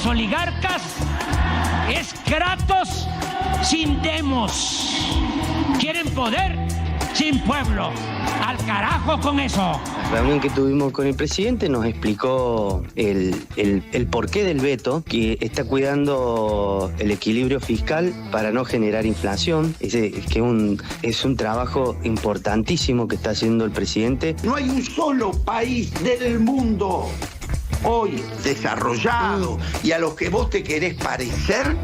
los oligarcas es Kratos sin Demos. Quieren poder sin pueblo. Al carajo con eso. La reunión que tuvimos con el presidente nos explicó el porqué del veto, que está cuidando el equilibrio fiscal para no generar inflación. Es un trabajo importantísimo que está haciendo el presidente. No hay un solo país del mundo hoy desarrollado y a los que vos te querés parecer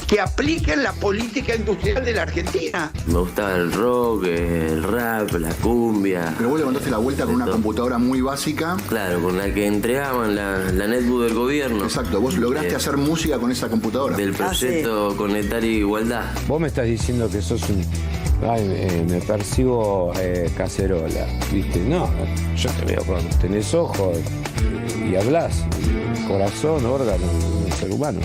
que apliquen la política industrial de la Argentina. Me gustaba el rock, el rap, la cumbia. Pero vos levantaste la vuelta con una computadora muy básica. Claro, con la que entregaban la netbook del gobierno. Exacto, vos lograste hacer música con esa computadora. Del proyecto Conectar Igualdad. Vos me estás diciendo que sos un... me percibo cacerola, ¿viste? No, yo te veo cuando tenés ojos y hablas, corazón, órgano, un ser humano.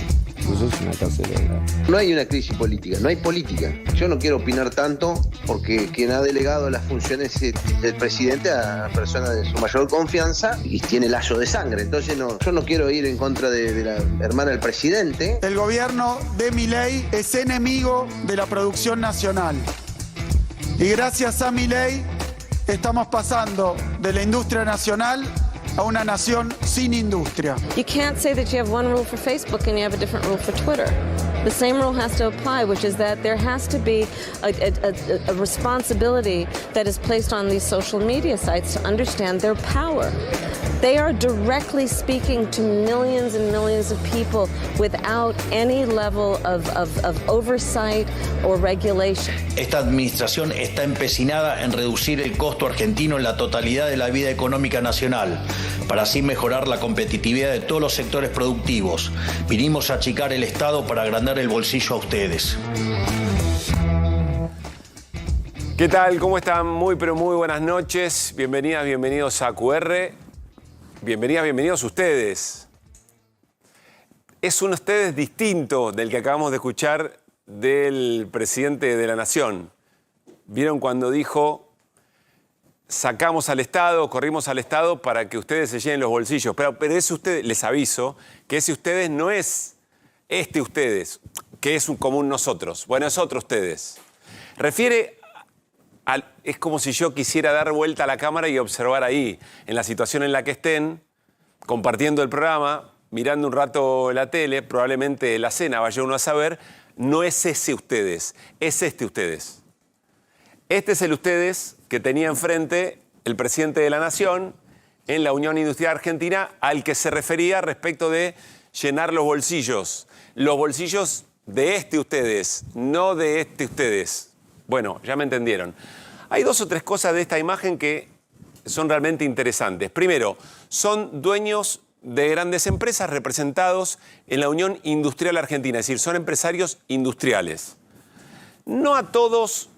Vos sos una cacerola. No hay una crisis política, no hay política. Yo no quiero opinar tanto porque quien ha delegado las funciones del presidente a personas de su mayor confianza y tiene lazo de sangre. Entonces yo no quiero ir en contra de la hermana del presidente. El gobierno de Milei es enemigo de la producción nacional. Y gracias a Milei estamos pasando de la industria nacional a una nación sin industria. You can't say that you have one rule for Facebook and you have a different rule for Twitter. The same rule has to apply, which is that there has to be a responsibility that is placed on these social media sites to understand their power. They are directly speaking to millions and millions of people without any level of oversight or regulation. Esta administración está empecinada en reducir el costo argentino en la totalidad de la vida económica nacional, para así mejorar la competitividad de todos los sectores productivos. Vinimos a achicar el Estado para agrandar el bolsillo a ustedes. ¿Qué tal? ¿Cómo están? Muy, pero muy buenas noches. Bienvenidas, bienvenidos a QR. Bienvenidas, bienvenidos ustedes. Es un ustedes distinto del que acabamos de escuchar del presidente de la Nación. ¿Vieron cuando dijo, sacamos al Estado, corrimos al Estado para que ustedes se llenen los bolsillos? Pero ese ustedes, les aviso, que ese ustedes no es ustedes, que es un común nosotros. Bueno, es otro ustedes. Refiere es como si yo quisiera dar vuelta a la cámara y observar ahí, en la situación en la que estén, compartiendo el programa, mirando un rato la tele, probablemente la cena, vaya uno a saber, no es ese ustedes, es este ustedes. Este es el ustedes que tenía enfrente el presidente de la Nación en la Unión Industrial Argentina, al que se refería respecto de llenar los bolsillos de este ustedes, no de este ustedes. Bueno, ya me entendieron. Hay dos o tres cosas de esta imagen que son realmente interesantes. Primero, son dueños de grandes empresas representados en la Unión Industrial Argentina, es decir, son empresarios industriales. No a todos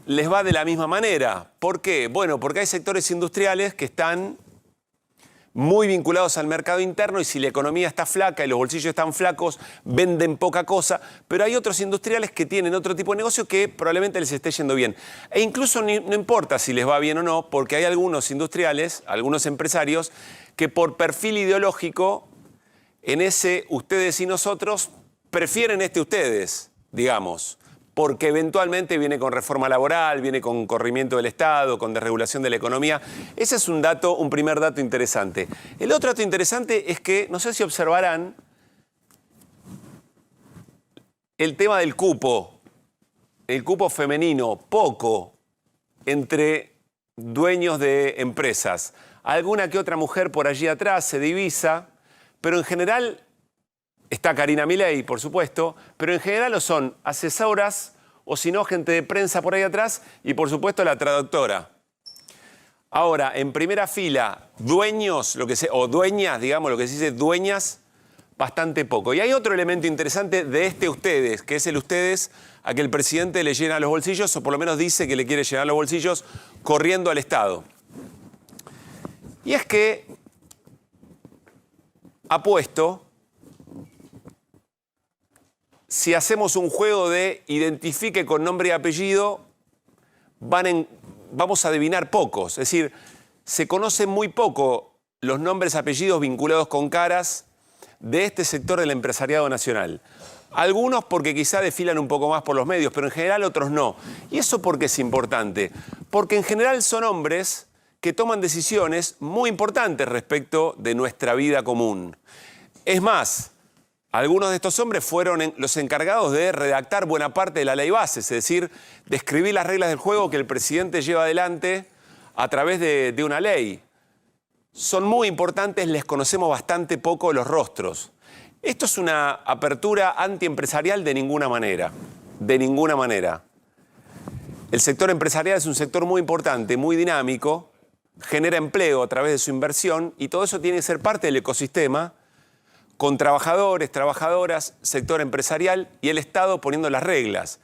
les va de la misma manera. ¿Por qué? Bueno, porque hay sectores industriales que están muy vinculados al mercado interno y si la economía está flaca y los bolsillos están flacos, venden poca cosa, pero hay otros industriales que tienen otro tipo de negocio que probablemente les esté yendo bien. E incluso no importa si les va bien o no, porque hay algunos industriales, algunos empresarios, que por perfil ideológico, en ese ustedes y nosotros, prefieren este ustedes, digamos, porque eventualmente viene con reforma laboral, viene con corrimiento del Estado, con desregulación de la economía. Ese es un primer dato interesante. El otro dato interesante es que, no sé si observarán, el tema del cupo, el cupo femenino, poco entre dueños de empresas. Alguna que otra mujer por allí atrás se divisa, pero en general... Está Karina Milei, por supuesto, pero en general lo son asesoras o si no, gente de prensa por ahí atrás y por supuesto la traductora. Ahora, en primera fila, dueños, o dueñas, digamos, lo que se dice dueñas, bastante poco. Y hay otro elemento interesante de este ustedes, que es el ustedes a que el presidente le llena los bolsillos, o por lo menos dice que le quiere llenar los bolsillos corriendo al Estado. Y es que ha puesto... Si hacemos un juego de identifique con nombre y apellido, vamos a adivinar pocos. Es decir, se conocen muy poco los nombres y apellidos vinculados con caras de este sector del empresariado nacional. Algunos porque quizá desfilan un poco más por los medios, pero en general otros no. ¿Y eso por qué es importante? Porque en general son hombres que toman decisiones muy importantes respecto de nuestra vida común. Es más, algunos de estos hombres fueron los encargados de redactar buena parte de la ley base, es decir, de escribir las reglas del juego que el presidente lleva adelante a través de una ley. Son muy importantes, les conocemos bastante poco los rostros. Esto es una apertura antiempresarial de ninguna manera, de ninguna manera. El sector empresarial es un sector muy importante, muy dinámico, genera empleo a través de su inversión y todo eso tiene que ser parte del ecosistema con trabajadores, trabajadoras, sector empresarial y el Estado poniendo las reglas.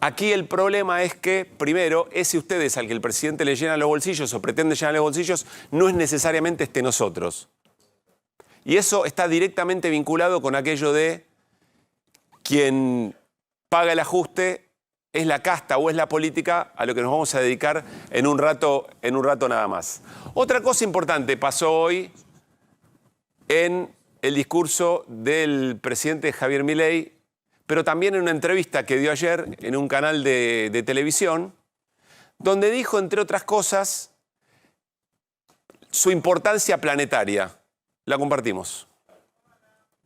Aquí el problema es que, primero, ese ustedes al que el presidente le llena los bolsillos o pretende llenar los bolsillos no es necesariamente nosotros. Y eso está directamente vinculado con aquello de quien paga el ajuste es la casta o es la política, a lo que nos vamos a dedicar en un rato nada más. Otra cosa importante pasó hoy en el discurso del presidente Javier Milei, pero también en una entrevista que dio ayer en un canal de televisión, donde dijo, entre otras cosas, su importancia planetaria. La compartimos.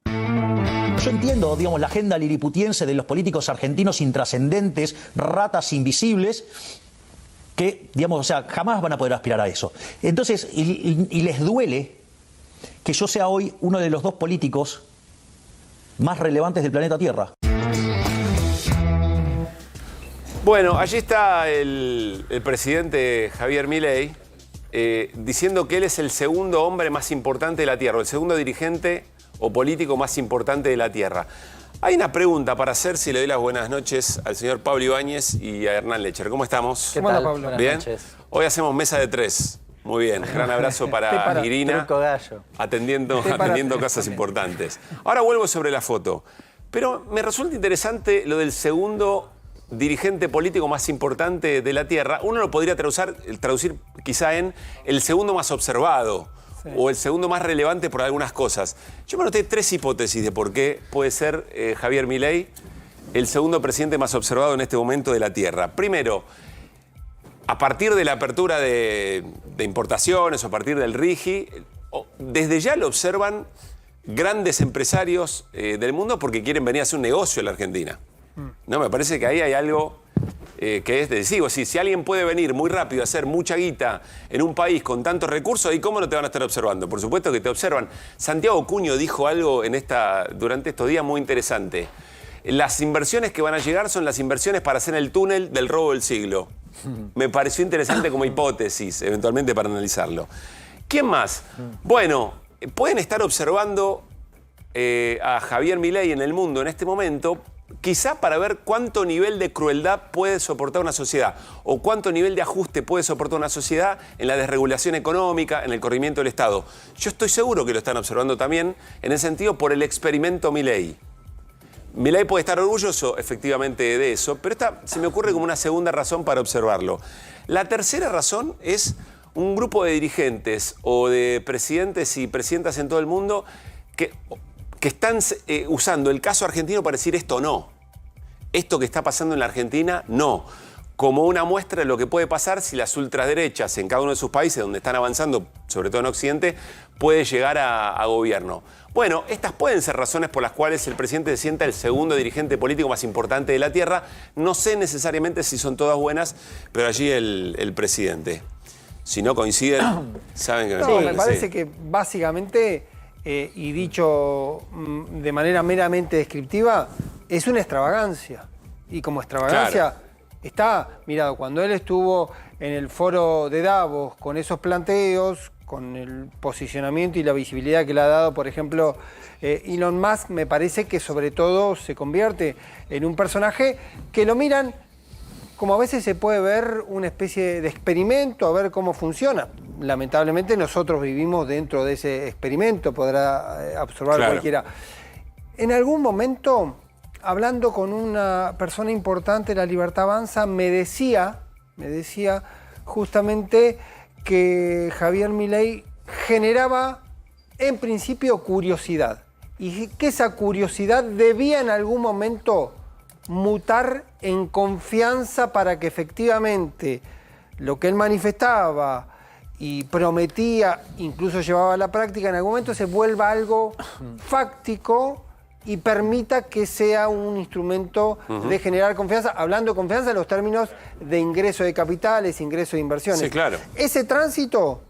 Yo entiendo, digamos, la agenda liliputiense de los políticos argentinos intrascendentes, ratas invisibles, que, digamos, o sea, jamás van a poder aspirar a eso. Entonces, y les duele que yo sea hoy uno de los dos políticos más relevantes del planeta Tierra. Bueno, allí está el presidente Javier Milei diciendo que él es el segundo hombre más importante de la Tierra, el segundo dirigente o político más importante de la Tierra. Hay una pregunta para hacer, si le doy las buenas noches al señor Pablo Ibáñez y a Hernán Lecher. ¿Cómo estamos? ¿Qué tal, Pablo? ¿Bien? Hoy hacemos mesa de tres. Muy bien, gran abrazo para Irina, atendiendo cosas importantes. Ahora vuelvo sobre la foto. Pero me resulta interesante lo del segundo dirigente político más importante de la Tierra. Uno lo podría traducir quizá en el segundo más observado, sí, o el segundo más relevante por algunas cosas. Yo me anoté tres hipótesis de por qué puede ser Javier Milei el segundo presidente más observado en este momento de la Tierra. Primero, a partir de la apertura de importaciones o a partir del RIGI, desde ya lo observan grandes empresarios del mundo porque quieren venir a hacer un negocio en la Argentina. No, me parece que ahí hay algo que es decisivo. Si alguien puede venir muy rápido a hacer mucha guita en un país con tantos recursos, ¿y cómo no te van a estar observando? Por supuesto que te observan. Santiago Cuño dijo algo durante estos días muy interesante. Las inversiones que van a llegar son las inversiones para hacer el túnel del robo del siglo. Me pareció interesante como hipótesis, eventualmente para analizarlo. ¿Quién más? Bueno, pueden estar observando a Javier Milei en el mundo en este momento, quizá para ver cuánto nivel de crueldad puede soportar una sociedad o cuánto nivel de ajuste puede soportar una sociedad en la desregulación económica, en el corrimiento del Estado. Yo estoy seguro que lo están observando también en ese sentido por el experimento Milei. Milei puede estar orgulloso efectivamente de eso, pero esta se me ocurre como una segunda razón para observarlo. La tercera razón es un grupo de dirigentes o de presidentes y presidentas en todo el mundo que están usando el caso argentino para decir esto no. Esto que está pasando en la Argentina, no. Como una muestra de lo que puede pasar si las ultraderechas en cada uno de sus países donde están avanzando, sobre todo en Occidente, puede llegar a gobierno. Bueno, estas pueden ser razones por las cuales el presidente se sienta el segundo dirigente político más importante de la Tierra. No sé necesariamente si son todas buenas, pero allí el presidente. Si no coinciden, saben que me parece que básicamente, y dicho de manera meramente descriptiva, es una extravagancia. Y como extravagancia está, mirado, cuando él estuvo en el foro de Davos con esos planteos, con el posicionamiento y la visibilidad que le ha dado, por ejemplo, Elon Musk, me parece que sobre todo se convierte en un personaje que lo miran como a veces se puede ver una especie de experimento, a ver cómo funciona. Lamentablemente nosotros vivimos dentro de ese experimento, podrá observar cualquiera. En algún momento, hablando con una persona importante de La Libertad Avanza, me decía justamente que Javier Milei generaba en principio curiosidad y que esa curiosidad debía en algún momento mutar en confianza para que efectivamente lo que él manifestaba y prometía, incluso llevaba a la práctica, en algún momento se vuelva algo fáctico y permita que sea un instrumento de generar confianza, hablando de confianza en los términos de ingreso de capitales, ingreso de inversiones. Sí, claro. Ese tránsito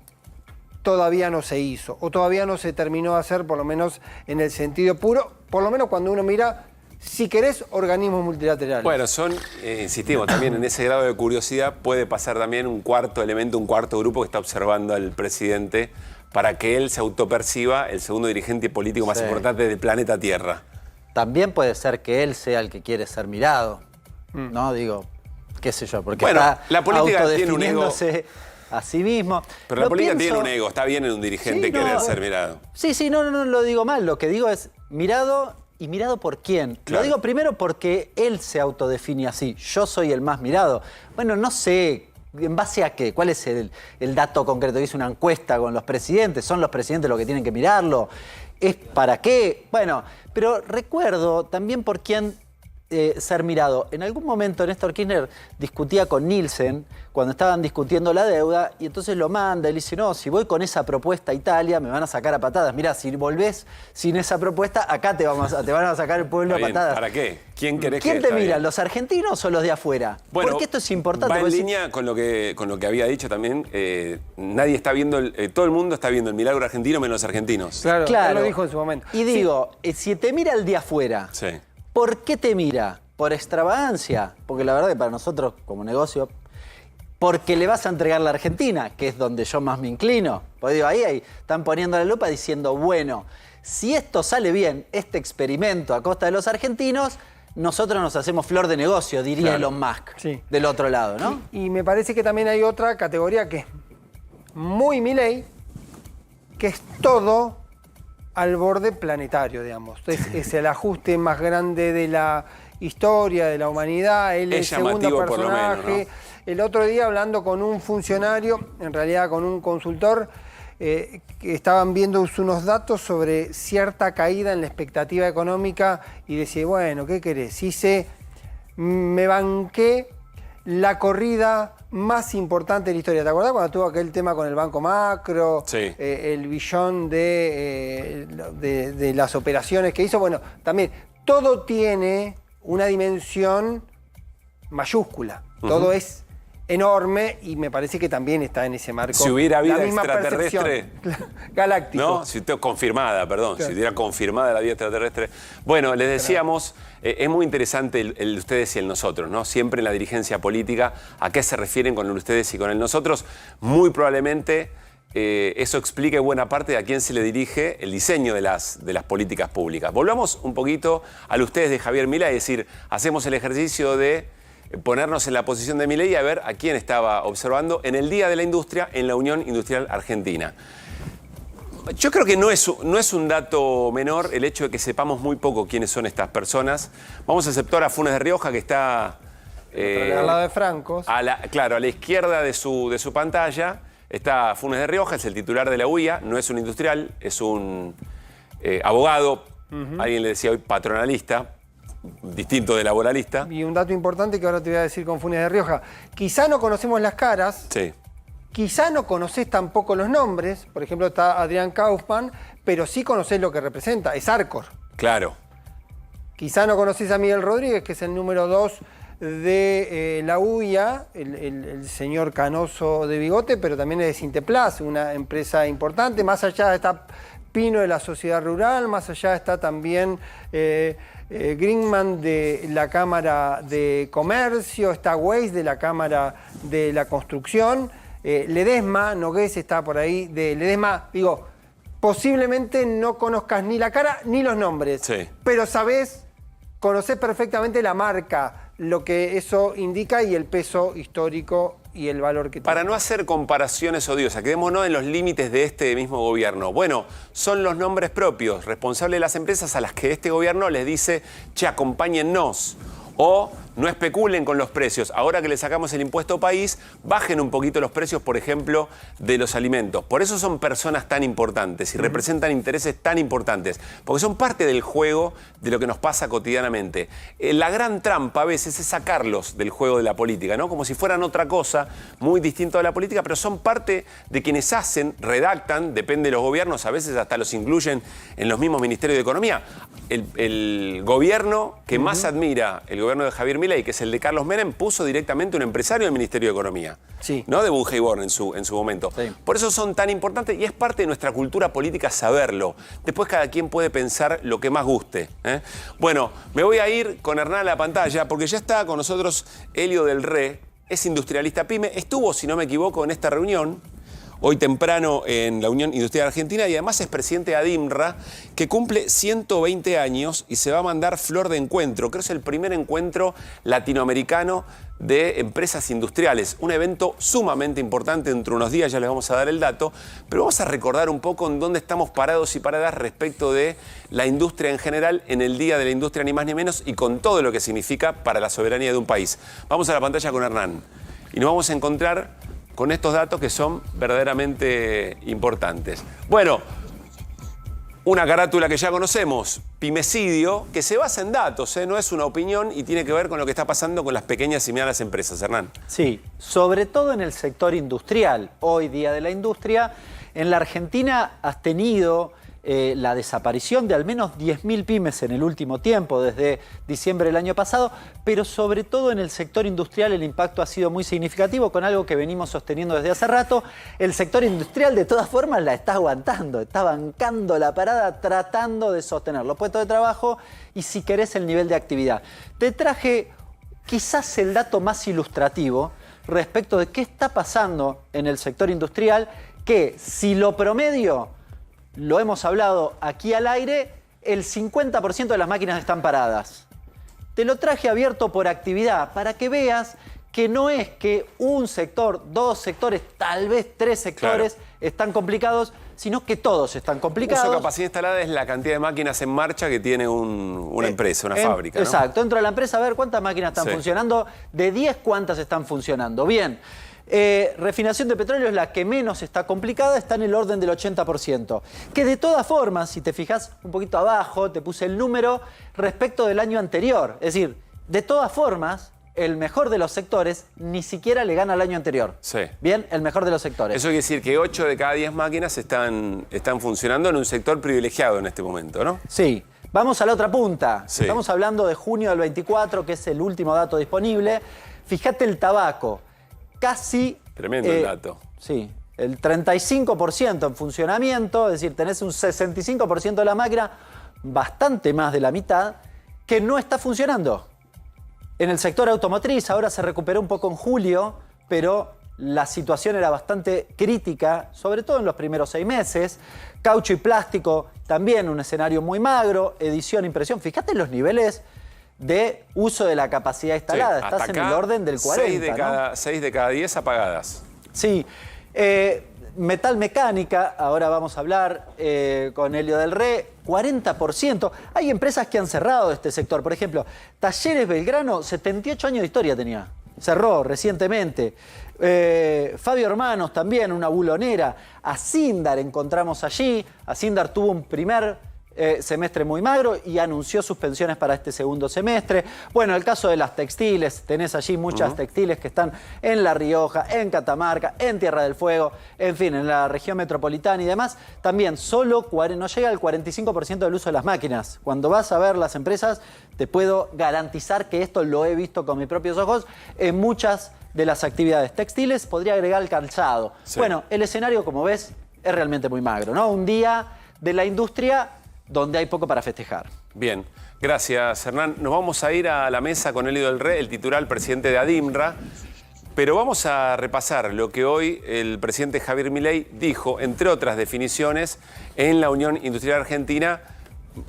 todavía no se hizo, o todavía no se terminó de hacer, por lo menos en el sentido puro, por lo menos cuando uno mira, si querés, organismos multilaterales. Bueno, insistimos, también en ese grado de curiosidad puede pasar también un cuarto elemento, un cuarto grupo que está observando al presidente para que él se autoperciba el segundo dirigente político más importante del planeta Tierra. También puede ser que él sea el que quiere ser mirado, ¿no? Digo, qué sé yo, porque bueno, está la política tiene un ego a sí mismo. Pero la política tiene un ego, está bien en un dirigente querer ser mirado. Sí, no lo digo mal, lo que digo es mirado. ¿Y mirado por quién? Claro. Lo digo primero porque él se autodefine así. Yo soy el más mirado. Bueno, no sé, ¿en base a qué? ¿Cuál es el dato concreto? Hice una encuesta con los presidentes. ¿Son los presidentes los que tienen que mirarlo? ¿Es para qué? Bueno, pero recuerdo también por quién ser mirado. En algún momento Néstor Kirchner discutía con Nielsen cuando estaban discutiendo la deuda y entonces lo manda y le dice, no, si voy con esa propuesta a Italia me van a sacar a patadas. Mirá, si volvés sin esa propuesta, acá te van a sacar el pueblo a patadas. ¿Para qué? ¿Quién querés ¿Quién que te mira, los argentinos o los de afuera? Bueno, porque esto es importante. Va en línea con lo que había dicho también. Nadie está viendo, todo el mundo está viendo el milagro argentino menos los argentinos. Claro, él lo dijo en su momento. Y digo, si te mira el de afuera, ¿por qué te mira? ¿Por extravagancia? Porque la verdad que para nosotros, como negocio, porque le vas a entregar la Argentina, que es donde yo más me inclino. Porque digo, ahí están poniendo la lupa diciendo, bueno, si esto sale bien, este experimento a costa de los argentinos, nosotros nos hacemos flor de negocio, diría Elon Musk, del otro lado, ¿no? Y me parece que también hay otra categoría que es muy Milei, que es todo al borde planetario, digamos. Es el ajuste más grande de la historia, de la humanidad. Él es el segundo personaje. Menos, ¿no? El otro día, hablando con un funcionario, en realidad con un consultor, que estaban viendo unos datos sobre cierta caída en la expectativa económica y decía, bueno, ¿qué querés? Me banqué la corrida más importante de la historia. ¿Te acordás cuando tuvo aquel tema con el Banco Macro? Sí. El billón de las operaciones que hizo. Bueno, también todo tiene una dimensión mayúscula. Todo es enorme y me parece que también está en ese marco. Si hubiera vida la misma extraterrestre galáctico. ¿No? Si confirmada, perdón. Claro. Si hubiera confirmada la vida extraterrestre. Bueno, les decíamos, es muy interesante el ustedes y el nosotros, ¿no? Siempre en la dirigencia política, ¿a qué se refieren con el ustedes y con el nosotros? Muy probablemente eso explique buena parte de a quién se le dirige el diseño de las políticas públicas. Volvamos un poquito al ustedes de Javier Milei, es decir, hacemos el ejercicio de ponernos en la posición de Milei y a ver a quién estaba observando en el Día de la Industria en la Unión Industrial Argentina. Yo creo que no es un dato menor el hecho de que sepamos muy poco quiénes son estas personas. Vamos al sector a Funes de Rioja, que está al lado de Francos. Claro, a la izquierda de su pantalla está Funes de Rioja, es el titular de la UIA, no es un industrial, es un abogado, alguien le decía hoy patronalista, distinto de laboralista. Y un dato importante que ahora te voy a decir con Funes de Rioja. Quizá no conocemos las caras, quizá no conocés tampoco los nombres, por ejemplo está Adrián Kaufman, pero sí conocés lo que representa, es Arcor. Claro. Quizá no conocés a Miguel Rodríguez, que es el número 2 de la UIA, el señor canoso de bigote, pero también es de Sinteplas, una empresa importante. Más allá está Pino de la Sociedad Rural, más allá está también Greenman de la Cámara de Comercio, está Weiss de la Cámara de la Construcción, Ledesma, Nogués está por ahí de Ledesma. Digo, posiblemente no conozcas ni la cara ni los nombres, pero conocés perfectamente la marca, lo que eso indica y el peso histórico y el valor que tiene. Para no hacer comparaciones odiosas, quedémonos en los límites de este mismo gobierno. Bueno, son los nombres propios, responsables de las empresas a las que este gobierno les dice, che, acompáñennos. O no especulen con los precios. Ahora que le sacamos el impuesto país, bajen un poquito los precios, por ejemplo, de los alimentos. Por eso son personas tan importantes y representan intereses tan importantes, porque son parte del juego de lo que nos pasa cotidianamente. La gran trampa a veces es sacarlos del juego de la política, ¿no? Como si fueran otra cosa muy distinta de la política, pero son parte de quienes hacen, redactan, depende de los gobiernos, a veces hasta los incluyen en los mismos ministerios de Economía. El gobierno que más admira, el gobierno de Javier Milei, que es el de Carlos Menem, puso directamente un empresario del Ministerio de Economía. Sí. ¿No? De Bujeiborn en su momento. Sí. Por eso son tan importantes y es parte de nuestra cultura política saberlo. Después cada quien puede pensar lo que más guste. Bueno, me voy a ir con Hernán a la pantalla porque ya está con nosotros Elio del Re, es industrialista pyme, estuvo, si no me equivoco, en esta reunión hoy temprano en la Unión Industrial Argentina y además es presidente de ADIMRA, que cumple 120 años y se va a mandar flor de encuentro. Creo que es el primer encuentro latinoamericano de empresas industriales. Un evento sumamente importante, dentro de unos días ya les vamos a dar el dato, pero vamos a recordar un poco en dónde estamos parados y paradas respecto de la industria en general, en el Día de la Industria ni más ni menos y con todo lo que significa para la soberanía de un país. Vamos a la pantalla con Hernán y nos vamos a encontrar con estos datos que son verdaderamente importantes. Bueno, una carátula que ya conocemos, Pymecidio, que se basa en datos, no es una opinión y tiene que ver con lo que está pasando con las pequeñas y medianas empresas. Hernán. Sí, sobre todo en el sector industrial. Hoy, Día de la Industria, en la Argentina has tenido la desaparición de al menos 10.000 pymes en el último tiempo, desde diciembre del año pasado, pero sobre todo en el sector industrial el impacto ha sido muy significativo, con algo que venimos sosteniendo desde hace rato. El sector industrial de todas formas la está aguantando, está bancando la parada, tratando de sostener los puestos de trabajo y, si querés, el nivel de actividad. Te traje quizás el dato más ilustrativo respecto de qué está pasando en el sector industrial, que si lo promedio, lo hemos hablado aquí al aire, el 50% de las máquinas están paradas. Te lo traje abierto por actividad para que veas que no es que un sector, dos sectores, tal vez tres sectores están complicados, sino que todos están complicados. Uso capacidad instalada es la cantidad de máquinas en marcha que tiene una empresa, una fábrica, ¿no? Exacto. Entro a la empresa a ver cuántas máquinas están funcionando. De 10, ¿cuántas están funcionando? Bien. Refinación de petróleo es la que menos está complicada, está en el orden del 80%. Que de todas formas, si te fijas un poquito abajo, te puse el número respecto del año anterior. Es decir, de todas formas, el mejor de los sectores ni siquiera le gana al año anterior. Sí. Bien, el mejor de los sectores. Eso quiere decir que 8 de cada 10 máquinas están funcionando en un sector privilegiado en este momento, ¿no? Sí. Vamos a la otra punta. Sí. Estamos hablando de junio del 24, que es el último dato disponible. Fíjate el tabaco. Casi... Tremendo el dato. Sí, el 35% en funcionamiento, es decir, tenés un 65% de la máquina, bastante más de la mitad, que no está funcionando. En el sector automotriz ahora se recuperó un poco en julio, pero la situación era bastante crítica, sobre todo en los primeros 6 meses. Caucho y plástico, también un escenario muy magro. Edición, impresión. Fíjate los niveles de uso de la capacidad instalada. Sí, estás en el orden del 40, 6 de cada 10 apagadas. Sí. Metal mecánica, ahora vamos a hablar con Elio del Re, 40%. Hay empresas que han cerrado este sector. Por ejemplo, Talleres Belgrano, 78 años de historia tenía. Cerró recientemente. Fabio Hermanos también, una bulonera. Asindar encontramos allí. Asindar tuvo un primer semestre muy magro y anunció suspensiones para este segundo semestre. Bueno, el caso de las textiles, tenés allí muchas textiles que están en La Rioja, en Catamarca, en Tierra del Fuego, en fin, en la región metropolitana y demás. También solo no llega al 45% del uso de las máquinas. Cuando vas a ver las empresas, te puedo garantizar que esto lo he visto con mis propios ojos en muchas de las actividades textiles. Podría agregar el calzado. Sí. Bueno, el escenario, como ves, es realmente muy magro, ¿no? Un día de la industria donde hay poco para festejar. Bien, gracias Hernán. Nos vamos a ir a la mesa con Elio del Re, el titular presidente de ADIMRA, pero vamos a repasar lo que hoy el presidente Javier Milei dijo, entre otras definiciones, en la Unión Industrial Argentina,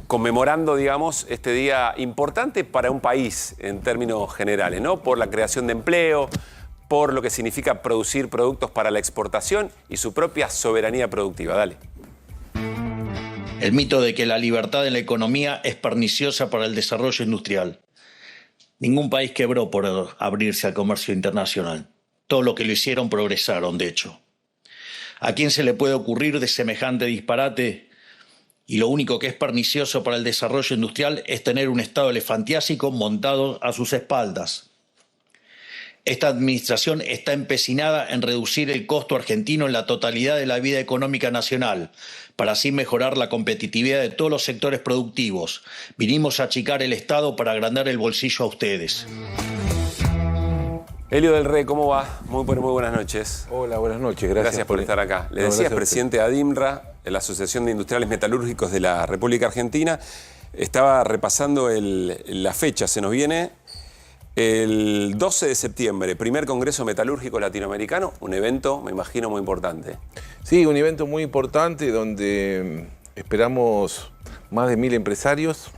conmemorando, digamos, este día importante para un país en términos generales, ¿no? Por la creación de empleo, por lo que significa producir productos para la exportación y su propia soberanía productiva. Dale. El mito de que la libertad en la economía es perniciosa para el desarrollo industrial. Ningún país quebró por abrirse al comercio internacional. Todo lo que lo hicieron progresaron, de hecho. ¿A quién se le puede ocurrir de semejante disparate? Y lo único que es pernicioso para el desarrollo industrial es tener un Estado elefantiásico montado a sus espaldas. Esta administración está empecinada en reducir el costo argentino en la totalidad de la vida económica nacional, para así mejorar la competitividad de todos los sectores productivos. Vinimos a achicar el Estado para agrandar el bolsillo a ustedes. Elio del Rey, ¿cómo va? Muy buenas noches. Hola, buenas noches. Gracias por estar acá. Le decía, es presidente de ADIMRA, de la Asociación de Industriales Metalúrgicos de la República Argentina. Estaba repasando la fecha, se nos viene el 12 de septiembre, primer Congreso Metalúrgico Latinoamericano, un evento, me imagino, muy importante. Sí, un evento muy importante donde esperamos más de 1000 empresarios,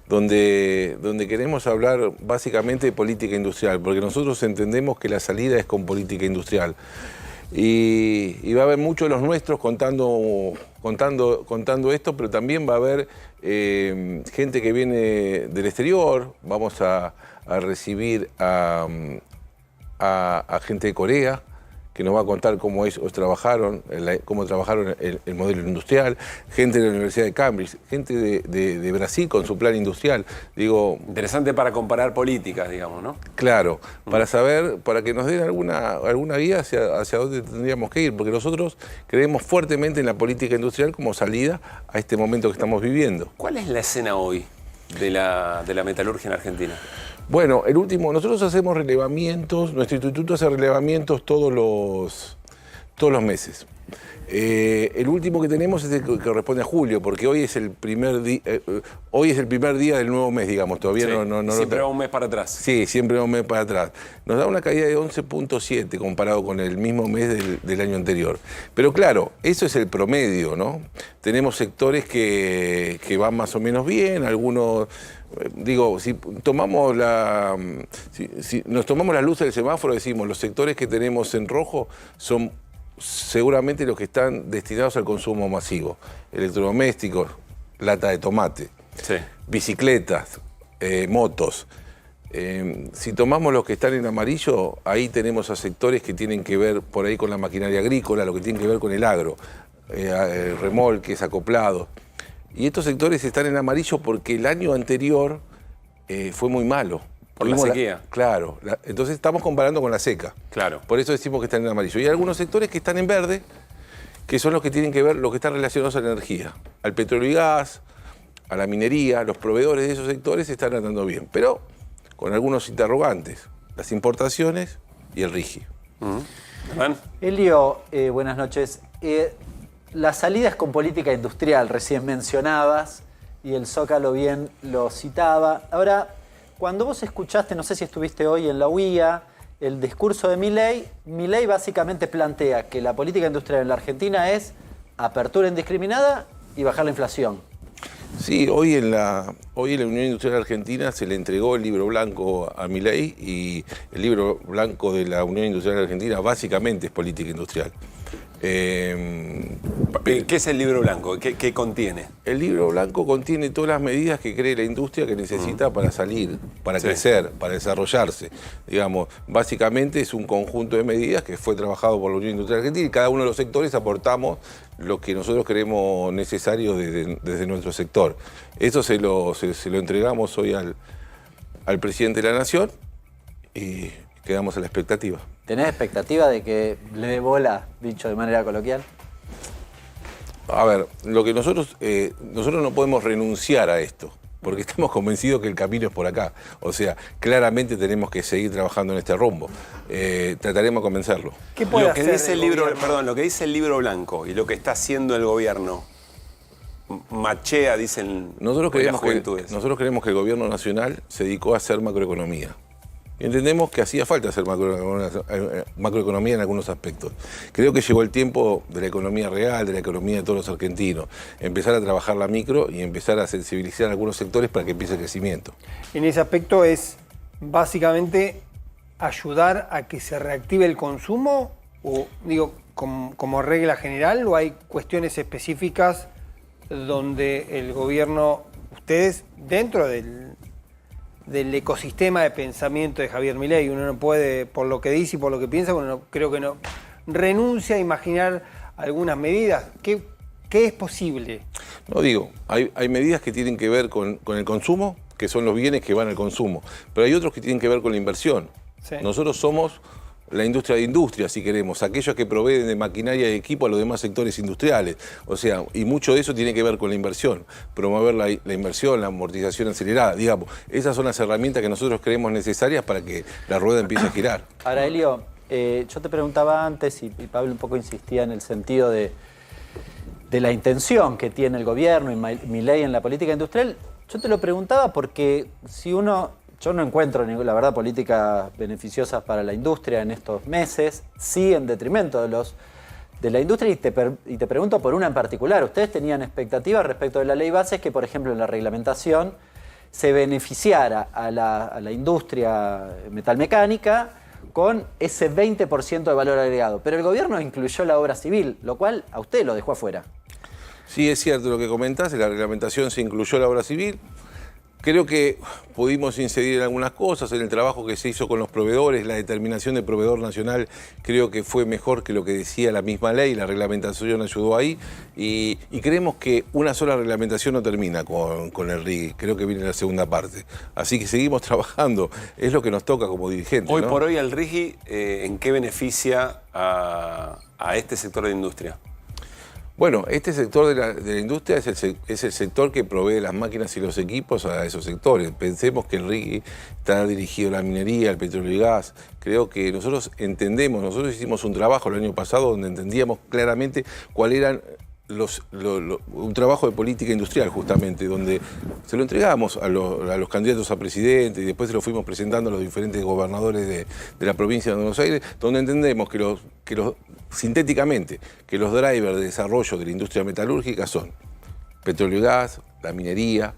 donde queremos hablar básicamente de política industrial, porque nosotros entendemos que la salida es con política industrial. Y va a haber muchos de los nuestros contando esto, pero también va a haber gente que viene del exterior. Vamos a recibir a gente de Corea, que nos va a contar cómo ellos trabajaron, cómo trabajaron el modelo industrial, gente de la Universidad de Cambridge, gente de Brasil con su plan industrial. Digo, interesante para comparar políticas, digamos, ¿no? Claro, para saber, para que nos den alguna guía hacia dónde tendríamos que ir, porque nosotros creemos fuertemente en la política industrial como salida a este momento que estamos viviendo. ¿Cuál es la escena hoy de la metalurgia en Argentina? Bueno, nosotros hacemos relevamientos, nuestro instituto hace relevamientos todos los meses. El último que tenemos es el que corresponde a julio, porque hoy es el primer día del nuevo mes, digamos. Todavía sí, no siempre va un mes para atrás. Sí, siempre va un mes para atrás. Nos da una caída de 11.7 comparado con el mismo mes del año anterior. Pero claro, eso es el promedio, ¿no? Tenemos sectores que van más o menos bien, algunos... Digo, si nos tomamos las luces del semáforo, decimos, los sectores que tenemos en rojo son seguramente los que están destinados al consumo masivo. Electrodomésticos, lata de tomate, sí, bicicletas, motos. Si tomamos los que están en amarillo, ahí tenemos a sectores que tienen que ver por ahí con la maquinaria agrícola, lo que tiene que ver con el agro, remolques, acoplados. Y estos sectores están en amarillo porque el año anterior fue muy malo. Por la sequía. Claro. Entonces estamos comparando con la seca. Claro. Por eso decimos que están en amarillo. Y hay algunos sectores que están en verde, que son los que tienen que ver, los que están relacionados a la energía. Al petróleo y gas, a la minería, los proveedores de esos sectores están andando bien. Pero con algunos interrogantes. Las importaciones y el RIGI. Elio, buenas noches. La salida es con política industrial, recién mencionabas, y el Zócalo bien lo citaba. Ahora, cuando vos escuchaste, no sé si estuviste hoy en la UIA, el discurso de Milei básicamente plantea que la política industrial en la Argentina es apertura indiscriminada y bajar la inflación. Sí, hoy en la Unión Industrial Argentina se le entregó el libro blanco a Milei, y el libro blanco de la Unión Industrial Argentina básicamente es política industrial. ¿Qué es el libro blanco? ¿Qué contiene? El libro blanco contiene todas las medidas que cree la industria que necesita para salir, para crecer, para desarrollarse. Digamos, básicamente es un conjunto de medidas que fue trabajado por la Unión Industrial Argentina, y cada uno de los sectores aportamos lo que nosotros creemos necesario desde nuestro sector. Eso se lo entregamos hoy al presidente de la Nación y quedamos a la expectativa. ¿Tenés expectativa de que le dé bola, dicho de manera coloquial? A ver, lo que nosotros no podemos renunciar a esto, porque estamos convencidos que el camino es por acá. O sea, claramente tenemos que seguir trabajando en este rumbo. Trataremos de convencerlo. ¿Qué puede hacer dice el libro, lo que dice el libro blanco y lo que está haciendo el gobierno machea, dicen las juventudes. Nosotros creemos que el gobierno nacional se dedicó a hacer macroeconomía. Entendemos que hacía falta hacer macroeconomía en algunos aspectos. Creo que llegó el tiempo de la economía real, de la economía de todos los argentinos. Empezar a trabajar la micro y empezar a sensibilizar a algunos sectores para que empiece el crecimiento. En ese aspecto es básicamente ayudar a que se reactive el consumo, o digo, como regla general, o hay cuestiones específicas donde el gobierno, ustedes dentro del del ecosistema de pensamiento de Javier Milei. Uno no puede, por lo que dice y por lo que piensa, creo que no renuncia a imaginar algunas medidas. ¿Qué es posible? No digo, hay medidas que tienen que ver con el consumo, que son los bienes que van al consumo, pero hay otros que tienen que ver con la inversión. Sí. Nosotros somos la industria de industria, si queremos, aquellos que proveen de maquinaria y equipo a los demás sectores industriales. O sea, y mucho de eso tiene que ver con la inversión, promover la inversión, la amortización acelerada, digamos. Esas son las herramientas que nosotros creemos necesarias para que la rueda empiece a girar. Ahora, Elio, yo te preguntaba antes, y Pablo un poco insistía en el sentido de la intención que tiene el gobierno y Milei en la política industrial. Yo te lo preguntaba porque yo no encuentro, la verdad, políticas beneficiosas para la industria en estos meses, sí en detrimento de la industria, y te pregunto por una en particular. Ustedes tenían expectativas respecto de la ley base, que por ejemplo en la reglamentación se beneficiara a la industria metalmecánica con ese 20% de valor agregado. Pero el gobierno incluyó la obra civil, lo cual a usted lo dejó afuera. Sí, es cierto lo que comentás, en la reglamentación se incluyó la obra civil. Creo que pudimos incidir en algunas cosas, en el trabajo que se hizo con los proveedores, la determinación del proveedor nacional creo que fue mejor que lo que decía la misma ley, la reglamentación ayudó ahí y creemos que una sola reglamentación no termina con el RIGI, creo que viene la segunda parte. Así que seguimos trabajando, es lo que nos toca como dirigentes. Hoy ¿no? por hoy el RIGI, ¿en qué beneficia a este sector de industria? Bueno, este sector de la industria es el sector que provee las máquinas y los equipos a esos sectores. Pensemos que el RIGI está dirigido a la minería, al petróleo y gas. Creo que nosotros hicimos un trabajo el año pasado donde entendíamos claramente cuáles eran un trabajo de política industrial justamente, donde se lo entregamos a los candidatos a presidente y después se lo fuimos presentando a los diferentes gobernadores de la provincia de Buenos Aires, donde entendemos sintéticamente que los drivers de desarrollo de la industria metalúrgica son petróleo y gas, la minería,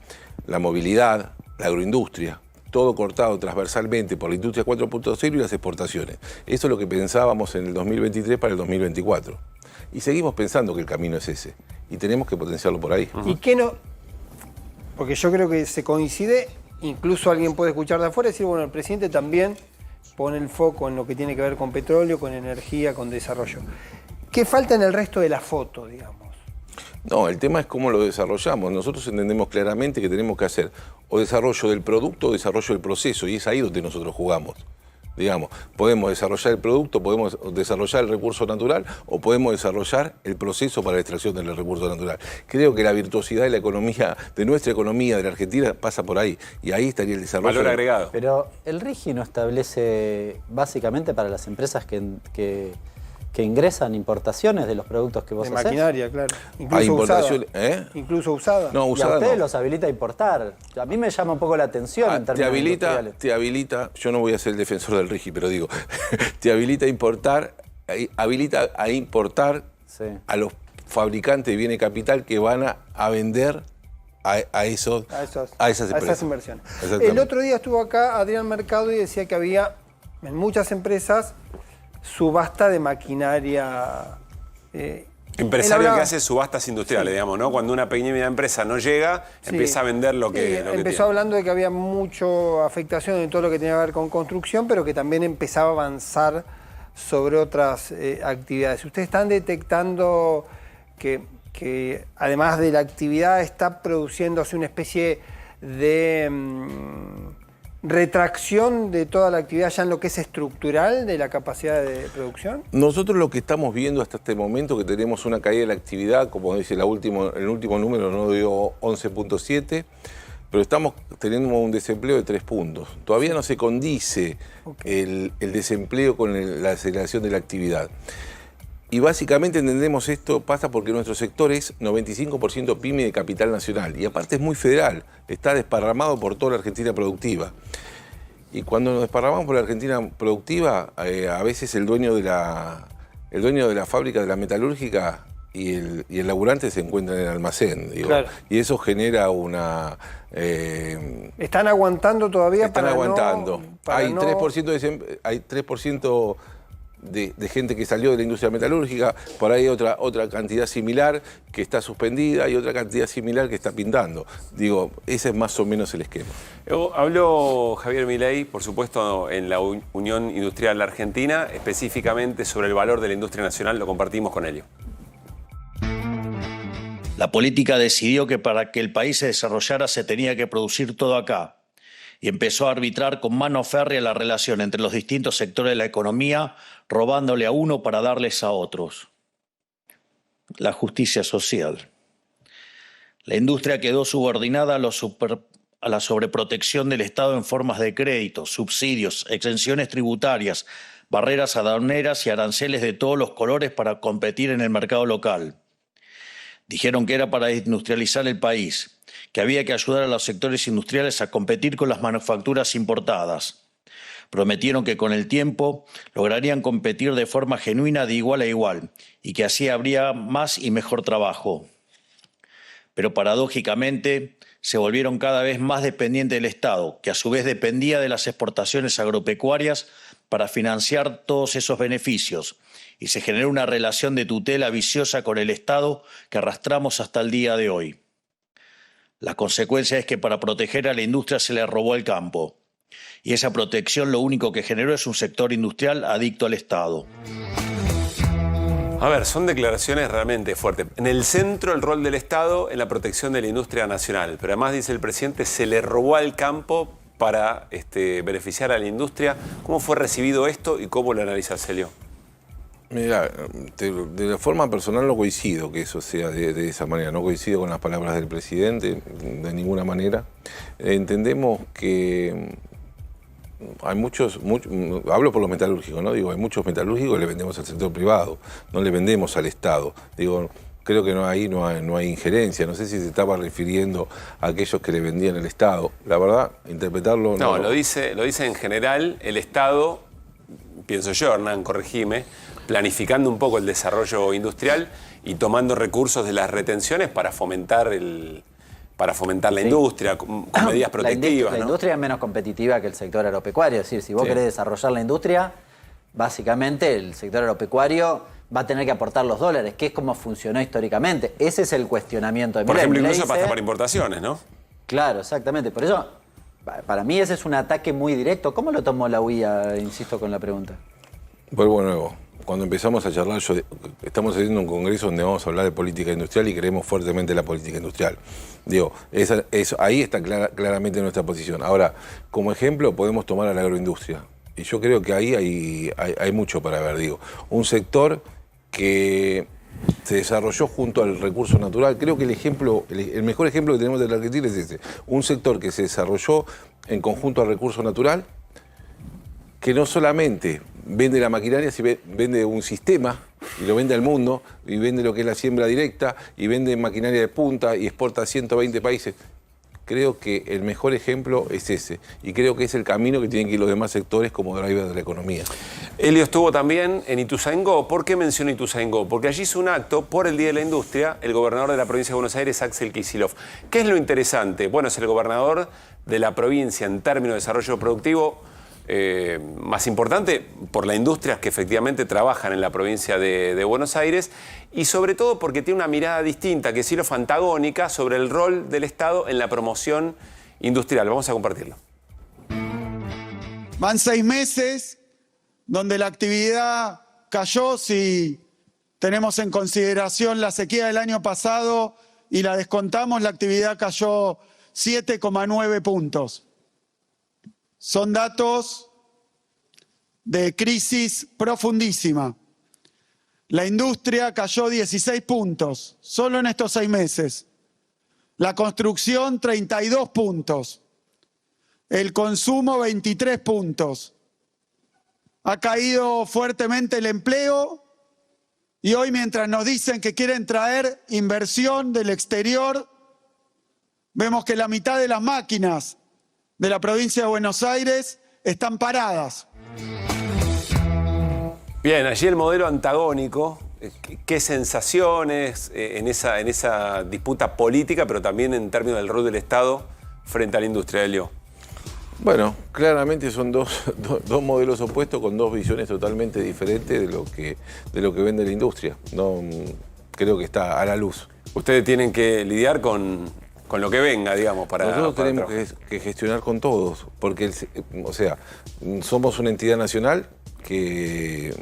la movilidad, la agroindustria, todo cortado transversalmente por la industria 4.0 y las exportaciones. Eso es lo que pensábamos en el 2023 para el 2024. Y seguimos pensando que el camino es ese. Y tenemos que potenciarlo por ahí. ¿Y qué no? Porque yo creo que se coincide, incluso alguien puede escuchar de afuera y decir, bueno, el presidente también pone el foco en lo que tiene que ver con petróleo, con energía, con desarrollo. ¿Qué falta en el resto de la foto, digamos? No, el tema es cómo lo desarrollamos. Nosotros entendemos claramente que tenemos que hacer o desarrollo del producto o desarrollo del proceso, y es ahí donde nosotros jugamos. Digamos, podemos desarrollar el producto, podemos desarrollar el recurso natural o podemos desarrollar el proceso para la extracción del recurso natural. Creo que la virtuosidad de la economía, de nuestra economía, de la Argentina, pasa por ahí. Y ahí estaría el desarrollo. Valor agregado. Pero el RIGI no establece básicamente para las empresas que ingresan importaciones de los productos que vos hacés. De maquinaria, claro. Hay importación, Incluso usada. No, y usada a ustedes no. los habilita a importar. A mí me llama un poco la atención en términos industriales. Te habilita, yo no voy a ser el defensor del RIGI, pero digo, te habilita a importar, sí, a los fabricantes de bienes capital que van a vender a esas empresas. A esas inversiones. El otro día estuvo acá Adrián Mercado y decía que había en muchas empresas subasta de maquinaria. Empresario que hace subastas industriales, sí, digamos, ¿no? Cuando una pequeña y media empresa no llega, sí, empieza a vender lo que empezó tiene. Hablando de que había mucha afectación en todo lo que tenía que ver con construcción, pero que también empezaba a avanzar sobre otras actividades. ¿Ustedes están detectando que además de la actividad está produciéndose una especie de retracción de toda la actividad ya en lo que es estructural de la capacidad de producción? Nosotros lo que estamos viendo hasta este momento, que tenemos una caída de la actividad, como dice el último número, no dio 11.7, pero estamos teniendo un desempleo de 3 puntos. Todavía no se condice el desempleo con la aceleración de la actividad. Y básicamente entendemos esto pasa porque nuestro sector es 95% pyme de capital nacional y aparte es muy federal, está desparramado por toda la Argentina productiva. Y cuando nos desparramamos por la Argentina productiva, a veces el dueño de la fábrica de la metalúrgica y el laburante se encuentran en el almacén. Digo, claro. Y eso genera una... ¿Están aguantando todavía? Están aguantando. Hay 3% de gente que salió de la industria metalúrgica, por ahí otra cantidad similar que está suspendida y otra cantidad similar que está pintando. Digo, ese es más o menos el esquema. Habló Javier Milei, por supuesto, en la Unión Industrial Argentina, específicamente sobre el valor de la industria nacional, lo compartimos con ellos. La política decidió que para que el país se desarrollara se tenía que producir todo acá y empezó a arbitrar con mano férrea la relación entre los distintos sectores de la economía, robándole a uno para darles a otros. La justicia social. La industria quedó subordinada a la sobreprotección del Estado en formas de créditos, subsidios, exenciones tributarias, barreras aduaneras y aranceles de todos los colores para competir en el mercado local. Dijeron que era para industrializar el país, que había que ayudar a los sectores industriales a competir con las manufacturas importadas. Prometieron que con el tiempo lograrían competir de forma genuina de igual a igual y que así habría más y mejor trabajo. Pero paradójicamente se volvieron cada vez más dependientes del Estado, que a su vez dependía de las exportaciones agropecuarias para financiar todos esos beneficios, y se generó una relación de tutela viciosa con el Estado que arrastramos hasta el día de hoy. La consecuencia es que para proteger a la industria se le robó el campo, y esa protección lo único que generó es un sector industrial adicto al Estado. A ver, son declaraciones realmente fuertes. En el centro, el rol del Estado en la protección de la industria nacional, pero además, dice el presidente, se le robó al campo para beneficiar a la industria. ¿Cómo fue recibido esto y cómo lo analiza Celio? Mira, de la forma personal no coincido que eso sea de esa manera, no coincido con las palabras del presidente de ninguna manera. Entendemos que hay muchos, hablo por los metalúrgicos, ¿no? Digo, hay muchos metalúrgicos que le vendemos al sector privado, no le vendemos al Estado. Digo, creo que no hay injerencia, no sé si se estaba refiriendo a aquellos que le vendían al Estado. La verdad, interpretarlo... No, lo dice en general el Estado, pienso yo, Hernán, corregime, planificando un poco el desarrollo industrial y tomando recursos de las retenciones para fomentar la industria, con medidas protectivas. La industria es menos competitiva que el sector agropecuario. Es decir, si vos querés desarrollar la industria, básicamente el sector agropecuario va a tener que aportar los dólares, que es como funcionó históricamente. Ese es el cuestionamiento de Milei. Por ejemplo, incluso pasa para importaciones, ¿no? Claro, exactamente. Por eso, para mí ese es un ataque muy directo. ¿Cómo lo tomó la UIA? Insisto con la pregunta. Vuelvo de nuevo. Cuando empezamos a charlar, estamos haciendo un congreso donde vamos a hablar de política industrial y creemos fuertemente la política industrial. Digo, ahí está claramente nuestra posición. Ahora, como ejemplo, podemos tomar a la agroindustria. Y yo creo que ahí hay mucho para ver. Digo, un sector que se desarrolló junto al recurso natural. Creo que el mejor ejemplo que tenemos de la Argentina es ese. Un sector que se desarrolló en conjunto al recurso natural, que no solamente vende la maquinaria, sino vende un sistema y lo vende al mundo, y vende lo que es la siembra directa, y vende maquinaria de punta y exporta a 120 países. Creo que el mejor ejemplo es ese, y creo que es el camino que tienen que ir los demás sectores como driver de la economía. Elio estuvo también en Ituzaingó. ¿Por qué mencionó Ituzaingó? Porque allí hizo un acto por el Día de la Industria el gobernador de la provincia de Buenos Aires, Axel Kicillof. ¿Qué es lo interesante? Bueno, es el gobernador de la provincia en términos de desarrollo productivo más importante por las industrias que efectivamente trabajan en la provincia de Buenos Aires, y sobre todo porque tiene una mirada distinta, que es antagónica, sobre el rol del Estado en la promoción industrial. Vamos a compartirlo. Van 6 meses donde la actividad cayó, si tenemos en consideración la sequía del año pasado y la descontamos, la actividad cayó 7,9 puntos. Son datos de crisis profundísima. La industria cayó 16 puntos, solo en estos 6 meses. La construcción, 32 puntos. El consumo, 23 puntos. Ha caído fuertemente el empleo y hoy, mientras nos dicen que quieren traer inversión del exterior, vemos que la mitad de las máquinas de la provincia de Buenos Aires están paradas. Bien, allí el modelo antagónico. ¿Qué sensaciones en esa disputa política, pero también en términos del rol del Estado frente a la industria, Elio? Bueno, claramente son dos modelos opuestos con dos visiones totalmente diferentes de lo que vende la industria. No, creo que está a la luz. Ustedes tienen que lidiar con lo que venga, digamos, para... Nosotros para tenemos que gestionar con todos, porque, o sea, somos una entidad nacional que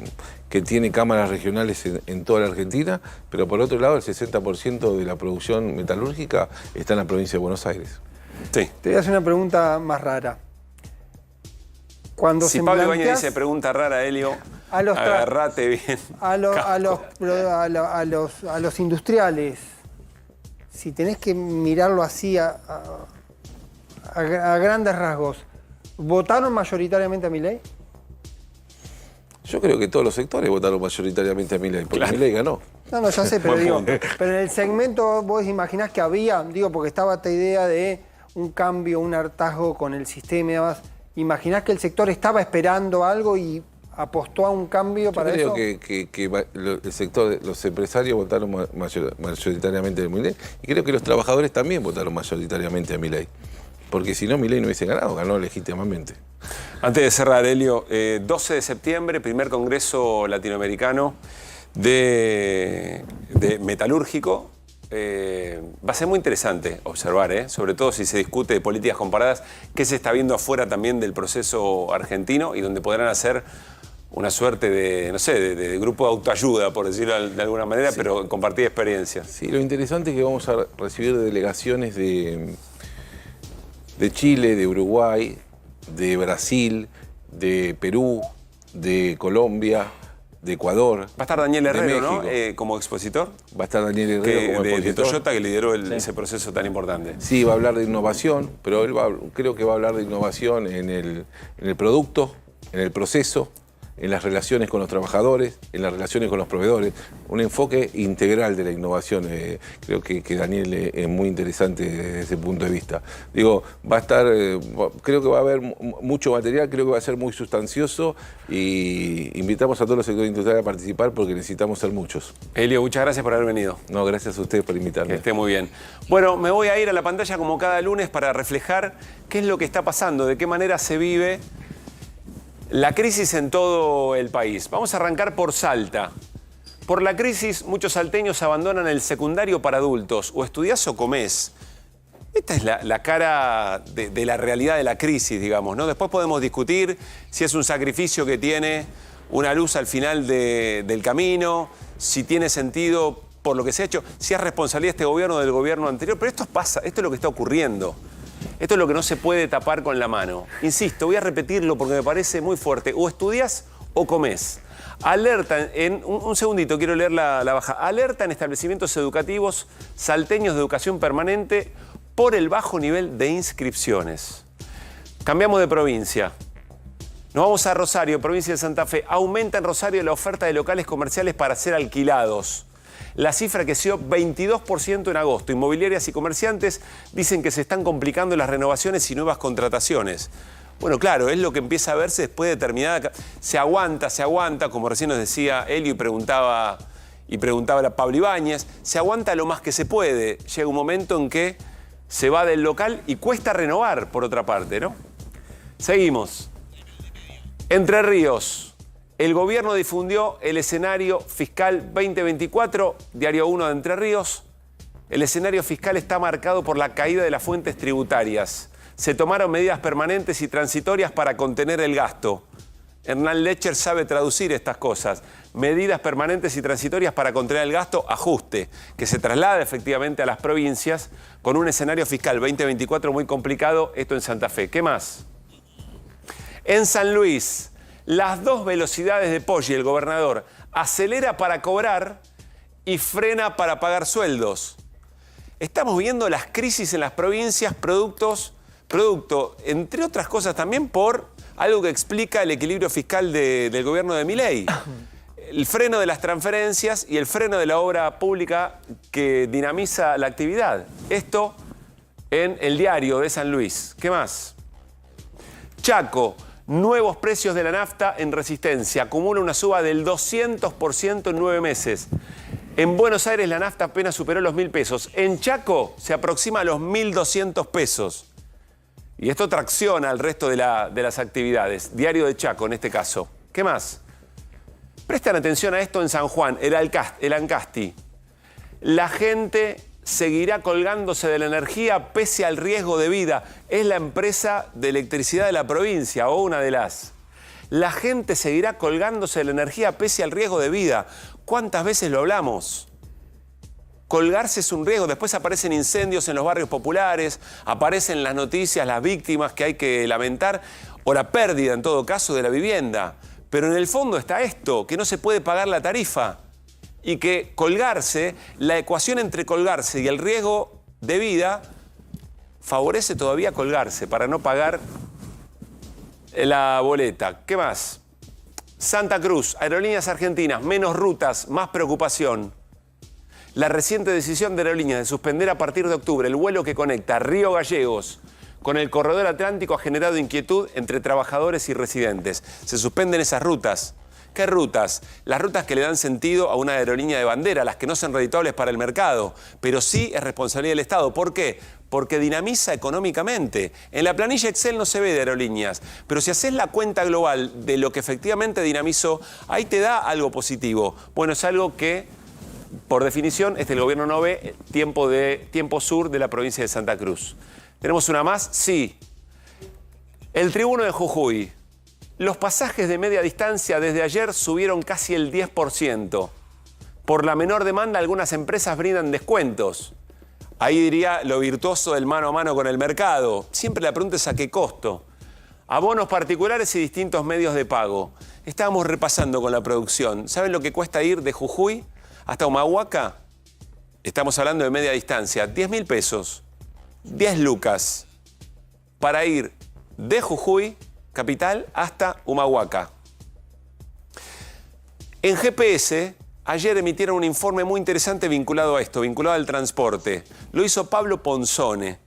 tiene cámaras regionales en toda la Argentina, pero por otro lado el 60% de la producción metalúrgica está en la provincia de Buenos Aires. Sí. Te voy a hacer una pregunta más rara. Cuando si Pablo Ibáñez dice pregunta rara, Helio, agarrate bien. A los industriales, si tenés que mirarlo así a grandes rasgos, ¿votaron mayoritariamente a Milei? Yo creo que todos los sectores votaron mayoritariamente a Milei, porque claro. Milei ganó. No, ya sé, pero digo, pero en el segmento vos imaginás que había, digo, porque estaba esta idea de un cambio, un hartazgo con el sistema y demás. ¿Imaginás que el sector estaba esperando algo y apostó a un cambio para eso? Yo creo que el sector, los empresarios votaron mayoritariamente a Milei y creo que los trabajadores también votaron mayoritariamente a Milei. Porque si no, Milei no hubiese ganado, ganó legítimamente. Antes de cerrar, Helio, 12 de septiembre, primer congreso latinoamericano de metalúrgico. Va a ser muy interesante observar, sobre todo si se discute de políticas comparadas, qué se está viendo afuera también del proceso argentino y donde podrán hacer una suerte de, no sé, de grupo de autoayuda, por decirlo de alguna manera, sí, pero compartir experiencias. Sí, lo interesante es que vamos a recibir delegaciones de Chile, de Uruguay, de Brasil, de Perú, de Colombia, de Ecuador. Va a estar Daniel Herrero, ¿no? Como expositor. Va a estar Daniel Herrero como expositor. De Toyota, que lideró ese proceso tan importante. Sí, va a hablar de innovación, pero él creo que va a hablar de innovación en el producto, en el proceso, en las relaciones con los trabajadores, en las relaciones con los proveedores. Un enfoque integral de la innovación. Creo que Daniel es muy interesante desde ese punto de vista. Digo, va a estar, creo que va a haber mucho material, creo que va a ser muy sustancioso y invitamos a todos los sectores industriales a participar porque necesitamos ser muchos. Helio, muchas gracias por haber venido. No, gracias a ustedes por invitarme. Que esté muy bien. Bueno, me voy a ir a la pantalla como cada lunes para reflejar qué es lo que está pasando, de qué manera se vive la crisis en todo el país. Vamos a arrancar por Salta. Por la crisis, muchos salteños abandonan el secundario para adultos. O estudiás o comés. Esta es la cara de la realidad de la crisis, digamos, ¿no? Después podemos discutir si es un sacrificio que tiene una luz al final del camino, si tiene sentido por lo que se ha hecho, si es responsabilidad de este gobierno o del gobierno anterior. Pero esto pasa, esto es lo que está ocurriendo. Esto es lo que no se puede tapar con la mano. Insisto, voy a repetirlo porque me parece muy fuerte. O estudias o comés. Alerta, un segundito, quiero leer la baja. Alerta en establecimientos educativos salteños de educación permanente por el bajo nivel de inscripciones. Cambiamos de provincia. Nos vamos a Rosario, provincia de Santa Fe. Aumenta en Rosario la oferta de locales comerciales para ser alquilados. La cifra creció 22% en agosto. Inmobiliarias y comerciantes dicen que se están complicando las renovaciones y nuevas contrataciones. Bueno, claro, es lo que empieza a verse después de determinada... Se aguanta, como recién nos decía Helio y preguntaba a Pablo Ibáñez, se aguanta lo más que se puede. Llega un momento en que se va del local y cuesta renovar, por otra parte, ¿no? Seguimos. Entre Ríos. El gobierno difundió el escenario fiscal 2024, Diario 1 de Entre Ríos. El escenario fiscal está marcado por la caída de las fuentes tributarias. Se tomaron medidas permanentes y transitorias para contener el gasto. Hernán Lecher sabe traducir estas cosas. Medidas permanentes y transitorias para contener el gasto, ajuste, que se traslada efectivamente a las provincias con un escenario fiscal 2024 muy complicado, esto en Santa Fe. ¿Qué más? En San Luis, las dos velocidades de Poggi, el gobernador, acelera para cobrar y frena para pagar sueldos. Estamos viendo las crisis en las provincias producto, entre otras cosas también, por algo que explica el equilibrio fiscal del gobierno de Milei. El freno de las transferencias y el freno de la obra pública que dinamiza la actividad. Esto en el Diario de San Luis. ¿Qué más? Chaco. Nuevos precios de la nafta en Resistencia. Acumula una suba del 200% en 9 meses. En Buenos Aires la nafta apenas superó los 1.000 pesos. En Chaco se aproxima a los 1.200 pesos. Y esto tracciona al resto de las actividades. Diario de Chaco, en este caso. ¿Qué más? Prestan atención a esto en San Juan, el Ancasti. La gente seguirá colgándose de la energía pese al riesgo de vida. Es la empresa de electricidad de la provincia, o una de las. La gente seguirá colgándose de la energía pese al riesgo de vida. ¿Cuántas veces lo hablamos? Colgarse es un riesgo. Después aparecen incendios en los barrios populares, aparecen las noticias, las víctimas que hay que lamentar, o la pérdida, en todo caso, de la vivienda. Pero en el fondo está esto, que no se puede pagar la tarifa y que colgarse, la ecuación entre colgarse y el riesgo de vida, favorece todavía colgarse para no pagar la boleta. ¿Qué más? Santa Cruz, Aerolíneas Argentinas, menos rutas, más preocupación. La reciente decisión de Aerolíneas de suspender a partir de octubre el vuelo que conecta Río Gallegos con el corredor atlántico ha generado inquietud entre trabajadores y residentes. Se suspenden esas rutas. ¿Qué rutas? Las rutas que le dan sentido a una aerolínea de bandera, las que no son reditables para el mercado, pero sí es responsabilidad del Estado. ¿Por qué? Porque dinamiza económicamente. En la planilla Excel no se ve de aerolíneas, pero si haces la cuenta global de lo que efectivamente dinamizó, ahí te da algo positivo. Bueno, es algo que, por definición, el gobierno no ve tiempo sur de la provincia de Santa Cruz. ¿Tenemos una más? Sí. El tribuno de Jujuy. Los pasajes de media distancia desde ayer subieron casi el 10%. Por la menor demanda, algunas empresas brindan descuentos. Ahí diría lo virtuoso del mano a mano con el mercado. Siempre la pregunta es a qué costo. Abonos particulares y distintos medios de pago. Estábamos repasando con la producción. ¿Saben lo que cuesta ir de Jujuy hasta Humahuaca? Estamos hablando de media distancia. 10.000 pesos. 10 lucas. Para ir de Jujuy, capital, hasta Humahuaca. En GPS, ayer emitieron un informe muy interesante vinculado a esto, vinculado al transporte. Lo hizo Pablo Ponzone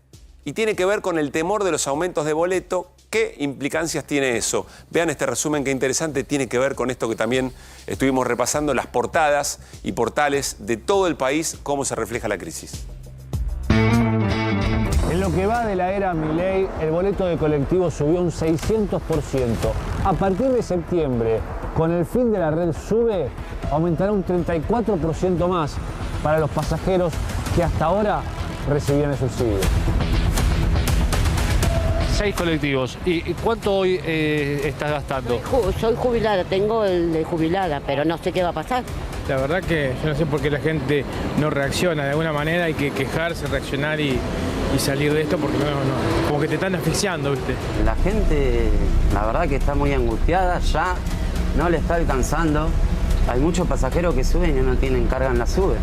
y tiene que ver con el temor de los aumentos de boleto. ¿Qué implicancias tiene eso? Vean este resumen, qué interesante, tiene que ver con esto que también estuvimos repasando, las portadas y portales de todo el país, cómo se refleja la crisis. En lo que va de la era Milei, el boleto de colectivo subió un 600%. A partir de septiembre, con el fin de la red SUBE, aumentará un 34% más para los pasajeros que hasta ahora recibían el subsidio. 6 colectivos. ¿Y cuánto hoy estás gastando? Soy jubilada, tengo el de jubilada, pero no sé qué va a pasar. La verdad que yo no sé por qué la gente no reacciona. De alguna manera hay que quejarse, reaccionar y salir de esto porque no, como que te están asfixiando, ¿viste? La gente, la verdad que está muy angustiada, ya no le está alcanzando. Hay muchos pasajeros que suben y no tienen carga en la SUBE.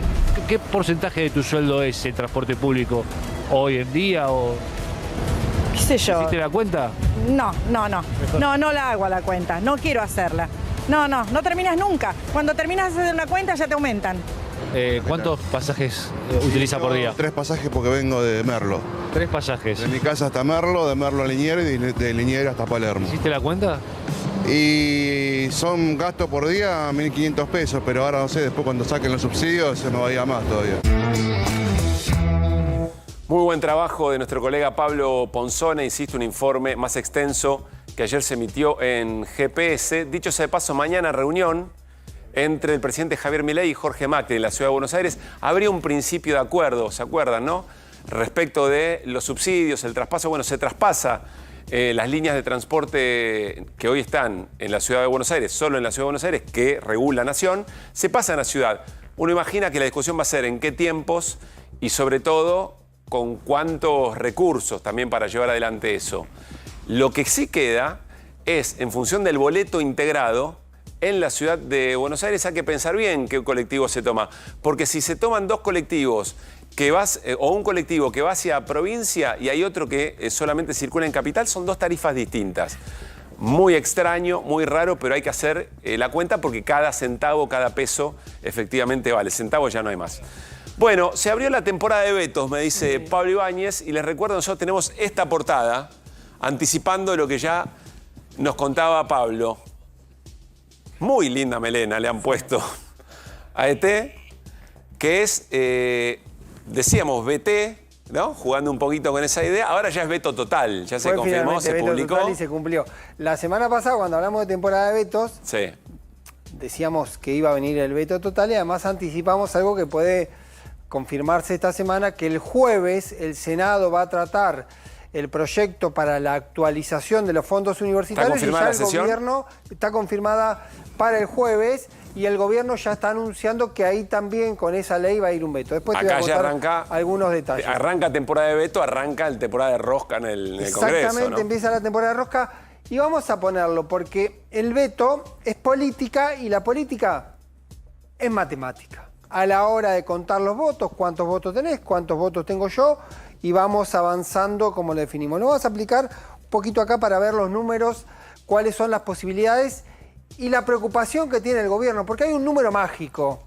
¿Qué porcentaje de tu sueldo es el transporte público hoy en día o...? ¿Qué sé yo? ¿Hiciste la cuenta? No la hago a la cuenta, no quiero hacerla. No terminas nunca. Cuando terminas de hacer una cuenta ya te aumentan. ¿Cuántos pasajes utiliza por día? 3 pasajes porque vengo de Merlo. 3 pasajes. De mi casa hasta Merlo, de Merlo a Liniers y de Liniers hasta Palermo. ¿Hiciste la cuenta? Y son gastos por día 1.500 pesos, pero ahora no sé, después cuando saquen los subsidios se me va a ir a más todavía. Muy buen trabajo de nuestro colega Pablo Ponzone, insisto, un informe más extenso que ayer se emitió en GPS. Dicho sea de paso, mañana reunión entre el presidente Javier Milei y Jorge Macri en la Ciudad de Buenos Aires. Habría un principio de acuerdo, ¿se acuerdan, no? Respecto de los subsidios, el traspaso. Bueno, se traspasa las líneas de transporte que hoy están en la Ciudad de Buenos Aires, solo en la Ciudad de Buenos Aires, que regula la nación, se pasan a la ciudad. Uno imagina que la discusión va a ser en qué tiempos y sobre todo con cuántos recursos también para llevar adelante eso. Lo que sí queda es, en función del boleto integrado, en la ciudad de Buenos Aires hay que pensar bien qué colectivo se toma. Porque si se toman 2 colectivos o un colectivo que va hacia provincia y hay otro que solamente circula en capital, son 2 tarifas distintas. Muy extraño, muy raro, pero hay que hacer la cuenta porque cada centavo, cada peso efectivamente vale. Centavos ya no hay más. Bueno, se abrió la temporada de vetos, me dice Pablo Ibáñez, y les recuerdo, nosotros tenemos esta portada, anticipando lo que ya nos contaba Pablo. Muy linda melena le han puesto a ET, que es, decíamos, BT, ¿no? Jugando un poquito con esa idea. Ahora ya es veto total, ya se Fue confirmó, finalmente se veto publicó. total y se cumplió. La semana pasada, cuando hablamos de temporada de vetos, Sí. decíamos que iba a venir el veto total y además anticipamos algo que puede confirmarse esta semana, que el jueves el Senado va a tratar el proyecto para la actualización de los fondos universitarios. ¿Está confirmada y ya la el sesión? gobierno está confirmada para el jueves y el gobierno ya está anunciando que ahí también con esa ley va a ir un veto. Después te voy a Acá ya contar arranca, algunos detalles. arranca temporada de veto, arranca la temporada de rosca en el Congreso, Exactamente, ¿no? empieza la temporada de rosca y vamos a ponerlo porque el veto es política y la política es matemática. A la hora de contar los votos, cuántos votos tenés, cuántos votos tengo yo, y vamos avanzando como lo definimos. Lo vamos a aplicar un poquito acá para ver los números, cuáles son las posibilidades y la preocupación que tiene el gobierno, porque hay un número mágico.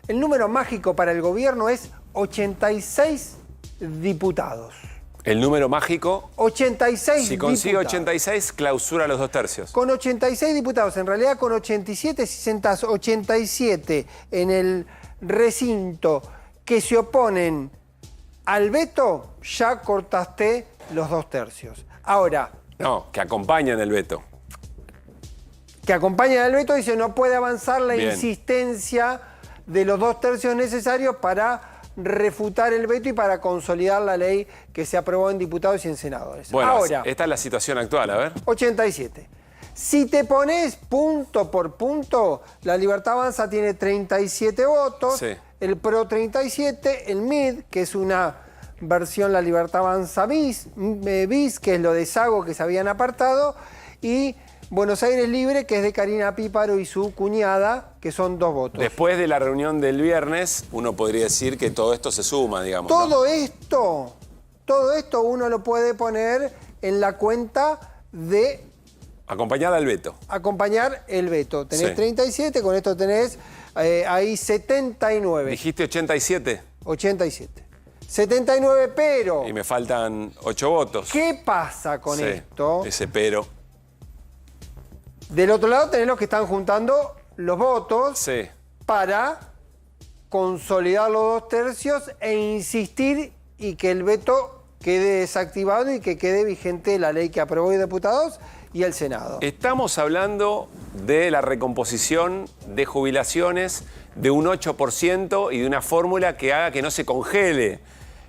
El número mágico para el gobierno es 86 diputados. El número mágico, 86 si consigue diputados. 86, clausura los 2/3. Con 86 diputados, en realidad con 87, si sentás 87 en el recinto que se oponen al veto, ya cortaste los 2/3. Ahora, No, que acompañan el veto. que acompañan al veto dice no puede avanzar la Bien. insistencia de los 2/3 necesarios para refutar el veto y para consolidar la ley que se aprobó en diputados y en senadores. Bueno, Ahora, esta es la situación actual, a ver. 87. Si te pones punto por punto, la Libertad Avanza tiene 37 votos, Sí. el PRO 37, el MID, que es una versión La Libertad Avanza bis, que es lo de Sago que se habían apartado, y Buenos Aires Libre, que es de Karina Píparo y su cuñada, que son 2 votos. Después de la reunión del viernes, uno podría decir que todo esto se suma, digamos. ¿no? Todo esto uno lo puede poner en la cuenta de Acompañada al veto. acompañar el veto. Tenés Sí. 37, con esto tenés ahí 79. Dijiste 87 87. 79, pero y me faltan 8 votos. ¿qué pasa con Sí, esto? ese pero. Del otro lado tenés los que están juntando los votos Sí. para consolidar los 2/3 e insistir y que el veto quede desactivado y que quede vigente la ley que aprobó el diputados y el Senado. Estamos hablando de la recomposición de jubilaciones de un 8% y de una fórmula que haga que no se congele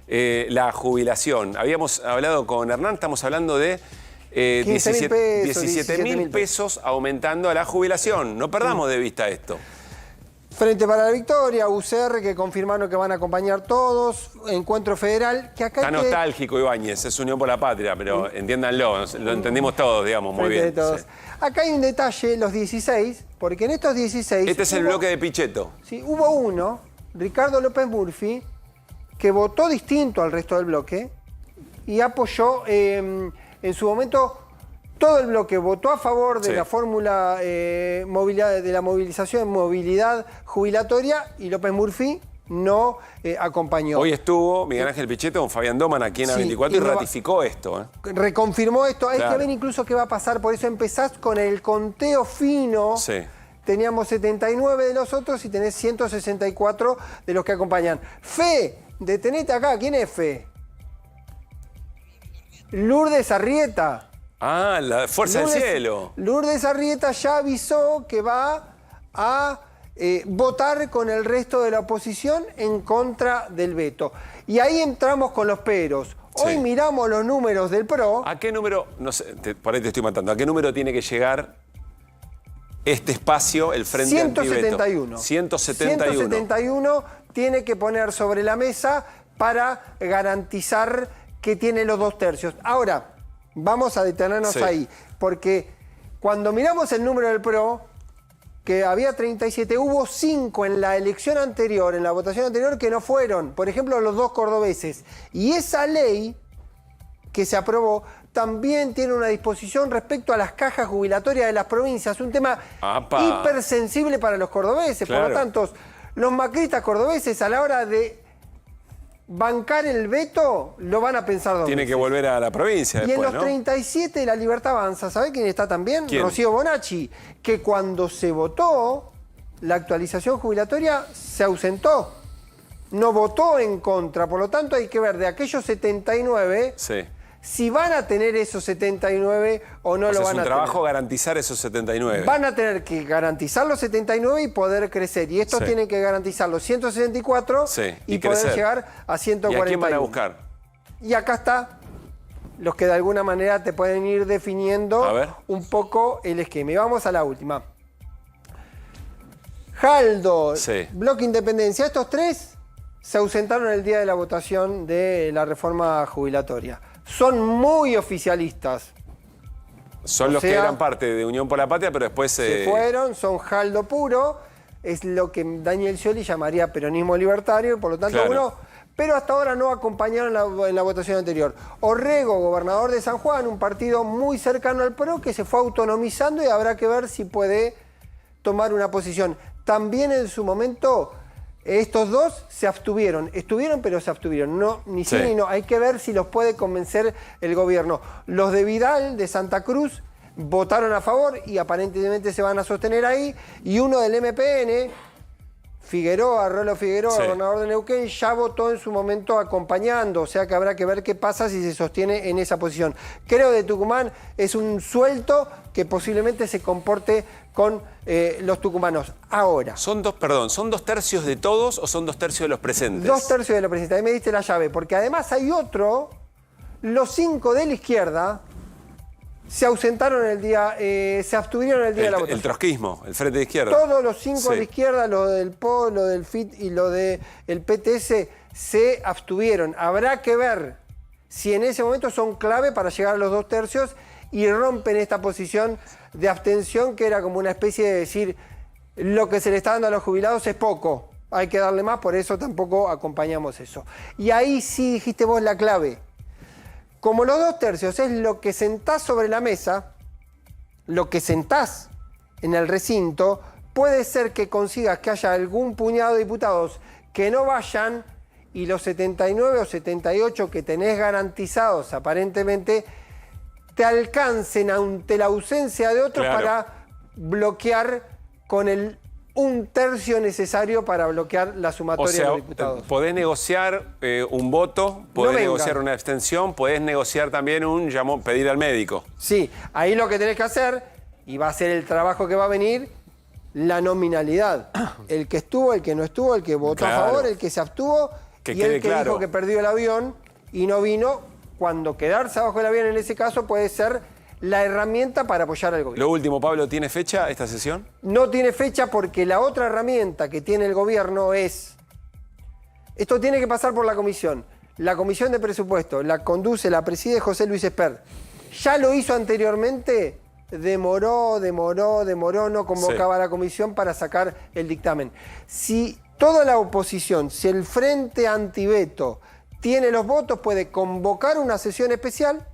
la jubilación. Habíamos hablado con Hernán, estamos hablando de 15.000 pesos, 17.000 pesos aumentando a la jubilación. No perdamos de vista esto. Frente para la Victoria, UCR que confirmaron que van a acompañar todos, Encuentro Federal, que acá Está hay que- nostálgico Ibáñez, es Unión por la Patria, pero entiéndanlo, lo entendimos todos, digamos, muy Frente bien. de todos. Sí. Acá hay un detalle, los 16, porque en estos 16... Este es el hubo- bloque de Pichetto. Sí, hubo uno, Ricardo López Murphy, que votó distinto al resto del bloque y apoyó en su momento todo el bloque, votó a favor de Sí. la fórmula de la movilización en movilidad jubilatoria y López Murphy no acompañó. Hoy estuvo Miguel Ángel Pichetto con Fabián Doman aquí en Sí, A24 y y no va- ratificó esto. Reconfirmó esto. Hay Claro. que ver incluso qué va a pasar, por eso empezás con el conteo fino. Sí. Teníamos 79 de los otros y tenés 164 de los que acompañan. Fe, detenete acá. ¿Quién es Fe? Lourdes Arrieta. Ah, la Fuerza del Cielo. Lourdes Arrieta ya avisó que va a votar con el resto de la oposición en contra del veto. Y ahí entramos con los peros. Hoy Sí. miramos los números del PRO. ¿A qué número, no sé, por ahí te estoy matando, a qué número tiene que llegar este espacio, el Frente Antiveto? 171. 171. 171 tiene que poner sobre la mesa para garantizar que tiene los 2/3. Ahora, vamos a detenernos Sí. ahí, porque cuando miramos el número del PRO, que había 37, hubo 5 en la elección anterior, en la votación anterior, que no fueron. Por ejemplo, los 2 cordobeses. Y esa ley que se aprobó también tiene una disposición respecto a las cajas jubilatorias de las provincias, un tema ¡Apa! hipersensible para los cordobeses. Claro. Por lo tanto, los macristas cordobeses a la hora de bancar el veto lo van a pensar 2 Tiene veces. que volver a la provincia Y en después, los ¿no? 37 de la Libertad Avanza, ¿sabe quién está también? ¿Quién? Rocío Bonacci, que cuando se votó la actualización jubilatoria se ausentó. no votó en contra. Por lo tanto, hay que ver de aquellos 79 si van a tener esos 79 o no lo van a tener. Es un trabajo garantizar esos 79. Van a tener que garantizar los 79 y poder crecer. Y estos tienen que garantizar los 164 y poder crecer. llegar a 141. ¿Y a quién van a buscar? Y acá está los que de alguna manera te pueden ir definiendo un poco el esquema. Y vamos a la última. Jaldo, Bloque Independencia, estos tres se ausentaron el día de la votación de la reforma jubilatoria. Son muy oficialistas. Son los que eran parte de Unión por la Patria, pero después se fueron, son Jaldo puro, es lo que Daniel Scioli llamaría peronismo libertario, por lo tanto pero hasta ahora no acompañaron en la votación anterior. Orrego, gobernador de San Juan, un partido muy cercano al PRO que se fue autonomizando y habrá que ver si puede tomar una posición. También en su momento estos dos se abstuvieron, pero se abstuvieron, no, ni sí ni no. Hay que ver si los puede convencer el gobierno. Los de Vidal, de Santa Cruz, votaron a favor y aparentemente se van a sostener ahí. Y uno del MPN, Figueroa, Rolo Figueroa, gobernador de Neuquén, ya votó en su momento acompañando. O sea que habrá que ver qué pasa si se sostiene en esa posición. Creo de Tucumán es un suelto que posiblemente se comporte con los tucumanos. Ahora. ¿Son dos tercios de todos o son 2 tercios de los presentes? 2 tercios de los presentes. Ahí me diste la llave. Porque además hay otro, los 5 de la izquierda se ausentaron el día, se abstuvieron el día de la votación. El trotskismo, el Frente de Izquierda. Todos los 5 de la izquierda, lo del PO, lo del FIT y lo del PTS, se abstuvieron. Habrá que ver si en ese momento son clave para llegar a los 2 tercios y rompen esta posición de abstención que era como una especie de decir lo que se le está dando a los jubilados es poco, hay que darle más, por eso tampoco acompañamos eso. Y ahí sí dijiste vos la clave. Como los 2 tercios es lo que sentás sobre la mesa, lo que sentás en el recinto, puede ser que consigas que haya algún puñado de diputados que no vayan y los 79 o 78 que tenés garantizados aparentemente te alcancen ante la ausencia de otros para bloquear con el 1 tercio necesario para bloquear la sumatoria de los diputados. Podés negociar un voto, podés negociar una abstención, podés negociar también pedir al médico. Sí, ahí lo que tenés que hacer, y va a ser el trabajo que va a venir, la nominalidad. El que estuvo, el que no estuvo, el que votó a favor, el que se abstuvo y el que dijo que perdió el avión y no vino, cuando quedarse abajo del avión en ese caso puede ser la herramienta para apoyar al gobierno. Lo último, Pablo, ¿tiene fecha esta sesión? No tiene fecha porque la otra herramienta que tiene el gobierno es... Esto tiene que pasar por la comisión. La comisión de presupuesto la conduce, la preside José Luis Espert. Ya lo hizo anteriormente, demoró, no convocaba a la comisión para sacar el dictamen. Si toda la oposición, si el Frente Antiveto tiene los votos, puede convocar una sesión especial,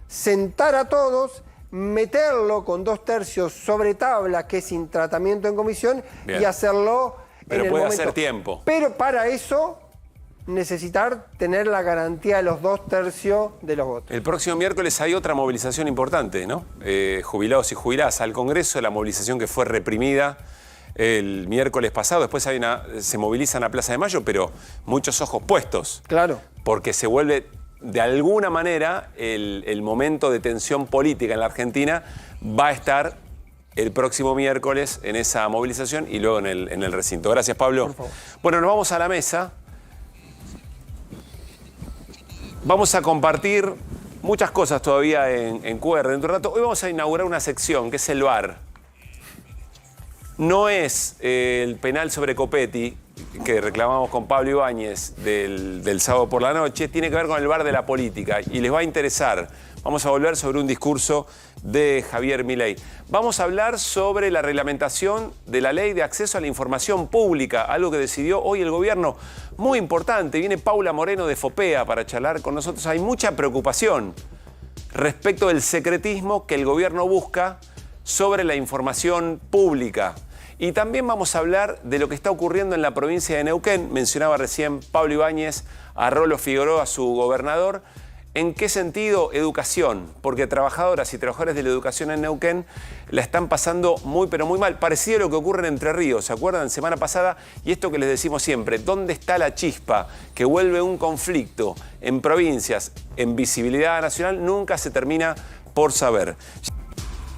sentar a todos, meterlo con 2 tercios sobre tabla, que es sin tratamiento en comisión, y hacerlo en el momento. Pero puede hacer tiempo. Pero para eso necesitar tener la garantía de los 2 tercios de los votos. El próximo miércoles hay otra movilización importante, ¿no? Jubilados y jubiladas al Congreso, la movilización que fue reprimida el miércoles pasado. Después se movilizan a Plaza de Mayo, pero muchos ojos puestos. Claro. Porque se vuelve... De alguna manera, el momento de tensión política en la Argentina va a estar el próximo miércoles en esa movilización y luego en el recinto. Gracias, Pablo. Por favor. Bueno, nos vamos a la mesa. Vamos a compartir muchas cosas todavía en QR dentro de un rato. Hoy vamos a inaugurar una sección que es el VAR. No es el penal sobre Copetti, que reclamamos con Pablo Ibáñez del sábado por la noche, tiene que ver con el VAR de la política y les va a interesar. Vamos a volver sobre un discurso de Javier Milei. Vamos a hablar sobre la reglamentación de la ley de acceso a la información pública, algo que decidió hoy el gobierno, muy importante. Viene Paula Moreno de FOPEA para charlar con nosotros. Hay mucha preocupación respecto del secretismo que el gobierno busca sobre la información pública. Y también vamos a hablar de lo que está ocurriendo en la provincia de Neuquén. Mencionaba recién Pablo Ibáñez a Rolo Figueroa, su gobernador. ¿En qué sentido? Educación, porque trabajadoras y trabajadores de la educación en Neuquén la están pasando muy, pero muy mal. Parecido a lo que ocurre en Entre Ríos, ¿se acuerdan? Semana pasada, y esto que les decimos siempre, ¿dónde está la chispa que vuelve un conflicto en provincias, en visibilidad nacional? Nunca se termina por saber.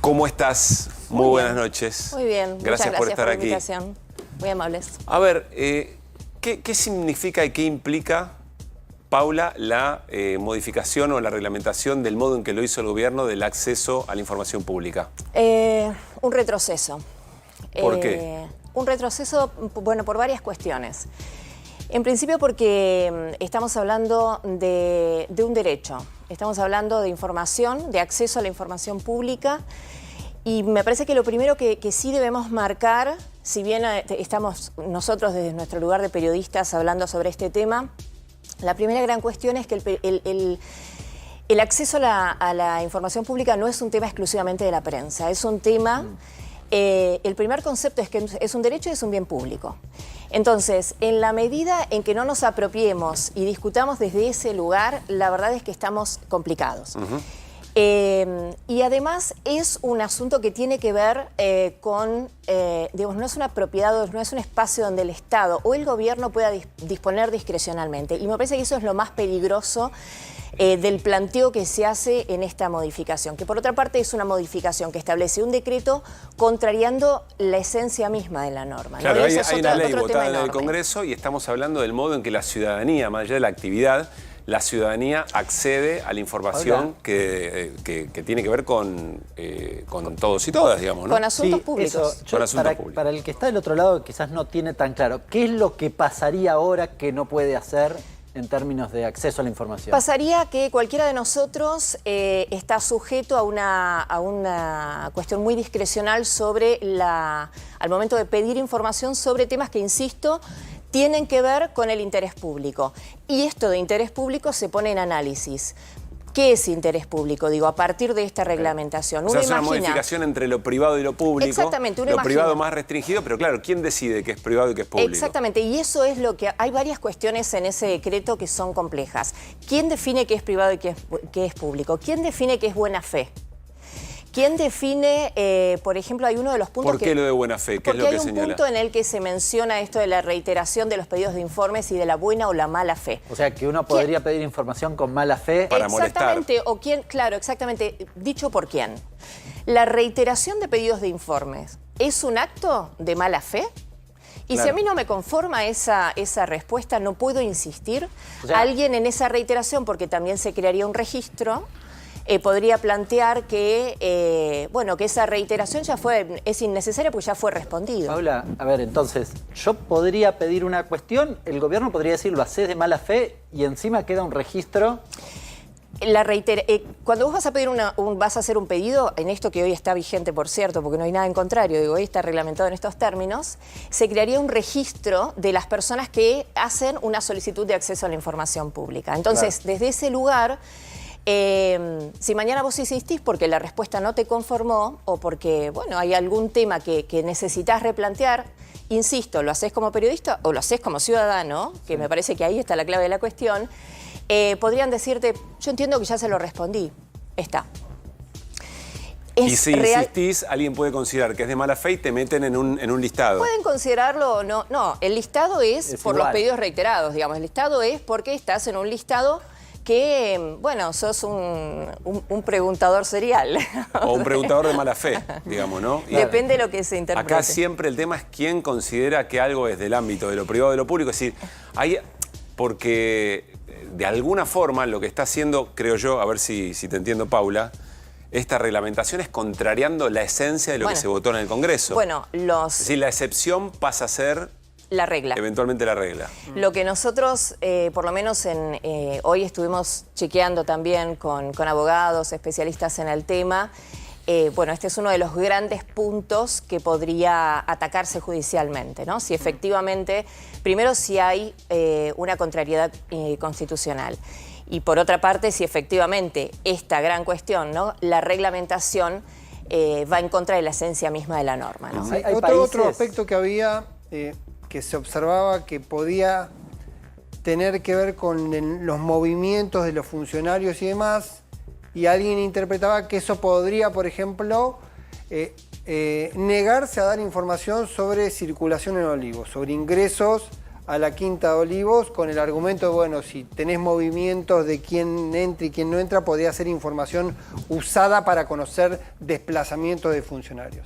¿Cómo estás? Muy buenas noches. Muy bien, Gracias por estar la aquí. invitación. Muy amables. A ver, ¿qué significa y qué implica, Paula, la modificación o la reglamentación del modo en que lo hizo el gobierno del acceso a la información pública? Un retroceso. ¿Por qué? Un retroceso, bueno, por varias cuestiones. En principio porque estamos hablando de un derecho. Estamos hablando de información, de acceso a la información pública. Y me parece que lo primero que sí debemos marcar, si bien estamos nosotros desde nuestro lugar de periodistas hablando sobre este tema, la primera gran cuestión es que el acceso a la información pública no es un tema exclusivamente de la prensa, es un tema, el primer concepto es que es un derecho y es un bien público. Entonces, en la medida en que no nos apropiemos y discutamos desde ese lugar, la verdad es que estamos complicados. Y además es un asunto que tiene que ver con, digamos, no es una propiedad, no es un espacio donde el Estado o el gobierno pueda disponer discrecionalmente. Y me parece que eso es lo más peligroso del planteo que se hace en esta modificación, que por otra parte es una modificación que establece un decreto contrariando la esencia misma de la norma. Claro, ¿no? hay una ley tema votada en el enorme. Congreso y estamos hablando del modo en que la ciudadanía, más allá de la actividad, la ciudadanía accede a la información que tiene que ver con todos y todas, digamos, ¿no? Con asuntos públicos. Eso, para el que está del otro lado quizás no tiene tan claro, ¿qué es lo que pasaría ahora que no puede hacer en términos de acceso a la información? Pasaría que cualquiera de nosotros está sujeto a una cuestión muy discrecional sobre al momento de pedir información sobre temas que, insisto, tienen que ver con el interés público. Y esto de interés público se pone en análisis. ¿Qué es interés público? Digo, a partir de esta reglamentación. O sea, es una modificación entre lo privado y lo público. Exactamente, lo privado más restringido, pero claro, ¿quién decide qué es privado y qué es público? Exactamente, y eso es lo que... Hay varias cuestiones en ese decreto que son complejas. ¿Quién define qué es privado y qué es público? ¿Quién define qué es buena fe? ¿Quién define, por ejemplo, hay uno de los puntos ¿Por qué lo de buena fe? ¿Qué es lo que señala? Porque hay un punto en el que se menciona esto de la reiteración de los pedidos de informes y de la buena o la mala fe. O sea, que uno podría pedir información con mala fe para molestar. Exactamente, o quién, claro, exactamente. Dicho por quién. ¿La reiteración de pedidos de informes es un acto de mala fe? Y si a mí no me conforma esa respuesta, no puedo insistir. O sea, alguien en esa reiteración, porque también se crearía un registro, podría plantear que, bueno, que esa reiteración es innecesaria porque ya fue respondido. Paula, a ver, entonces, yo podría pedir una cuestión, el gobierno podría decir, lo haces de mala fe y encima queda un registro. Cuando vos vas a pedir vas a hacer un pedido, en esto que hoy está vigente, por cierto, porque no hay nada en contrario, digo, hoy está reglamentado en estos términos, se crearía un registro de las personas que hacen una solicitud de acceso a la información pública. Entonces, desde ese lugar... si mañana vos insistís porque la respuesta no te conformó o porque, bueno, hay algún tema que necesitas replantear, insisto, lo haces como periodista o lo haces como ciudadano, que me parece que ahí está la clave de la cuestión, podrían decirte, yo entiendo que ya se lo respondí, está. Y si insistís, alguien puede considerar que es de mala fe y te meten en un listado. Pueden considerarlo o no. No, el listado es por igual. Los pedidos reiterados, digamos. El listado es porque estás en un listado que, bueno, sos un preguntador serial. O un preguntador de mala fe, digamos, ¿no? Y depende de lo que se interprete. Acá siempre el tema es quién considera que algo es del ámbito de lo privado de lo público. Es decir, porque de alguna forma lo que está haciendo, creo yo, a ver si te entiendo, Paula, esta reglamentación es contrariando la esencia de lo que se votó en el Congreso. Bueno, Es decir, la excepción pasa a ser... la regla. Eventualmente la regla. Lo que nosotros, por lo menos hoy estuvimos chequeando también con abogados, especialistas en el tema, bueno, este es uno de los grandes puntos que podría atacarse judicialmente, ¿no? Si efectivamente, primero si hay una contrariedad constitucional y por otra parte si efectivamente esta gran cuestión, ¿no? La reglamentación va en contra de la esencia misma de la norma, ¿no? Otro aspecto que había... que se observaba que podía tener que ver con los movimientos de los funcionarios y demás, y alguien interpretaba que eso podría, por ejemplo, negarse a dar información sobre circulación en Olivos, sobre ingresos a la Quinta de Olivos, con el argumento de, bueno, si tenés movimientos de quién entra y quién no entra, podría ser información usada para conocer desplazamientos de funcionarios.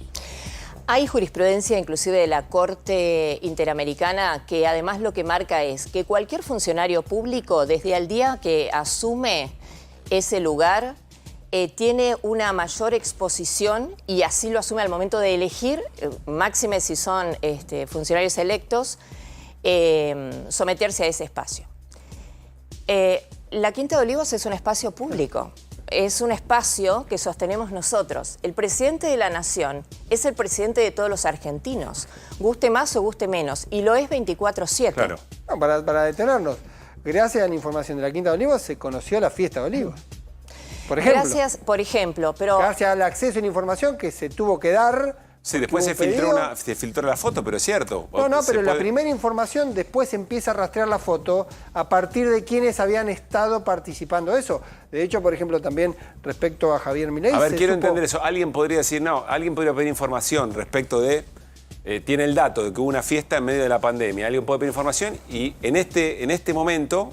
Hay jurisprudencia inclusive de la Corte Interamericana que además lo que marca es que cualquier funcionario público, desde el día que asume ese lugar, tiene una mayor exposición, y así lo asume al momento de elegir, máxime si son funcionarios electos, someterse a ese espacio. La Quinta de Olivos es un espacio público, es un espacio que sostenemos nosotros. El presidente de la Nación es el presidente de todos los argentinos, guste más o guste menos, y lo es 24/7. Claro. No, para detenernos, gracias a la información de la Quinta de Olivos se conoció la fiesta de Olivos. Por ejemplo. Gracias, por ejemplo, pero... Gracias al acceso a la información que se tuvo que dar... Sí, después se filtró la foto, pero es cierto. No, pero la primera información, después empieza a rastrear la foto a partir de quienes habían estado participando de eso. De hecho, por ejemplo, también respecto a Javier Milei... A ver, quiero entender eso. Alguien podría decir, no, alguien podría pedir información respecto de... tiene el dato de que hubo una fiesta en medio de la pandemia. Alguien puede pedir información y en este momento,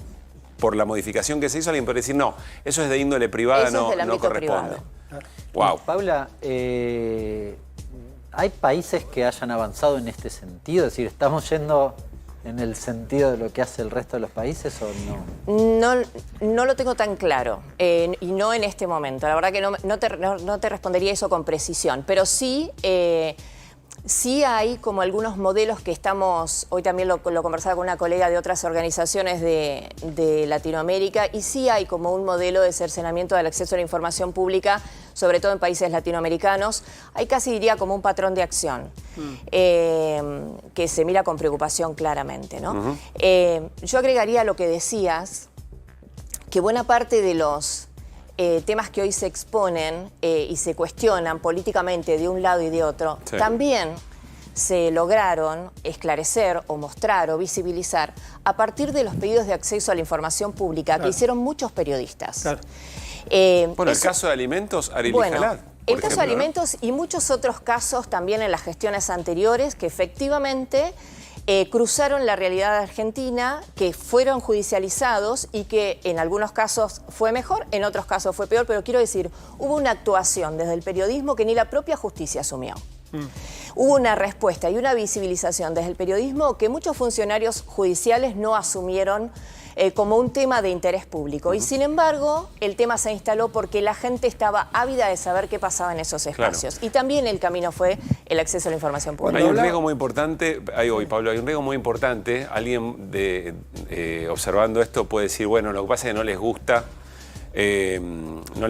por la modificación que se hizo, alguien puede decir, no, eso es de índole privada, eso no corresponde. Wow. Paula, ¿hay países que hayan avanzado en este sentido? Es decir, ¿estamos yendo en el sentido de lo que hace el resto de los países o no? No lo tengo tan claro, y no en este momento. La verdad que no te respondería eso con precisión, pero sí... Sí hay como algunos modelos que estamos, hoy también lo conversaba con una colega de otras organizaciones de Latinoamérica, y sí hay como un modelo de cercenamiento del acceso a la información pública, sobre todo en países latinoamericanos. Hay casi diría como un patrón de acción que se mira con preocupación claramente, ¿no? Yo agregaría lo que decías, que buena parte de los... temas que hoy se exponen y se cuestionan políticamente de un lado y de otro, sí, también se lograron esclarecer o mostrar o visibilizar a partir de los pedidos de acceso a la información pública, claro, que hicieron muchos periodistas. Claro. Bueno, el caso de alimentos, Arely Jalad. El caso de alimentos y muchos otros casos también en las gestiones anteriores que efectivamente... cruzaron la realidad argentina, que fueron judicializados y que en algunos casos fue mejor, en otros casos fue peor, pero quiero decir, hubo una actuación desde el periodismo que ni la propia justicia asumió. Hubo una respuesta y una visibilización desde el periodismo que muchos funcionarios judiciales no asumieron como un tema de interés público. Y sin embargo, el tema se instaló porque la gente estaba ávida de saber qué pasaba en esos espacios. Claro. Y también el camino fue el acceso a la información pública. Bueno, hay un riesgo muy importante, Pablo, hay un riesgo muy importante. Alguien observando esto puede decir, bueno, lo que pasa es que no les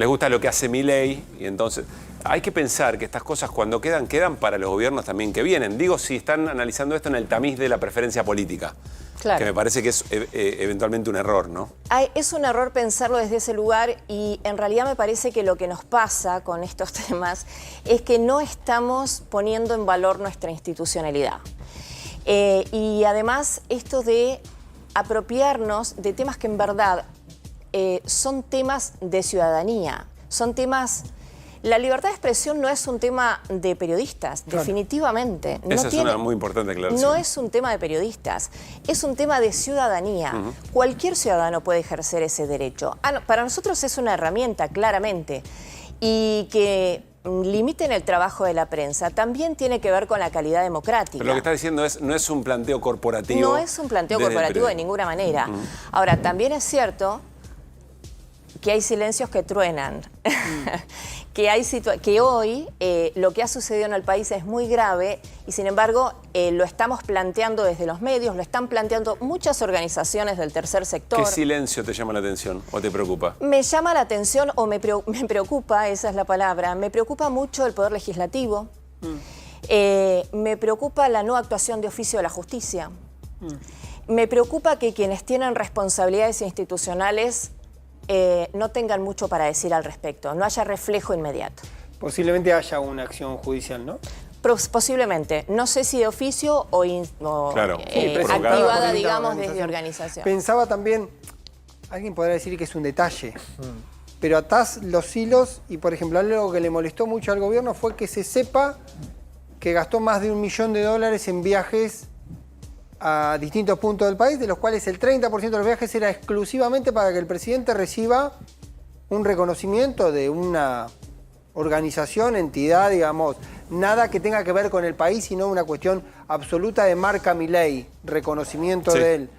gusta lo que hace Milei, y entonces hay que pensar que estas cosas cuando quedan para los gobiernos también que vienen. Digo, si están analizando esto en el tamiz de la preferencia política. Claro. Que me parece que es eventualmente un error, ¿no? Es un error pensarlo desde ese lugar, y en realidad me parece que lo que nos pasa con estos temas es que no estamos poniendo en valor nuestra institucionalidad. Y además esto de apropiarnos de temas que en verdad son temas de ciudadanía, son temas... La libertad de expresión no es un tema de periodistas, claro, definitivamente. Esa es una muy importante aclaración. No es un tema de periodistas, es un tema de ciudadanía. Cualquier ciudadano puede ejercer ese derecho. Para nosotros es una herramienta, claramente, y que limiten el trabajo de la prensa también tiene que ver con la calidad democrática. Pero lo que está diciendo no es un planteo corporativo. No es un planteo corporativo de ninguna manera. Ahora, también es cierto que hay silencios que truenan, que hoy lo que ha sucedido en el país es muy grave y sin embargo lo estamos planteando desde los medios, lo están planteando muchas organizaciones del tercer sector. ¿Qué silencio te llama la atención o te preocupa? Me llama la atención o me preocupa, esa es la palabra, me preocupa mucho el Poder Legislativo, me preocupa la no actuación de oficio de la justicia, me preocupa que quienes tienen responsabilidades institucionales no tengan mucho para decir al respecto, no haya reflejo inmediato. Posiblemente haya una acción judicial, ¿no? Posiblemente. No sé si de oficio o claro. activada, digamos, desde organización. Pensaba también, alguien podrá decir que es un detalle, pero atás los hilos y, por ejemplo, algo que le molestó mucho al gobierno fue que se sepa que gastó más de $1 millón en viajes a distintos puntos del país, de los cuales el 30% de los viajes era exclusivamente para que el presidente reciba un reconocimiento de una organización, entidad, digamos, nada que tenga que ver con el país, sino una cuestión absoluta de marca Milei, reconocimiento de él.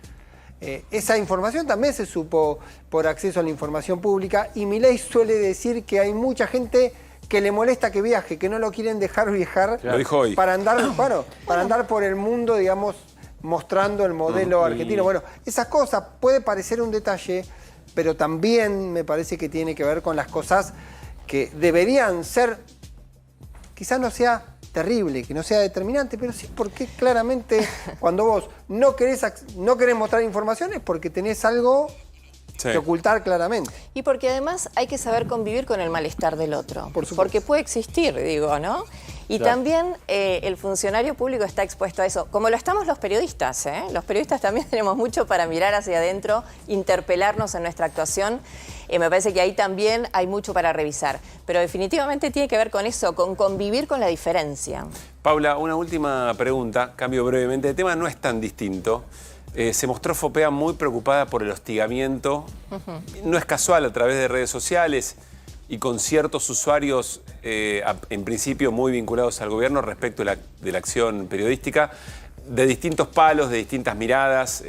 Esa información también se supo por acceso a la información pública y Milei suele decir que hay mucha gente que le molesta que viaje, que no lo quieren dejar viajar. Lo dijo hoy. Para andar, para andar por el mundo, digamos, mostrando el modelo argentino. Bueno, esas cosas puede parecer un detalle, pero también me parece que tiene que ver con las cosas que deberían ser, quizás no sea terrible, que no sea determinante, pero sí porque claramente cuando vos no querés mostrar información es porque tenés algo que ocultar claramente. Y porque además hay que saber convivir con el malestar del otro. Porque puede existir, digo, ¿no? Y también el funcionario público está expuesto a eso, como lo estamos los periodistas, ¿eh? Los periodistas también tenemos mucho para mirar hacia adentro, interpelarnos en nuestra actuación. Me parece que ahí también hay mucho para revisar. Pero definitivamente tiene que ver con eso, con convivir con la diferencia. Paula, una última pregunta, cambio brevemente. El tema no es tan distinto. Se mostró Fopea muy preocupada por el hostigamiento. No es casual, a través de redes sociales y con ciertos usuarios, en principio muy vinculados al gobierno respecto de la acción periodística, de distintos palos, de distintas miradas,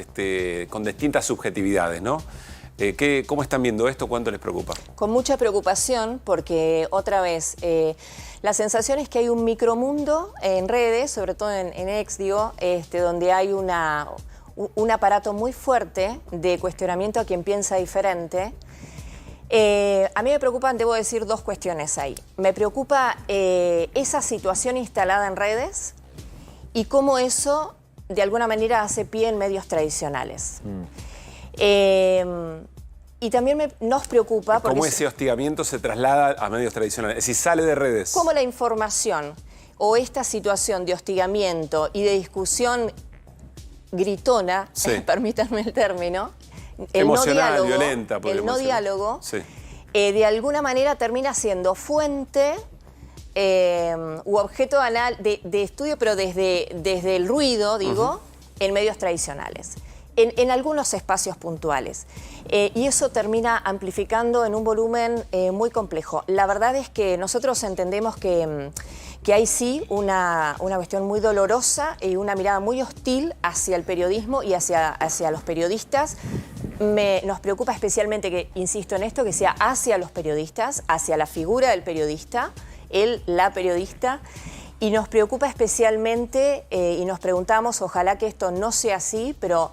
con distintas subjetividades, ¿no? ¿Cómo están viendo esto? ¿Cuánto les preocupa? Con mucha preocupación porque, otra vez, la sensación es que hay un micromundo en redes, sobre todo en X, digo, donde hay un aparato muy fuerte de cuestionamiento a quien piensa diferente. A mí me preocupan, debo decir, dos cuestiones ahí. Me preocupa esa situación instalada en redes y cómo eso, de alguna manera, hace pie en medios tradicionales. Y también nos preocupa... ¿Cómo ese hostigamiento se traslada a medios tradicionales? Es decir, sale de redes. ¿Cómo la información o esta situación de hostigamiento y de discusión gritona, permítanme el término, emocional, violenta, el no diálogo, de alguna manera termina siendo fuente u objeto de estudio, pero desde el ruido, digo, en medios tradicionales, en algunos espacios puntuales. Y eso termina amplificando en un volumen muy complejo. La verdad es que nosotros entendemos que hay sí una cuestión muy dolorosa y una mirada muy hostil hacia el periodismo y hacia los periodistas. Nos preocupa especialmente que, insisto en esto, que sea hacia los periodistas, hacia la figura del periodista, la periodista, y nos preocupa especialmente, y nos preguntamos, ojalá que esto no sea así, pero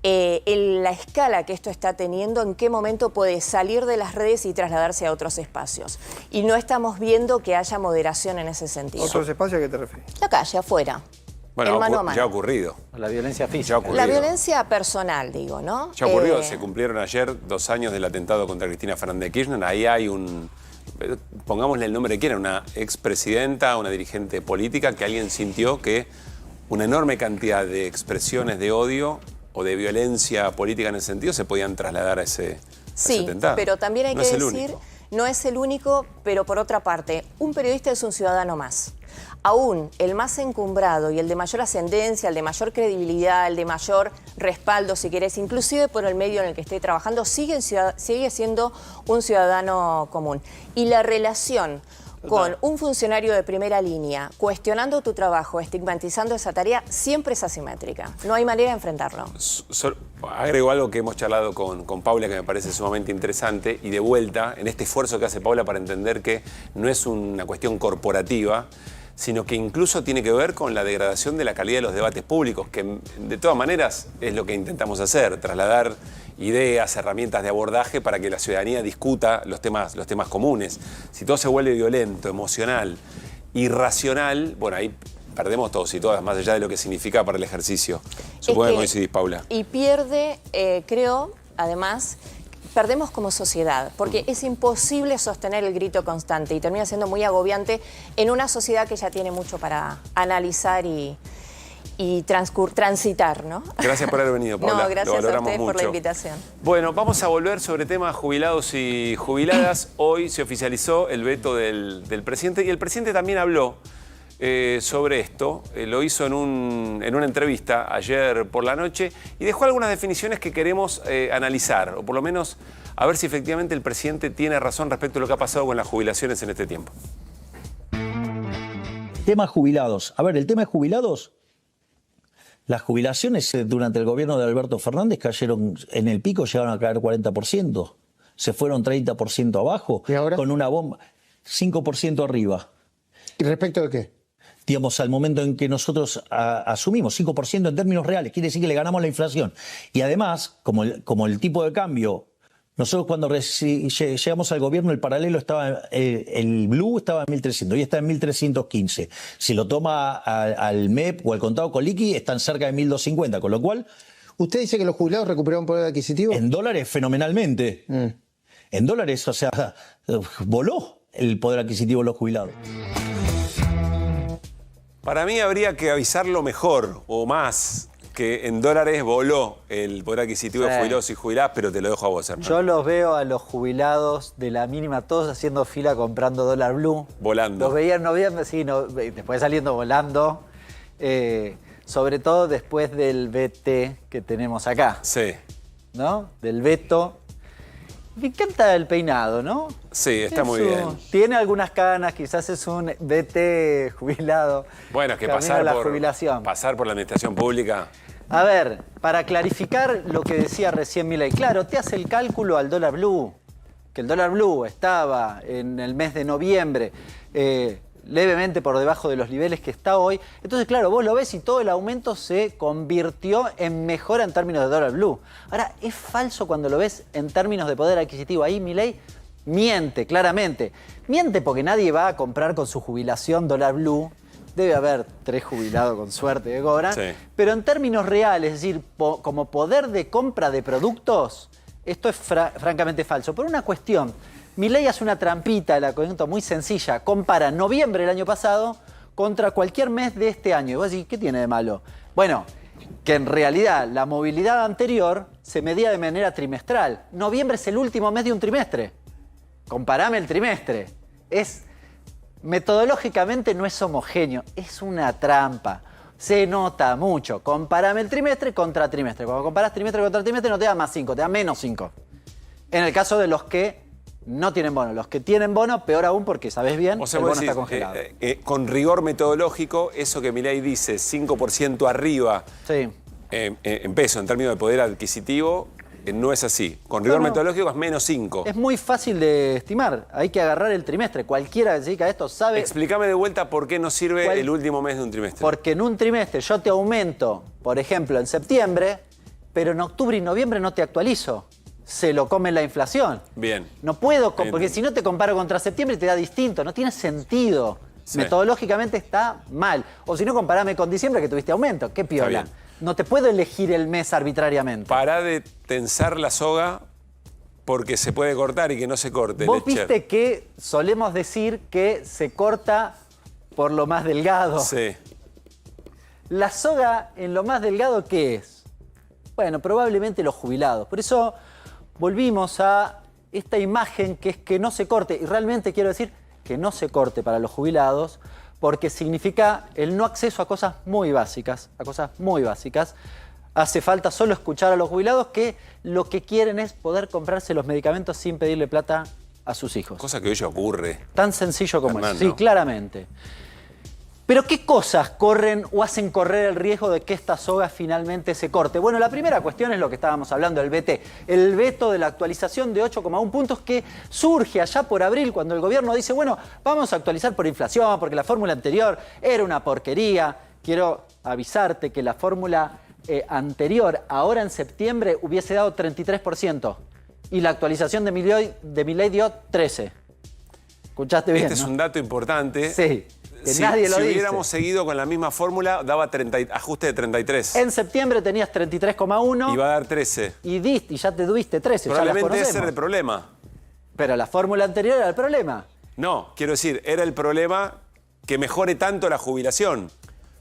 la escala que esto está teniendo, en qué momento puede salir de las redes y trasladarse a otros espacios. Y no estamos viendo que haya moderación en ese sentido. ¿Otros espacios a qué te refieres? La calle, afuera. Bueno, mano a mano. Ya ha ocurrido. La violencia física. La violencia personal, digo, ¿no? Ya ocurrió. Se cumplieron ayer 2 años del atentado contra Cristina Fernández de Kirchner. Ahí hay pongámosle el nombre que quiera, una expresidenta, una dirigente política, que alguien sintió que una enorme cantidad de expresiones de odio o de violencia política en ese sentido se podían trasladar a ese atentado. Pero también hay que decir, no es el único, pero por otra parte, un periodista es un ciudadano más. Aún el más encumbrado y el de mayor ascendencia, el de mayor credibilidad, el de mayor respaldo, si querés, inclusive por el medio en el que esté trabajando, sigue siendo un ciudadano común. Y la relación con un funcionario de primera línea, cuestionando tu trabajo, estigmatizando esa tarea, siempre es asimétrica. No hay manera de enfrentarlo. Agrego algo que hemos charlado con Paula, que me parece sumamente interesante, y de vuelta, en este esfuerzo que hace Paula para entender que no es una cuestión corporativa, sino que incluso tiene que ver con la degradación de la calidad de los debates públicos, que de todas maneras es lo que intentamos hacer, trasladar ideas, herramientas de abordaje para que la ciudadanía discuta los temas comunes. Si todo se vuelve violento, emocional, irracional, bueno, ahí perdemos todos y todas, más allá de lo que significa para el ejercicio. Supongo que coincidís, Paula. Y pierde, creo, además, perdemos como sociedad, porque es imposible sostener el grito constante y termina siendo muy agobiante en una sociedad que ya tiene mucho para analizar y transitar, ¿no? Gracias por haber venido, Paula. No, gracias a ustedes por la invitación. Bueno, vamos a volver sobre temas jubilados y jubiladas. Hoy se oficializó el veto del presidente y el presidente también habló sobre esto. Lo hizo en una entrevista ayer por la noche y dejó algunas definiciones que queremos analizar, o por lo menos a ver si efectivamente el presidente tiene razón respecto a lo que ha pasado con las jubilaciones en este tiempo. Tema jubilados. A ver, el tema de jubilados, las jubilaciones durante el gobierno de Alberto Fernández cayeron, en el pico llegaron a caer 40%, se fueron 30% abajo, ¿y ahora? Con una bomba, 5% arriba. ¿Y respecto de qué? Digamos, al momento en que nosotros asumimos 5% en términos reales, quiere decir que le ganamos la inflación. Y además, como el tipo de cambio, nosotros cuando llegamos al gobierno, el paralelo estaba, el blue estaba en 1.300, hoy está en 1.315. Si lo toma al MEP o al contado con liqui, están cerca de 1.250, con lo cual... ¿Usted dice que los jubilados recuperaron poder adquisitivo? En dólares, fenomenalmente. En dólares, o sea, voló el poder adquisitivo de los jubilados. Para mí habría que avisarlo mejor o más, que en dólares voló el poder adquisitivo de jubilados y jubiladas, pero te lo dejo a vos, Hernán. Yo los veo a los jubilados de la mínima, todos haciendo fila comprando dólar blue. Volando. Los veía en noviembre, sí, después saliendo volando, sobre todo después del VT que tenemos acá. Sí. ¿No? Del veto. Me encanta el peinado, ¿no? Sí, está muy bien. Tiene algunas canas, quizás es un VT jubilado. Bueno, es que pasar por la administración pública. A ver, para clarificar lo que decía recién Milei, claro, te hace el cálculo al dólar blue, que el dólar blue estaba en el mes de noviembre levemente por debajo de los niveles que está hoy. Entonces, claro, vos lo ves y todo el aumento se convirtió en mejora en términos de dólar blue. Ahora, es falso cuando lo ves en términos de poder adquisitivo. Ahí Milei miente, claramente. Miente porque nadie va a comprar con su jubilación dólar blue. Debe haber 3 jubilados con suerte que cobran. Sí. Pero en términos reales, es decir, como poder de compra de productos, esto es francamente falso. Por una cuestión, Milei hace una trampita, la cuento muy sencilla, compara noviembre del año pasado contra cualquier mes de este año. Y vos decís, ¿qué tiene de malo? Bueno, que en realidad la movilidad anterior se medía de manera trimestral. Noviembre es el último mes de un trimestre. Comparame el trimestre. Metodológicamente no es homogéneo, es una trampa. Se nota mucho. Comparame el trimestre contra trimestre. Cuando comparás trimestre contra trimestre no te da más 5, te da menos 5. En el caso de los que no tienen bono. Los que tienen bono, peor aún porque sabés bien, o sea, el bono está congelado. Con rigor metodológico, eso que Milei dice, 5% arriba en peso, en términos de poder adquisitivo, no es así. Con rigor metodológico es menos 5. Es muy fácil de estimar. Hay que agarrar el trimestre. Cualquiera que se dedica a esto sabe... Explícame de vuelta por qué no sirve el último mes de un trimestre. Porque en un trimestre yo te aumento, por ejemplo, en septiembre, pero en octubre y noviembre no te actualizo. Se lo come la inflación. Bien. No puedo, porque si no te comparo contra septiembre te da distinto. No tiene sentido. Sí. Metodológicamente está mal. O si no, comparame con diciembre que tuviste aumento. Qué piola. No te puedo elegir el mes arbitrariamente. Pará de tensar la soga porque se puede cortar y que no se corte. Vos viste que solemos decir que se corta por lo más delgado. Sí. La soga en lo más delgado, ¿qué es? Bueno, probablemente los jubilados. Por eso volvimos a esta imagen que es que no se corte. Y realmente quiero decir que no se corte para los jubilados porque significa el no acceso a cosas muy básicas. Hace falta solo escuchar a los jubilados que lo que quieren es poder comprarse los medicamentos sin pedirle plata a sus hijos. Cosa que hoy ya ocurre. Tan sencillo como eso. Sí, claramente. Pero ¿qué cosas corren o hacen correr el riesgo de que esta soga finalmente se corte? Bueno, la primera cuestión es lo que estábamos hablando, el VT. El veto de la actualización de 8,1 puntos que surge allá por abril cuando el gobierno dice, bueno, vamos a actualizar por inflación porque la fórmula anterior era una porquería. Quiero avisarte que la fórmula anterior, ahora en septiembre, hubiese dado 33%. Y la actualización de Milei dio 13%. ¿Escuchaste bien? Este es un dato importante. Sí. que nadie lo si dice. hubiéramos seguido con la misma fórmula, daba ajuste de 33. En septiembre tenías 33,1. Y va a dar 13. Y ya te tuviste 13. Probablemente ese era el problema. Pero la fórmula anterior era el problema. No, quiero decir, era el problema que mejore tanto la jubilación.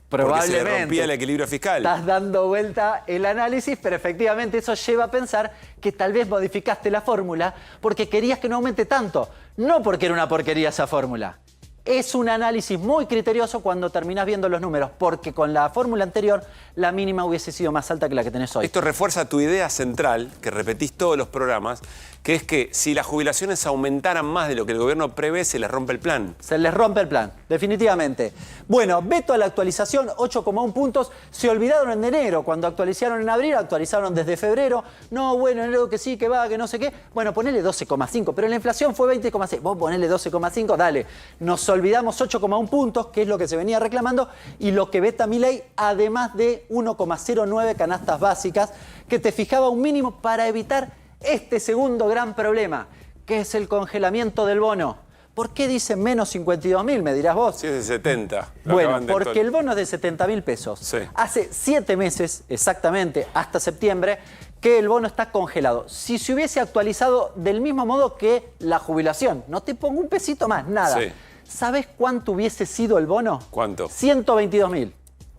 Probablemente. Porque se rompía el equilibrio fiscal. Estás dando vuelta el análisis, pero efectivamente eso lleva a pensar que tal vez modificaste la fórmula porque querías que no aumente tanto. No porque era una porquería esa fórmula. Es un análisis muy criterioso cuando terminás viendo los números, porque con la fórmula anterior la mínima hubiese sido más alta que la que tenés hoy. Esto refuerza tu idea central, que repetís todos los programas, que es que si las jubilaciones aumentaran más de lo que el gobierno prevé, se les rompe el plan. Se les rompe el plan, definitivamente. Bueno, veto a la actualización, 8,1 puntos. Se olvidaron en enero, cuando actualizaron en abril, actualizaron desde febrero. No, bueno, enero que sí, que va, que no sé qué. Bueno, ponele 12,5, pero la inflación fue 20,6. Vos ponele 12,5, dale. Nos olvidamos 8,1 puntos, que es lo que se venía reclamando, y lo que veta Milei, además de 1,09 canastas básicas, que te fijaba un mínimo para evitar este segundo gran problema, que es el congelamiento del bono. ¿Por qué dicen menos 52.000, me dirás vos? Sí, es de 70. Bueno, porque el bono es de 70.000 pesos. Sí. Hace 7 meses, exactamente, hasta septiembre, que el bono está congelado. Si se hubiese actualizado del mismo modo que la jubilación, no te pongo un pesito más, nada. Sí. ¿Sabés cuánto hubiese sido el bono? ¿Cuánto? 122.000.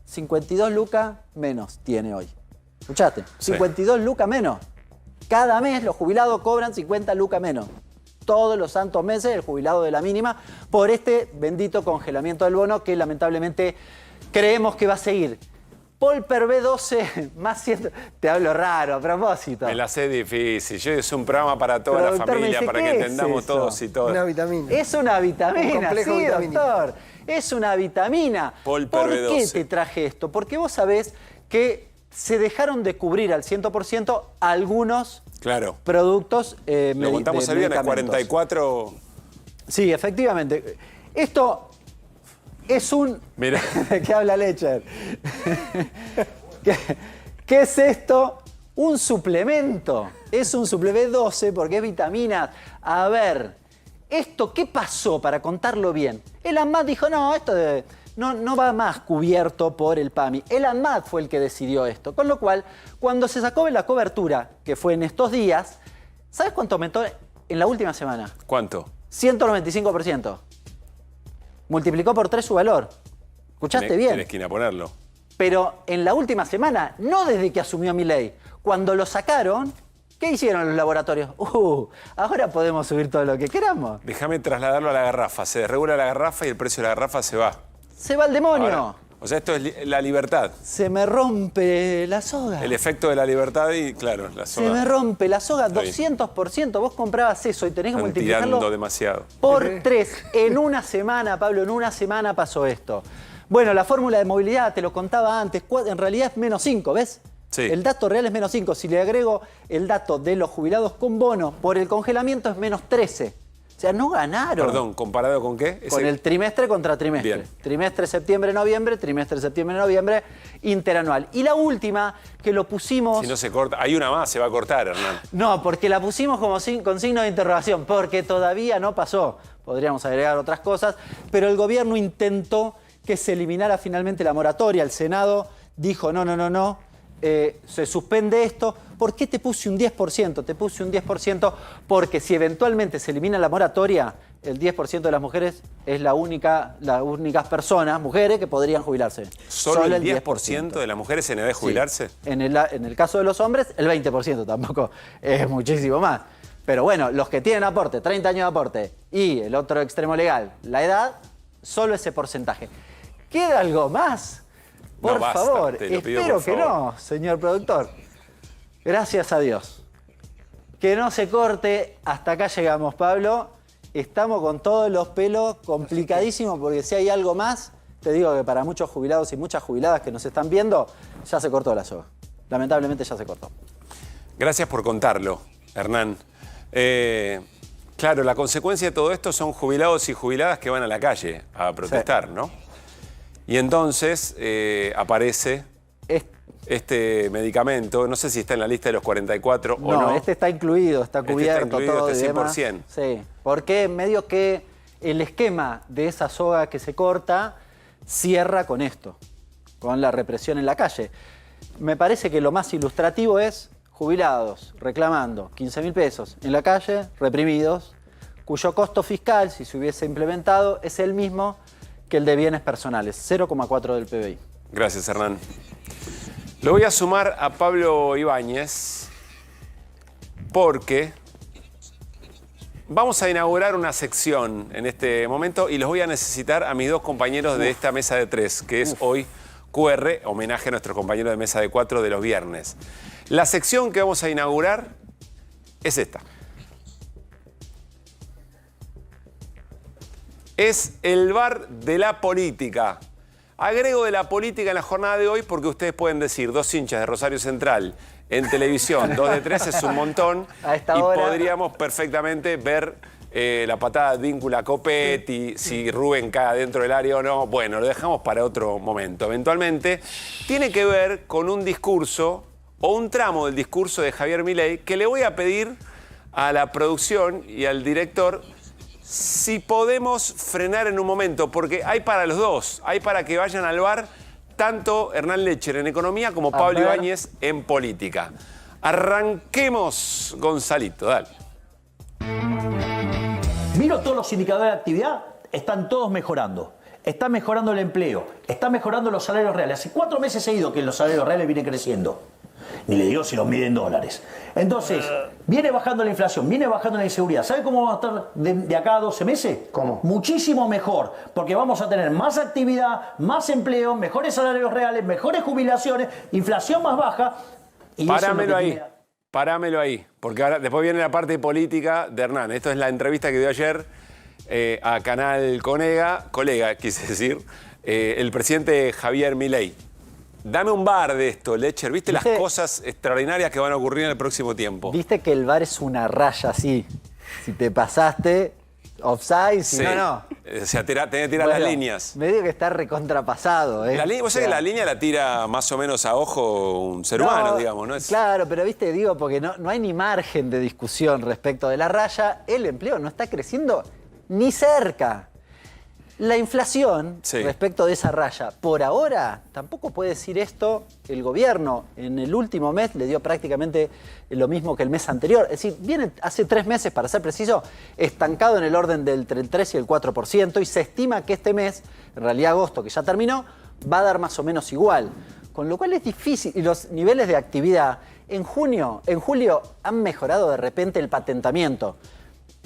52 lucas menos tiene hoy. ¿Escuchaste? Sí. 52 lucas menos. Cada mes los jubilados cobran 50 lucas menos. Todos los santos meses el jubilado de la mínima por este bendito congelamiento del bono que lamentablemente creemos que va a seguir. Polper B12 más 100... Te hablo raro, a propósito. Me la sé difícil. Yo es un programa para toda Pero, la doctor, familia, me dice, para ¿qué que es entendamos eso? todos y todas. Una vitamina. Es una Un vitamina, complejo sí, vitamínico. doctor. Es una vitamina. Polper ¿Por qué B12. te traje esto? Porque vos sabés que se dejaron de cubrir al 100% algunos Claro. productos Lo contamos el viernes, medicamentos. 44... Sí, efectivamente. Esto es un... Mira. ¿Qué habla Lecher? ¿Qué es esto? Un suplemento. Es un suplemento 12 porque es vitamina. A ver, ¿esto qué pasó para contarlo bien? El ANMAT dijo, no, esto no va más cubierto por el PAMI. El ANMAT fue el que decidió esto. Con lo cual, cuando se sacó la cobertura, que fue en estos días, ¿sabes cuánto aumentó en la última semana? ¿Cuánto? 195%. Multiplicó por 3 su valor. ¿Escuchaste bien? Tienes que ir a ponerlo. Pero en la última semana, no desde que asumió Milei. Cuando lo sacaron, ¿qué hicieron los laboratorios? Ahora podemos subir todo lo que queramos. Déjame trasladarlo a la garrafa. Se desregula la garrafa y el precio de la garrafa se va. Se va el demonio. Ahora, o sea, esto es la libertad. Se me rompe la soga. El efecto de la libertad y, claro, la Se soga. me rompe la soga, Está bien. 200%. Vos comprabas eso y tenés que Están multiplicarlo tirando demasiado. por 3. En una semana, Pablo, en una semana pasó esto. Bueno, la fórmula de movilidad, te lo contaba antes, en realidad es menos 5, ¿ves? Sí. El dato real es menos 5. Si le agrego el dato de los jubilados con bono por el congelamiento es menos 13. O sea, no ganaron. Perdón, ¿comparado con qué? Con el trimestre contra trimestre. Bien. Trimestre septiembre-noviembre, trimestre septiembre-noviembre, interanual. Y la última, que lo pusimos... Si no se corta, hay una más, se va a cortar, Hernán. No, porque la pusimos como con signo de interrogación, porque todavía no pasó. Podríamos agregar otras cosas, pero el gobierno intentó que se eliminara finalmente la moratoria. El Senado dijo no, se suspende esto. ¿Por qué te puse un 10%? Te puse un 10% porque si eventualmente se elimina la moratoria, el 10% de las mujeres es las únicas personas, mujeres, que podrían jubilarse. ¿Solo el 10% de las mujeres en edad de jubilarse? Sí. En el caso de los hombres, el 20%, tampoco es muchísimo más. Pero bueno, los que tienen aporte, 30 años de aporte, y el otro extremo legal, la edad, solo ese porcentaje. ¿Queda algo más? Por No, basta, favor, te lo pido, espero por que favor. no, señor productor. Gracias a Dios. Que no se corte, hasta acá llegamos, Pablo. Estamos con todos los pelos complicadísimos porque si hay algo más, te digo que para muchos jubilados y muchas jubiladas que nos están viendo, ya se cortó la soga. Lamentablemente ya se cortó. Gracias por contarlo, Hernán. Claro, la consecuencia de todo esto son jubilados y jubiladas que van a la calle a protestar, Sí. ¿no? Y entonces aparece este medicamento, no sé si está en la lista de los 44 o no. No, este está incluido, está cubierto, incluido, todo este y demás. 100%. Sí, porque medio que el esquema de esa soga que se corta cierra con esto, con la represión en la calle. Me parece que lo más ilustrativo es jubilados reclamando 15.000 pesos en la calle, reprimidos, cuyo costo fiscal, si se hubiese implementado, es el mismo que el de bienes personales, 0,4 del PBI. Gracias, Hernán. Lo voy a sumar a Pablo Ibáñez porque vamos a inaugurar una sección en este momento y los voy a necesitar a mis dos compañeros de esta mesa de tres, que es hoy QR, homenaje a nuestros compañeros de mesa de 4 de los viernes. La sección que vamos a inaugurar es esta. Es el bar de la política. Agrego de la política en la jornada de hoy porque ustedes pueden decir 2 hinchas de Rosario Central en televisión, 2 de 3 es un montón. A esta y hora podríamos perfectamente ver la patada de Víncula Copetti, si Rubén cae dentro del área o no. Bueno, lo dejamos para otro momento. Eventualmente tiene que ver con un discurso o un tramo del discurso de Javier Milei que le voy a pedir a la producción y al director si podemos frenar en un momento, porque hay para los dos, hay para que vayan al bar tanto Hernán Lecher en economía como Pablo Ibáñez en política. Arranquemos, Gonzalito, dale. Miro todos los indicadores de actividad, están todos mejorando. Está mejorando el empleo, está mejorando los salarios reales. Hace 4 meses seguidos que los salarios reales vienen creciendo. Ni le digo si los miden en dólares. Entonces, viene bajando la inflación, viene bajando la inseguridad. ¿Sabe cómo va a estar de acá a 12 meses? ¿Cómo? Muchísimo mejor, porque vamos a tener más actividad, más empleo, mejores salarios reales, mejores jubilaciones, inflación más baja. Y Parámelo ahí, parámelo ahí, porque ahora después viene la parte política de Hernán. Esto es la entrevista que dio ayer a Canal Colega, quise decir, el presidente Javier Milei. Dame un bar de esto, Lecher. ¿Viste las cosas extraordinarias que van a ocurrir en el próximo tiempo? Viste que el bar es una raya así. Si te pasaste, offside, si no. O sea, tenés que tirar las líneas. Medio que está recontrapasado. Vos sabés que la línea la tira más o menos a ojo un ser humano, digamos, ¿no? Claro, pero viste, digo, porque no hay ni margen de discusión respecto de la raya. El empleo no está creciendo ni cerca. La inflación, respecto de esa raya, por ahora tampoco puede decir esto el gobierno. En el último mes le dio prácticamente lo mismo que el mes anterior. Es decir, viene hace 3 meses, para ser preciso, estancado en el orden del 3 y el 4%, y se estima que este mes, en realidad agosto, que ya terminó, va a dar más o menos igual. Con lo cual es difícil. Y los niveles de actividad en julio han mejorado de repente el patentamiento,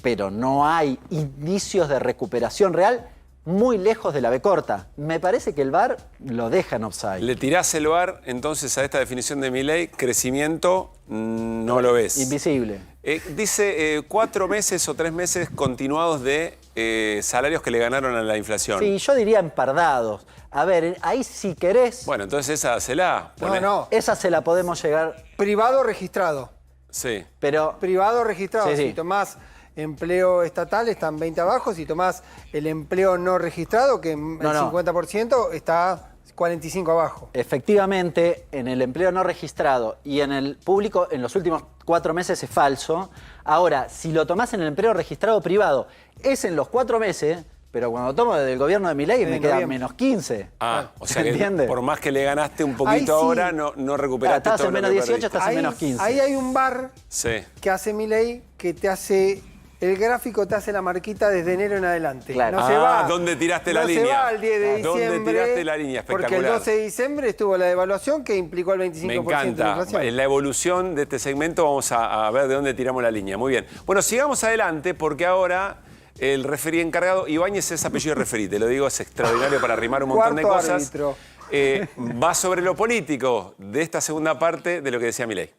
pero no hay indicios de recuperación real. Muy lejos de la B corta. Me parece que el VAR lo deja en offside. ¿Le tirás el VAR entonces a esta definición de Milei? Crecimiento, no lo ves. Invisible. Dice 4 meses o 3 meses continuados de salarios que le ganaron a la inflación. Sí, yo diría empardados. A ver, ahí si querés... Bueno, entonces esa hacela. No. Esa se la podemos llegar... Privado registrado. Sí. Pero... Privado registrado. Sí. Si tomás empleo estatal, están 20 abajo. Si tomás el empleo no registrado, que el 50%, está 45 abajo. Efectivamente, en el empleo no registrado y en el público, en los últimos 4 meses es falso. Ahora, si lo tomás en el empleo registrado privado, es en los 4 meses... Pero cuando tomo desde el gobierno de Milei me queda menos 15. O sea que por más que le ganaste un poquito ahora, no recuperaste todo estás en menos 18, estás en menos 15. Ahí hay un bar que hace Milei que te hace... El gráfico te hace la marquita desde enero en adelante. Claro. No se va. ¿Dónde tiraste la línea? No se va al 10 de diciembre. ¿Dónde tiraste la línea? Espectacular. Porque el 12 de diciembre estuvo la devaluación que implicó el 25% Me encanta. de inflación. En la evolución de este segmento vamos a ver de dónde tiramos la línea. Muy bien. Bueno, sigamos adelante porque ahora... El referí encargado, Ibáñez es apellido de referí, te lo digo, es extraordinario para arrimar un montón de cosas. Va sobre lo político de esta segunda parte de lo que decía Milei.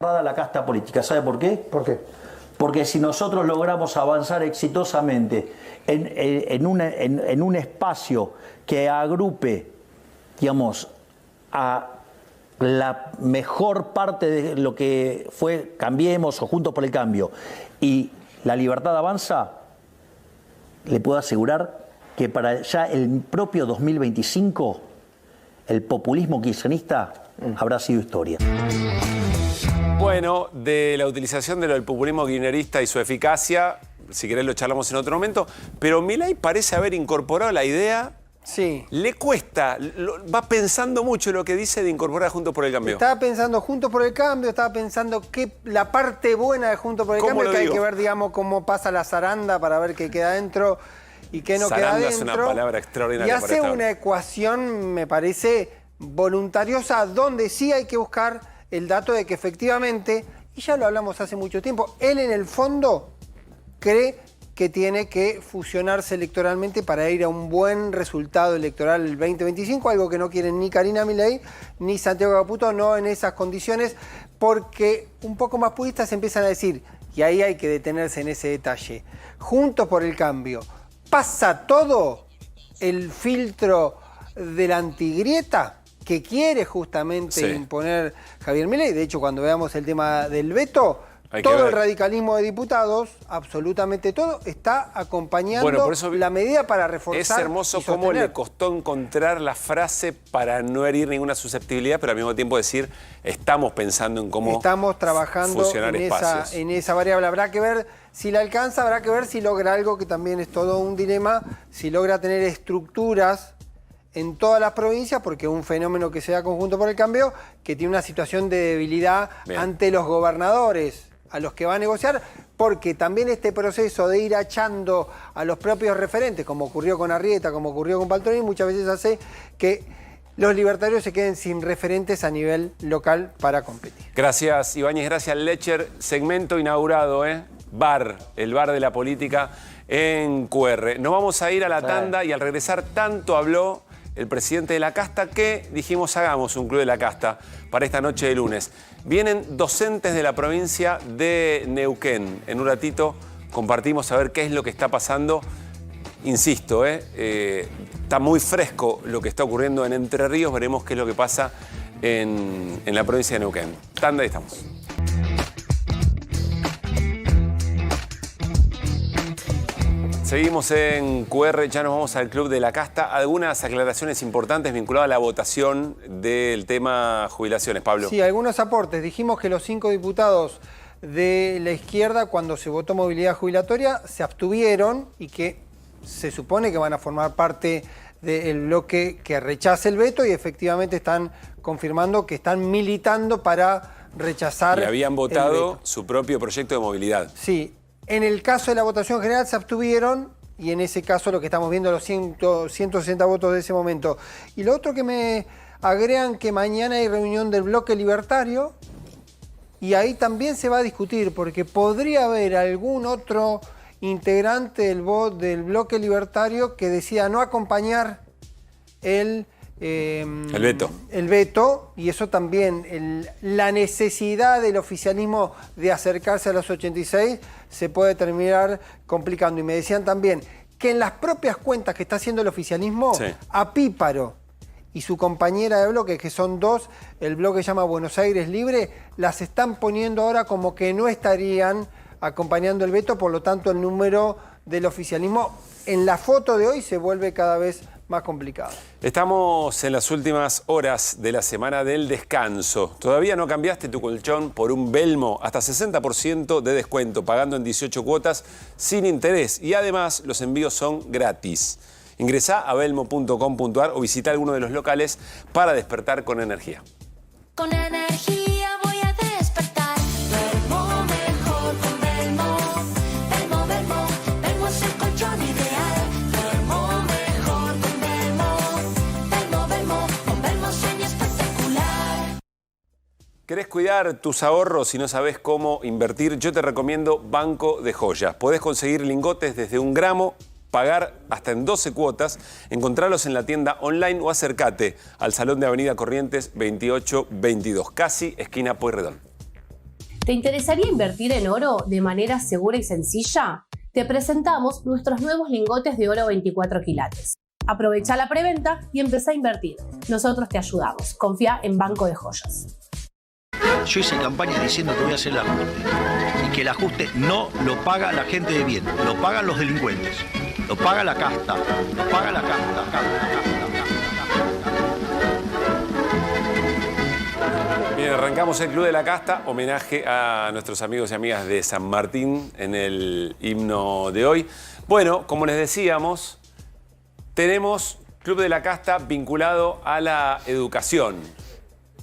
La casta política, ¿sabe por qué? ¿Por qué? Porque si nosotros logramos avanzar exitosamente en un espacio que agrupe, digamos, a la mejor parte de lo que fue Cambiemos o Juntos por el Cambio y la libertad avanza, le puedo asegurar que para ya el propio 2025 el populismo kirchnerista habrá sido historia. Bueno, de la utilización del populismo kirchnerista y su eficacia si querés lo charlamos en otro momento, pero Milei parece haber incorporado la idea. Sí. Le cuesta, va pensando mucho lo que dice de incorporar Juntos por el Cambio. Estaba pensando Juntos por el Cambio, estaba pensando que la parte buena de Juntos por el Cambio, que hay que ver, digamos, cómo pasa la zaranda para ver qué queda adentro y qué no queda adentro. Zaranda es una palabra extraordinaria. Y hace una ecuación, me parece, voluntariosa, donde sí hay que buscar el dato de que efectivamente, y ya lo hablamos hace mucho tiempo, él en el fondo cree que tiene que fusionarse electoralmente para ir a un buen resultado electoral el 2025, algo que no quieren ni Karina Milei ni Santiago Caputo, no en esas condiciones, porque un poco más puristas empiezan a decir, y ahí hay que detenerse en ese detalle, Juntos por el Cambio, pasa todo el filtro de la antigrieta que quiere justamente imponer Javier Milei. De hecho, cuando veamos el tema del veto, todo el radicalismo de diputados, absolutamente todo, está acompañando por eso la medida para reforzar. Es hermoso cómo le costó encontrar la frase para no herir ninguna susceptibilidad, pero al mismo tiempo decir, estamos pensando en cómo estamos trabajando en esa variable. Habrá que ver si la alcanza, habrá que ver si logra algo que también es todo un dilema, si logra tener estructuras en todas las provincias, porque es un fenómeno que se da conjunto por el cambio, que tiene una situación de debilidad ante los gobernadores, a los que va a negociar, porque también este proceso de ir achando a los propios referentes, como ocurrió con Arrieta, como ocurrió con Paltroni, muchas veces hace que los libertarios se queden sin referentes a nivel local para competir. Gracias, Ibáñez, gracias, Lecher. Segmento inaugurado, Bar, el bar de la política en QR. Nos vamos a ir a la tanda y al regresar tanto habló el presidente de la casta que dijimos hagamos un club de la casta para esta noche de lunes. Vienen docentes de la provincia de Neuquén. En un ratito compartimos a ver qué es lo que está pasando. Insisto, está muy fresco lo que está ocurriendo en Entre Ríos. Veremos qué es lo que pasa en la provincia de Neuquén. Tanda y estamos. Seguimos en QR, ya nos vamos al Club de la Casta. Algunas aclaraciones importantes vinculadas a la votación del tema jubilaciones, Pablo. Sí, algunos aportes. Dijimos que los 5 diputados de la izquierda, cuando se votó movilidad jubilatoria, se abstuvieron y que se supone que van a formar parte del bloque que rechace el veto y efectivamente están confirmando que están militando para rechazar y habían votado su propio proyecto de movilidad. Sí. En el caso de la votación general se abstuvieron y en ese caso lo que estamos viendo, los 160 votos de ese momento. Y lo otro que me agregan que mañana hay reunión del bloque libertario y ahí también se va a discutir porque podría haber algún otro integrante del bloque libertario que decida no acompañar el veto, y eso también, la necesidad del oficialismo de acercarse a los 86 se puede terminar complicando. Y me decían también que en las propias cuentas que está haciendo el oficialismo, a Píparo y su compañera de bloque, que son dos, el bloque se llama Buenos Aires Libre, las están poniendo ahora como que no estarían acompañando el veto, por lo tanto el número del oficialismo en la foto de hoy se vuelve cada vez más complicado. Estamos en las últimas horas de la semana del descanso. ¿Todavía no cambiaste tu colchón por un Belmo? Hasta 60% de descuento, pagando en 18 cuotas sin interés. Y además los envíos son gratis. Ingresá a belmo.com.ar o visita alguno de los locales para despertar con energía. Con energía voy a despertar. Duermo mejor con Belmo. Belmo, Belmo, Belmo es el colchón ideal. Duermo mejor con Belmo. Belmo, Belmo, con Belmo sueño espectacular. ¿Querés cuidar tus ahorros y no sabés cómo invertir? Yo te recomiendo Banco de Joyas. Podés conseguir lingotes desde 1 gramo, pagar hasta en 12 cuotas, encontrarlos en la tienda online o acércate al Salón de Avenida Corrientes 2822, casi esquina Pueyrredón. ¿Te interesaría invertir en oro de manera segura y sencilla? Te presentamos nuestros nuevos lingotes de oro 24 quilates. Aprovecha la preventa y empezá a invertir. Nosotros te ayudamos. Confía en Banco de Joyas. Yo hice campaña diciendo que voy a hacer el ajuste y que el ajuste no lo paga la gente de bien, lo pagan los delincuentes, lo paga la casta, lo paga la casta. Bien, arrancamos el Club de la Casta, homenaje a nuestros amigos y amigas de San Martín en el himno de hoy. Bueno, como les decíamos, tenemos Club de la Casta vinculado a la educación.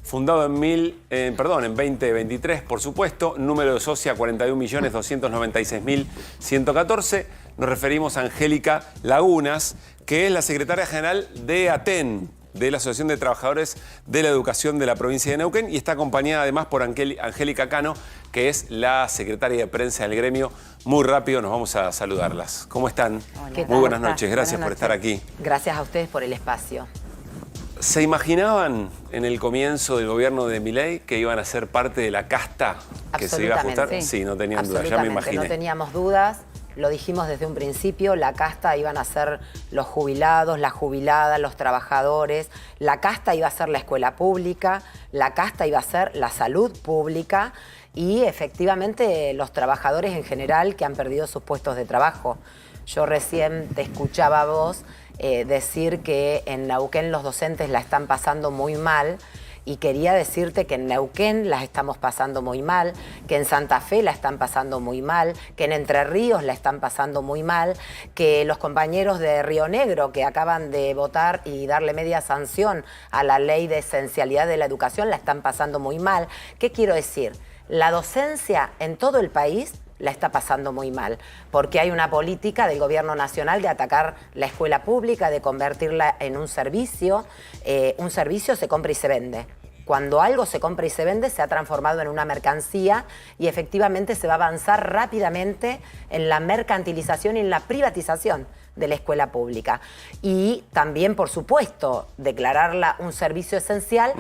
Fundado en 2023, por supuesto, número de socia 41.296.114. Nos referimos a Angélica Lagunas, que es la secretaria general de ATEN, de la Asociación de Trabajadores de la Educación de la provincia de Neuquén, y está acompañada además por Angélica Cano, que es la secretaria de prensa del gremio. Muy rápido nos vamos a saludarlas. ¿Cómo están? Muy buenas noches, gracias por estar aquí. Gracias a ustedes por el espacio. ¿Se imaginaban en el comienzo del gobierno de Milei que iban a ser parte de la casta que se iba a ajustar? Sí, no tenían dudas, ya me imaginé. No teníamos dudas, lo dijimos desde un principio, la casta iban a ser los jubilados, las jubiladas, los trabajadores, la casta iba a ser la escuela pública, la casta iba a ser la salud pública y efectivamente los trabajadores en general que han perdido sus puestos de trabajo. Yo recién te escuchaba a vos decir que en Neuquén los docentes la están pasando muy mal y quería decirte que en Neuquén las estamos pasando muy mal, que en Santa Fe la están pasando muy mal, que en Entre Ríos la están pasando muy mal, que los compañeros de Río Negro que acaban de votar y darle media sanción a la ley de esencialidad de la educación la están pasando muy mal. ¿Qué quiero decir? La docencia en todo el país la está pasando muy mal, porque hay una política del gobierno nacional de atacar la escuela pública, de convertirla en un servicio se compra y se vende. Cuando algo se compra y se vende, se ha transformado en una mercancía y efectivamente se va a avanzar rápidamente en la mercantilización y en la privatización de la escuela pública. Y también, por supuesto, declararla un servicio esencial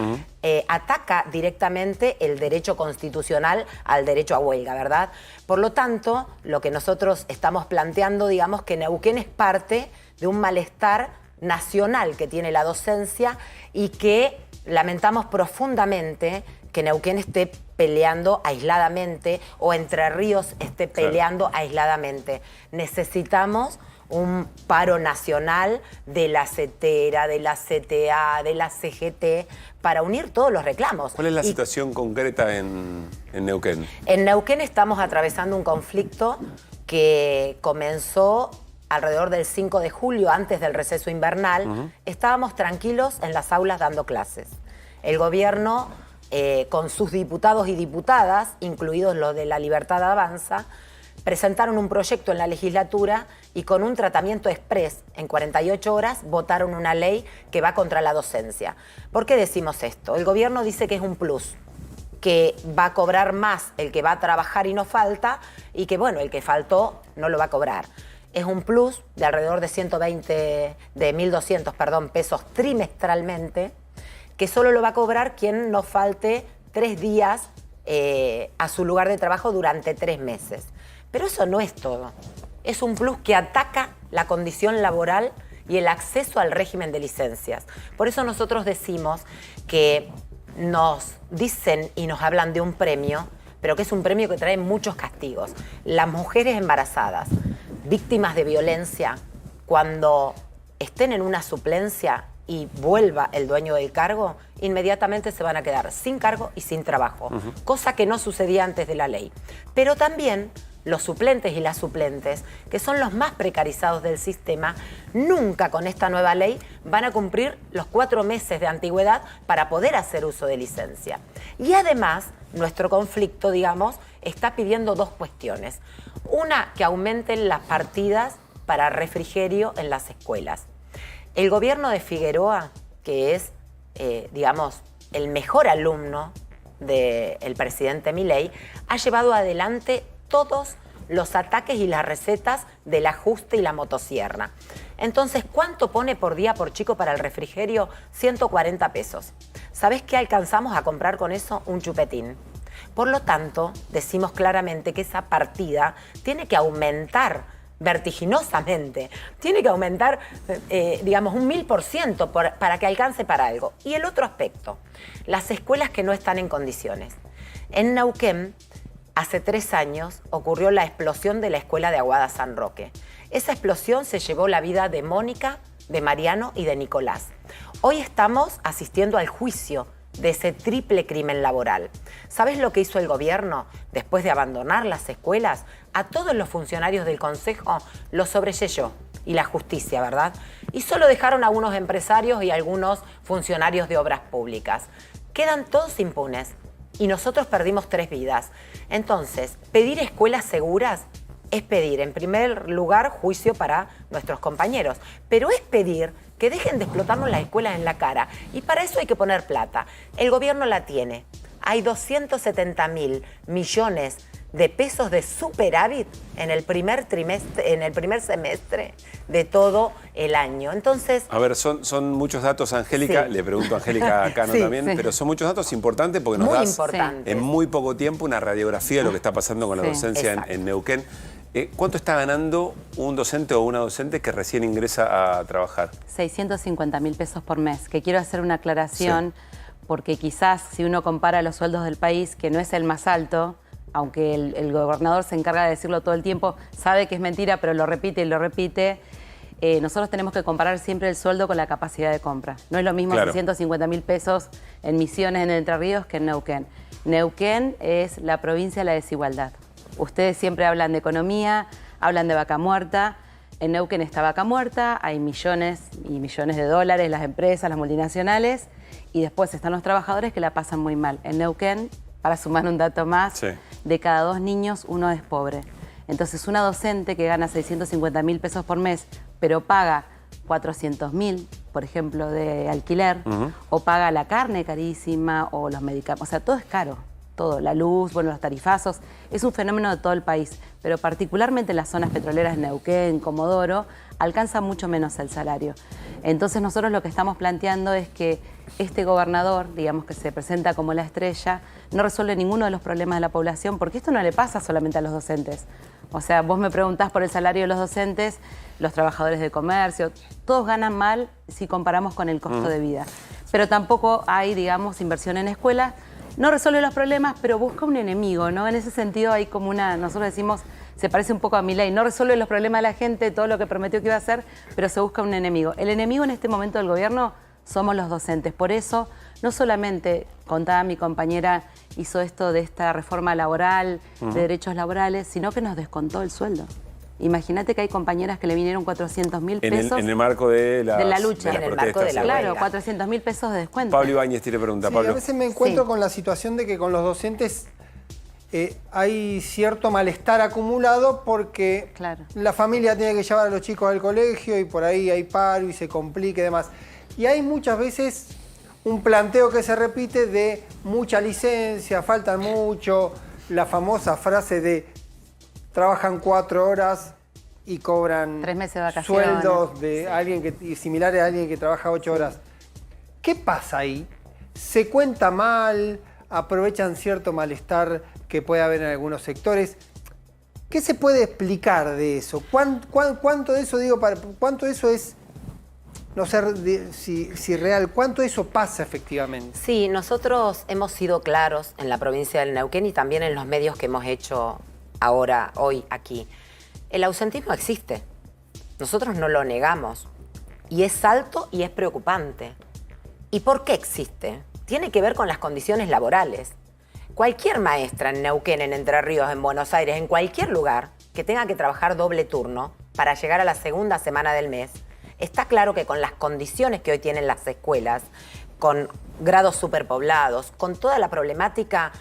ataca directamente el derecho constitucional al derecho a huelga, ¿verdad? Por lo tanto, lo que nosotros estamos planteando, digamos, que Neuquén es parte de un malestar nacional que tiene la docencia y que lamentamos profundamente que Neuquén esté peleando aisladamente o Entre Ríos esté peleando aisladamente. Necesitamos un paro nacional de la CETERA, de la CTA, de la CGT, para unir todos los reclamos. ¿Cuál es la situación concreta en Neuquén? En Neuquén estamos atravesando un conflicto que comenzó alrededor del 5 de julio, antes del receso invernal. Estábamos tranquilos en las aulas dando clases. El gobierno, con sus diputados y diputadas, incluidos los de La Libertad Avanza, presentaron un proyecto en la legislatura y con un tratamiento exprés en 48 horas votaron una ley que va contra la docencia. ¿Por qué decimos esto? El gobierno dice que es un plus, que va a cobrar más el que va a trabajar y no falta y que, bueno, el que faltó no lo va a cobrar. Es un plus de alrededor de 1.200 pesos trimestralmente, que solo lo va a cobrar quien no falte 3 días a su lugar de trabajo durante 3 meses. Pero eso no es todo. Es un plus que ataca la condición laboral y el acceso al régimen de licencias. Por eso nosotros decimos que nos dicen y nos hablan de un premio, pero que es un premio que trae muchos castigos. Las mujeres embarazadas, víctimas de violencia, cuando estén en una suplencia y vuelva el dueño del cargo, inmediatamente se van a quedar sin cargo y sin trabajo, cosa que no sucedía antes de la ley. Pero también los suplentes y las suplentes, que son los más precarizados del sistema, nunca con esta nueva ley van a cumplir los 4 meses de antigüedad para poder hacer uso de licencia. Y además, nuestro conflicto, digamos, está pidiendo 2 cuestiones. Una, que aumenten las partidas para refrigerio en las escuelas. El gobierno de Figueroa, que es, digamos, el mejor alumno del presidente Milei, ha llevado adelante todos los ataques y las recetas del ajuste y la motosierra. Entonces, ¿cuánto pone por día por chico para el refrigerio? 140 pesos. ¿Sabés qué alcanzamos a comprar con eso? Un chupetín. Por lo tanto, decimos claramente que esa partida tiene que aumentar vertiginosamente. Tiene que aumentar, digamos, un 1000% para que alcance para algo. Y el otro aspecto, las escuelas que no están en condiciones. En Neuquén, hace 3 años, ocurrió la explosión de la escuela de Aguada San Roque. Esa explosión se llevó la vida de Mónica, de Mariano y de Nicolás. Hoy estamos asistiendo al juicio de ese triple crimen laboral. ¿Sabés lo que hizo el gobierno después de abandonar las escuelas? A todos los funcionarios del Consejo los sobrelleyó, y la justicia, ¿verdad? Y solo dejaron a unos empresarios y algunos funcionarios de obras públicas. Quedan todos impunes y nosotros perdimos 3 vidas. Entonces, pedir escuelas seguras es pedir, en primer lugar, juicio para nuestros compañeros, pero es pedir que dejen de explotarnos las escuelas en la cara. Y para eso hay que poner plata. El gobierno la tiene. Hay 270.000 millones de pesos de superávit en el primer semestre de todo el año. Entonces, a ver, son muchos datos, Angélica. Sí. Le pregunto a Angélica Cano también, pero son muchos datos importantes porque nos das en muy poco tiempo una radiografía de lo que está pasando con la docencia en Neuquén. ¿Cuánto está ganando un docente o una docente que recién ingresa a trabajar? 650.000 pesos por mes, que quiero hacer una aclaración, porque quizás si uno compara los sueldos del país, que no es el más alto, aunque el gobernador se encarga de decirlo todo el tiempo, sabe que es mentira, pero lo repite y lo repite, nosotros tenemos que comparar siempre el sueldo con la capacidad de compra. No es lo mismo 650.000 pesos en Misiones, en Entre Ríos, que en Neuquén. Neuquén es la provincia de la desigualdad. Ustedes siempre hablan de economía, hablan de vaca muerta. En Neuquén está vaca muerta, hay millones y millones de dólares, las empresas, las multinacionales, y después están los trabajadores que la pasan muy mal. En Neuquén, para sumar un dato más, de cada 2 niños, 1 es pobre. Entonces, una docente que gana 650.000 pesos por mes, pero paga 400.000, por ejemplo, de alquiler, o paga la carne carísima, o los medicamentos, o sea, todo es caro. Todo, la luz, bueno, los tarifazos, es un fenómeno de todo el país, pero particularmente en las zonas petroleras de Neuquén, Comodoro, alcanza mucho menos el salario. Entonces nosotros lo que estamos planteando es que este gobernador, digamos que se presenta como la estrella, no resuelve ninguno de los problemas de la población, porque esto no le pasa solamente a los docentes. O sea, vos me preguntás por el salario de los docentes, los trabajadores de comercio, todos ganan mal si comparamos con el costo de vida. Pero tampoco hay, digamos, inversión en escuelas. No resuelve los problemas, pero busca un enemigo, ¿no? En ese sentido hay como nosotros decimos, se parece un poco a Milei, no resuelve los problemas de la gente, todo lo que prometió que iba a hacer, pero se busca un enemigo. El enemigo en este momento del gobierno somos los docentes. Por eso, no solamente, contaba mi compañera, hizo esto de esta reforma laboral, de derechos laborales, sino que nos descontó el sueldo. Imagínate que hay compañeras que le vinieron 400.000 pesos. En el marco de la lucha. En el marco de la claro, 400.000 pesos de descuento. Pablo Ibáñez tiene pregunta. Sí, Pablo. A veces me encuentro con la situación de que con los docentes hay cierto malestar acumulado porque la familia tiene que llevar a los chicos al colegio y por ahí hay paro y se complica y demás. Y hay muchas veces un planteo que se repite de mucha licencia, faltan mucho, la famosa frase de trabajan 4 horas y cobran 3 meses de vacaciones, sueldos de alguien similares a alguien que trabaja 8 horas. ¿Qué pasa ahí? ¿Se cuenta mal? ¿Aprovechan cierto malestar que puede haber en algunos sectores? ¿Qué se puede explicar de eso? ¿Cuánto de eso, cuánto de eso es, no sé si real, cuánto de eso pasa efectivamente? Sí, nosotros hemos sido claros en la provincia del Neuquén y también en los medios que hemos hecho hoy aquí. El ausentismo existe. Nosotros no lo negamos. Y es alto y es preocupante. ¿Y por qué existe? Tiene que ver con las condiciones laborales. Cualquier maestra en Neuquén, en Entre Ríos, en Buenos Aires, en cualquier lugar que tenga que trabajar doble turno para llegar a la segunda semana del mes, está claro que con las condiciones que hoy tienen las escuelas, con grados superpoblados, con toda la problemática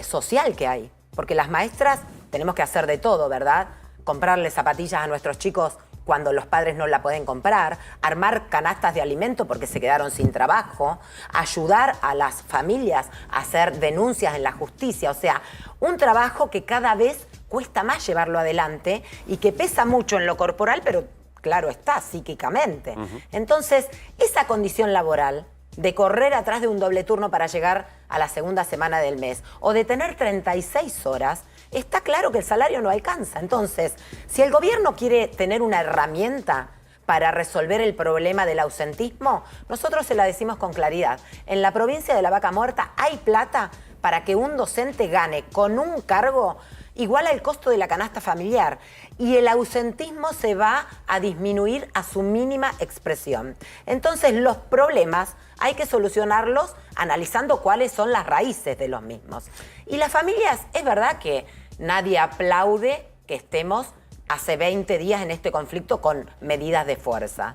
social que hay, porque las maestras tenemos que hacer de todo, ¿verdad? Comprarle zapatillas a nuestros chicos cuando los padres no la pueden comprar, armar canastas de alimento porque se quedaron sin trabajo, ayudar a las familias a hacer denuncias en la justicia. O sea, un trabajo que cada vez cuesta más llevarlo adelante y que pesa mucho en lo corporal, pero claro está, psíquicamente. Entonces, esa condición laboral de correr atrás de un doble turno para llegar a la segunda semana del mes o de tener 36 horas, está claro que el salario no alcanza. Entonces, si el gobierno quiere tener una herramienta para resolver el problema del ausentismo, nosotros se la decimos con claridad. En la provincia de la Vaca Muerta hay plata para que un docente gane con un cargo igual al costo de la canasta familiar y el ausentismo se va a disminuir a su mínima expresión. Entonces los problemas hay que solucionarlos analizando cuáles son las raíces de los mismos. Y las familias, es verdad que nadie aplaude que estemos hace 20 días en este conflicto con medidas de fuerza.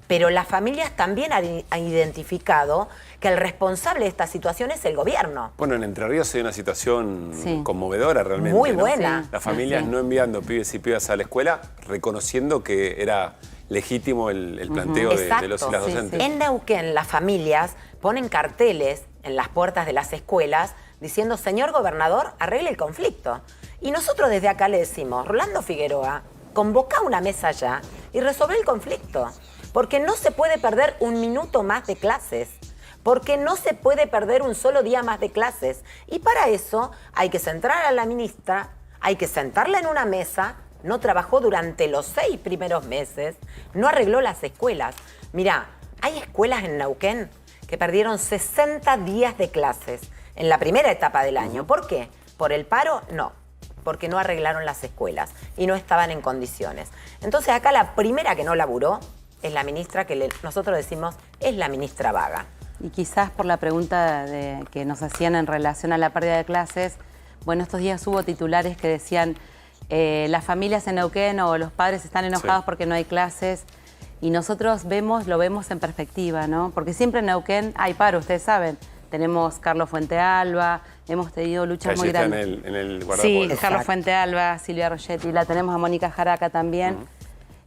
Pero las familias también han identificado que el responsable de esta situación es el gobierno. Bueno, en Entre Ríos hay una situación conmovedora realmente. Muy ¿no? buena. Las familias no enviando pibes y pibas a la escuela, reconociendo que era legítimo el planteo de los y las docentes. En Neuquén las familias ponen carteles en las puertas de las escuelas diciendo, señor gobernador, arregle el conflicto. Y nosotros desde acá le decimos, Rolando Figueroa, convoca una mesa ya y resolve el conflicto. Porque no se puede perder un minuto más de clases. Porque no se puede perder un solo día más de clases. Y para eso hay que centrar a la ministra, hay que sentarla en una mesa. No trabajó durante los 6 primeros meses, no arregló las escuelas. Mirá, hay escuelas en Neuquén que perdieron 60 días de clases en la primera etapa del año. ¿Por qué? ¿Por el paro? No, porque no arreglaron las escuelas y no estaban en condiciones. Entonces acá la primera que no laburó es la ministra que nosotros decimos es la ministra vaga. Y quizás por la pregunta que nos hacían en relación a la pérdida de clases, bueno, estos días hubo titulares que decían las familias en Neuquén o los padres están enojados porque no hay clases. Y nosotros lo vemos en perspectiva, ¿no? Porque siempre en Neuquén hay paro, ustedes saben. Tenemos Carlos Fuentealba, hemos tenido luchas muy grandes. En el guardapolvo. Sí, Carlos Fuentealba, Silvia Rogetti, la tenemos a Mónica Jaraca también.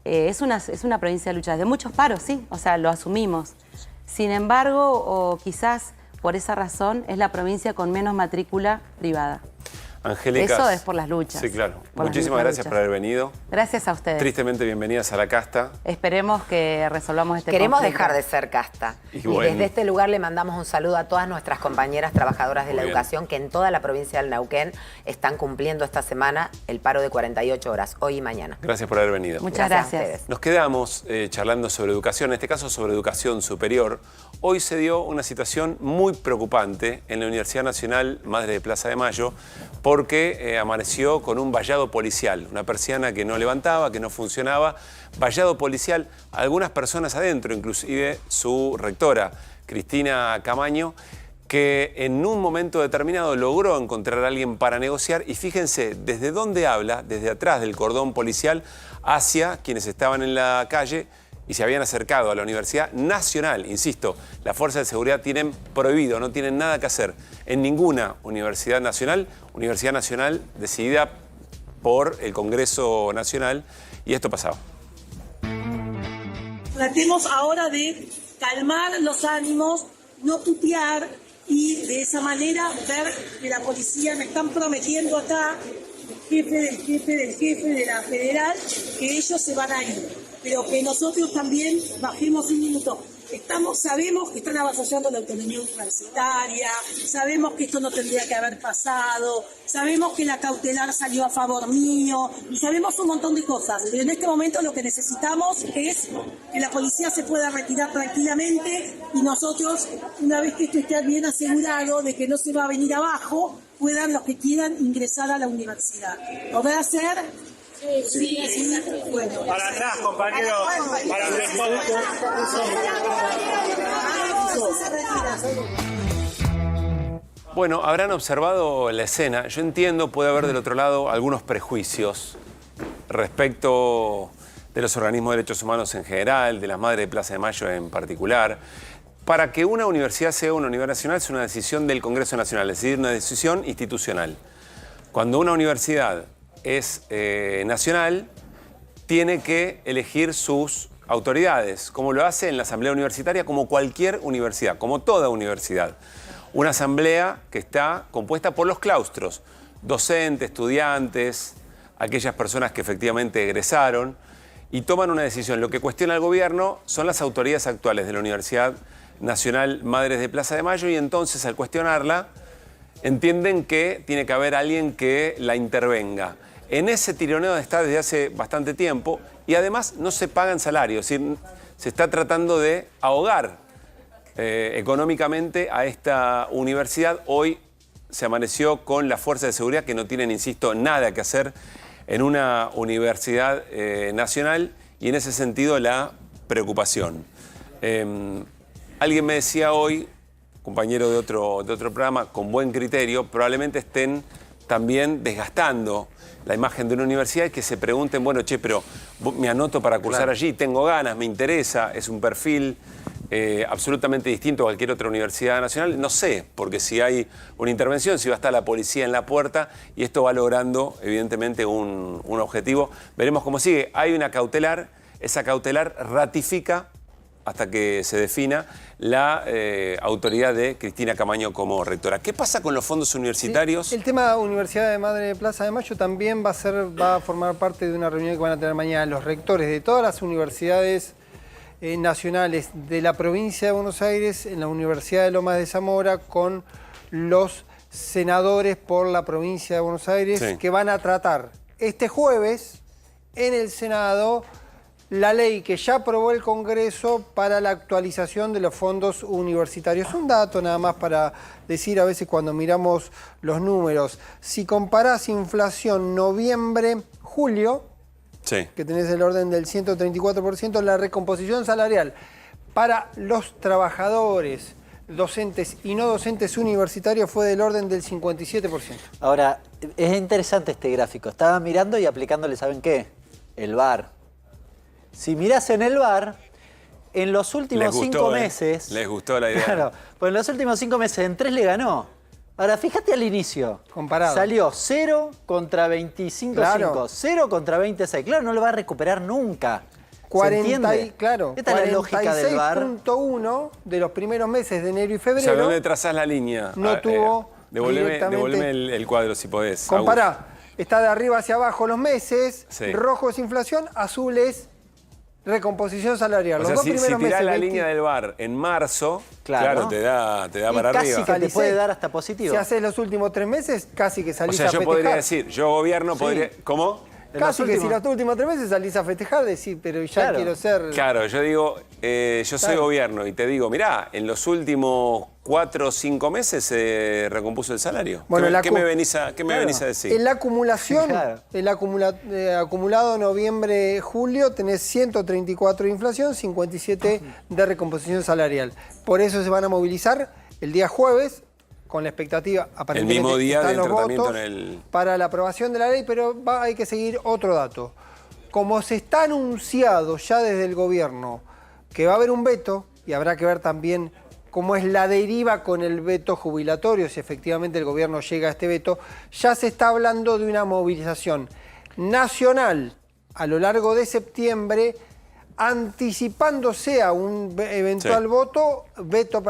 Es una provincia de lucha, de muchos paros, sí, o sea, lo asumimos. Sin embargo, o quizás por esa razón, es la provincia con menos matrícula privada. Angélica. Eso es por las luchas. Sí, claro. Muchísimas gracias por haber venido. Gracias a ustedes. Tristemente bienvenidas a la casta. Esperemos que resolvamos este Queremos conflicto. dejar de ser casta. Y bueno. desde este lugar le mandamos un saludo a todas nuestras compañeras trabajadoras de la educación que en toda la provincia del Neuquén están cumpliendo esta semana el paro de 48 horas, hoy y mañana. Gracias por haber venido. Muchas gracias. Nos quedamos charlando sobre educación, en este caso sobre educación superior. Hoy se dio una situación muy preocupante en la Universidad Nacional Madre de Plaza de Mayo porque amaneció con un vallado policial, una persiana que no levantaba, que no funcionaba, vallado policial, algunas personas adentro, inclusive su rectora, Cristina Camaño, que en un momento determinado logró encontrar a alguien para negociar y fíjense desde dónde habla, desde atrás del cordón policial hacia quienes estaban en la calle y se habían acercado a la Universidad Nacional. Insisto, las fuerzas de seguridad tienen prohibido, no tienen nada que hacer en ninguna universidad nacional decidida por el Congreso Nacional, y esto pasaba. Tratemos ahora de calmar los ánimos, no tutear y de esa manera ver que la policía me están prometiendo acá, jefe de la federal, que ellos se van a ir. Pero que nosotros también bajemos un minuto. Sabemos que están avasallando la autonomía universitaria, sabemos que esto no tendría que haber pasado, sabemos que la cautelar salió a favor mío, y sabemos un montón de cosas. Pero en este momento lo que necesitamos es que la policía se pueda retirar tranquilamente y nosotros, una vez que esto esté bien asegurado de que no se va a venir abajo, puedan los que quieran ingresar a la universidad. ¿Podrá ser? Sí. Bueno. Para atrás, compañeros. Para atrás. Bueno, habrán observado la escena. Yo entiendo, puede haber del otro lado algunos prejuicios respecto de los organismos de derechos humanos en general, de las Madres de Plaza de Mayo en particular. Para que una universidad sea una universidad nacional es una decisión del Congreso Nacional, es decir, una decisión institucional. Cuando una universidad es nacional, tiene que elegir sus autoridades, como lo hace en la asamblea universitaria, como cualquier universidad, como toda universidad. Una asamblea que está compuesta por los claustros, docentes, estudiantes, aquellas personas que efectivamente egresaron, y toman una decisión. Lo que cuestiona el gobierno son las autoridades actuales de la Universidad Nacional Madres de Plaza de Mayo, y entonces al cuestionarla entienden que tiene que haber alguien que la intervenga. En ese tironeo está desde hace bastante tiempo y además no se pagan salarios, es decir, se está tratando de ahogar económicamente a esta universidad. Hoy se amaneció con las fuerzas de seguridad que no tienen, insisto, nada que hacer en una universidad nacional y en ese sentido la preocupación. Alguien me decía hoy, compañero de otro programa, con buen criterio, probablemente estén también desgastando la imagen de una universidad y que se pregunten, bueno, che, pero me anoto para cursar allí, tengo ganas, me interesa, es un perfil absolutamente distinto a cualquier otra universidad nacional. No sé, porque si hay una intervención, si va a estar la policía en la puerta y esto va logrando, evidentemente, un objetivo. Veremos cómo sigue. Hay una cautelar, esa cautelar ratifica, hasta que se defina, la autoridad de Cristina Camaño como rectora. ¿Qué pasa con los fondos universitarios? Sí, el tema Universidad de Madre de Plaza de Mayo también va a formar parte de una reunión que van a tener mañana los rectores de todas las universidades nacionales de la provincia de Buenos Aires, en la Universidad de Lomas de Zamora, con los senadores por la provincia de Buenos Aires, Sí. que van a tratar este jueves en el Senado la ley que ya aprobó el Congreso para la actualización de los fondos universitarios. Un dato nada más para decir, a veces cuando miramos los números, si comparás inflación noviembre-julio, Sí. que tenés el orden del 134%, la recomposición salarial para los trabajadores, docentes y no docentes universitarios fue del orden del 57%. Ahora, es interesante este gráfico. Estaba mirando y aplicándole, ¿saben qué? El VAR. Si mirás en el VAR, en los últimos 5 meses... Les gustó la idea. Claro, pues en los últimos 5 meses en 3 le ganó. Ahora, fíjate al inicio. Comparado. Salió 0 contra 25,5. Claro. 0 contra 26. Claro, no lo va a recuperar nunca. ¿Se 40 entiende? claro, Esta es la lógica del VAR. 46.1 de los primeros meses de enero y O febrero. sea, ¿dónde trazás la línea? No tuvo Devolveme el cuadro si podés. Compará, está de arriba hacia abajo los meses, Sí. rojo es inflación, azul es recomposición salarial. O Los sea, dos si primeros tirás meses, la 20, línea del VAR en marzo, Claro. claro, te da Y para casi arriba. que te puede dar hasta positivo. Si haces los últimos 3 meses, casi que O salís sea, a yo festejar. podría decir, yo gobierno Sí. podría... ¿Cómo? En Casi los que si últimos- los últimos 3 meses salís a festejar, decir, pero ya Claro. quiero ser... Claro, yo digo, yo soy Claro. gobierno y te digo, mirá, en los últimos 4 o 5 meses se recompuso el salario. Bueno, ¿Qué me venís a decir? En la acumulación, Claro. el acumulado noviembre-julio, tenés 134 de inflación, 57 de recomposición salarial. Por eso se van a movilizar el día jueves, con la expectativa, aparentemente, mismo día están del los tratamiento votos en el... para la aprobación de la ley, pero hay que seguir otro dato. Como se está anunciado ya desde el gobierno que va a haber un veto, y habrá que ver también cómo es la deriva con el veto jubilatorio, si efectivamente el gobierno llega a este veto, ya se está hablando de una movilización nacional a lo largo de septiembre, anticipándose a un eventual veto,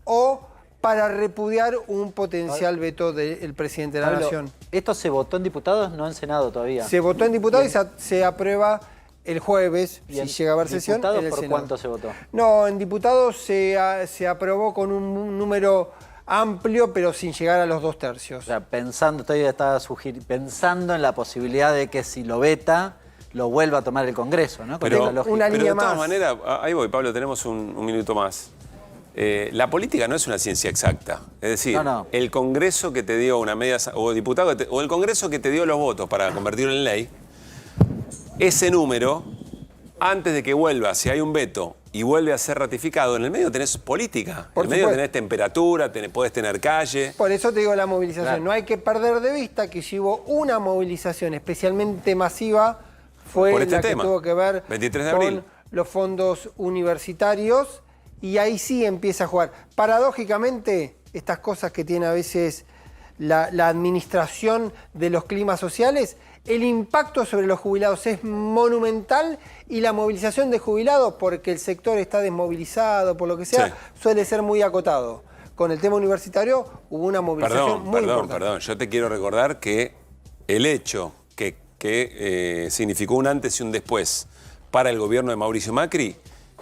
o para repudiar un potencial veto del presidente de la Pablo, Nación. ¿esto se votó en diputados? No en Senado todavía. Se votó en diputados y se aprueba el jueves, ¿Y si en llega a haber sesión, diputados en el por Senado. cuánto se votó? No, en diputados se aprobó con un número amplio, pero sin llegar a los 2 tercios. O sea, pensando en la posibilidad de que si lo veta, lo vuelva a tomar el Congreso, ¿no? Con esa lógica. una Pero línea de todas más. maneras, ahí voy, Pablo, tenemos un minuto más. La política no es una ciencia exacta. Es decir, No. el Congreso que te dio una media... o diputado o el Congreso que te dio los votos para convertirlo en ley, ese número, antes de que vuelva, si hay un veto y vuelve a ser ratificado, en el medio tenés política. Por en el medio supuesto. tenés temperatura, podés tener calle. Por eso te digo la movilización. Claro. No hay que perder de vista que si hubo una movilización especialmente masiva, fue Por este la tema. que tuvo que ver 23 de con abril. los fondos universitarios, y ahí sí empieza a jugar. Paradójicamente, estas cosas que tiene a veces la administración de los climas sociales, el impacto sobre los jubilados es monumental, y la movilización de jubilados, porque el sector está desmovilizado, por lo que sea, Sí. suele ser muy acotado. Con el tema universitario hubo una movilización muy importante. Perdón. Yo te quiero recordar que el hecho que significó un antes y un después para el gobierno de Mauricio Macri,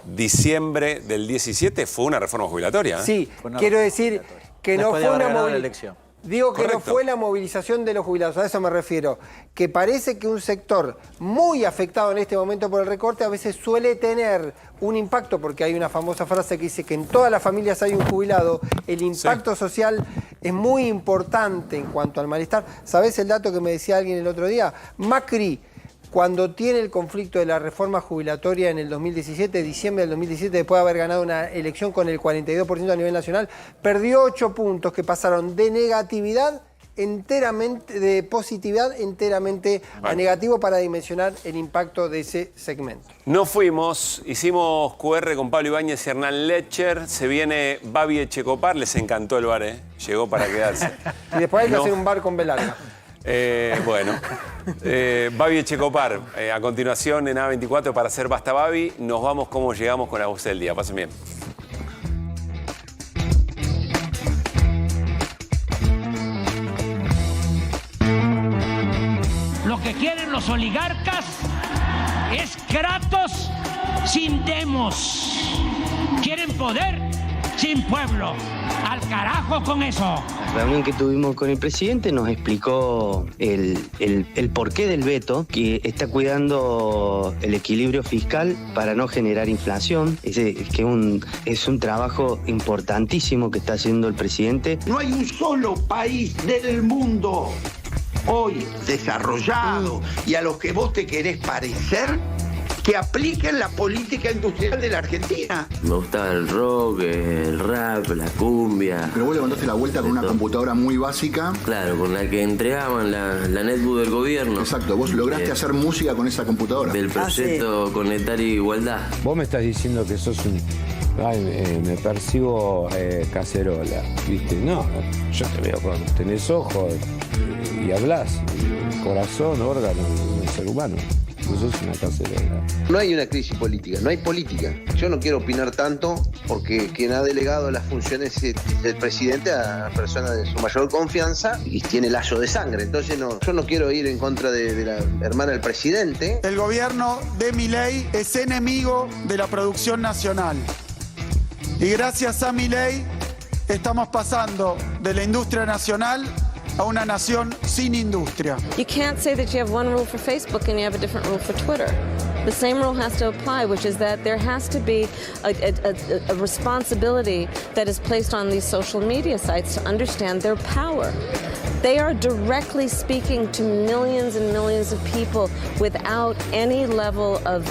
diciembre del 17, fue una reforma jubilatoria. Sí, quiero decir que no Después de fue haber una ganado la movilización. elección. Digo que Correcto. no fue la movilización de los jubilados, a eso me refiero. Que parece que un sector muy afectado en este momento por el recorte a veces suele tener un impacto, porque hay una famosa frase que dice que en todas las familias hay un jubilado. El impacto social es muy importante en cuanto al malestar. ¿Sabés el dato que me decía alguien el otro día? Macri, cuando tiene el conflicto de la reforma jubilatoria en el 2017, diciembre del 2017, después de haber ganado una elección con el 42% a nivel nacional, perdió 8 puntos que pasaron de negatividad enteramente, de positividad enteramente a negativo para dimensionar el impacto de ese segmento. No fuimos, hicimos QR con Pablo Ibáñez y Hernán Lecher, se viene Babi Echecopar, les encantó el bar, llegó para quedarse. Y después hay que hacer un bar con Belarga. Babi Echecopar, a continuación en A24 para hacer Basta Babi, nos vamos como llegamos con la voz del día, pasen bien. Lo que quieren los oligarcas es Kratos sin demos. Quieren poder sin pueblo. Al carajo con eso. La reunión que tuvimos con el presidente nos explicó el porqué del veto, que está cuidando el equilibrio fiscal para no generar inflación. Es un trabajo importantísimo que está haciendo el presidente. No hay un solo país del mundo hoy desarrollado y a los que vos te querés parecer que apliquen la política industrial de la Argentina. Me gusta el rock, el rap, la cumbia. Pero vos levantaste la vuelta con una computadora muy básica. Claro, con la que entregaban la netbook del gobierno. Exacto, vos lograste hacer música con esa computadora. Del proyecto Conectar Igualdad. Vos me estás diciendo que sos un... me percibo cacerola, ¿viste? No, yo te veo cuando tenés ojos y hablas, corazón, órgano, un ser humano. No sos una cacerola. No hay una crisis política, no hay política. Yo no quiero opinar tanto porque quien ha delegado las funciones es el presidente a la persona de su mayor confianza y tiene lazo de sangre. Entonces yo no quiero ir en contra de la hermana del presidente. El gobierno de Milei es enemigo de la producción nacional. Y gracias a Milei estamos pasando de la industria nacional a una nación sin industria. You can't say that you have one rule for Facebook and you have a different rule for Twitter. The same rule has to apply, which is that there has to be a responsibility that is placed on these social media sites to understand their power. They are directly speaking to millions and millions of people without any level of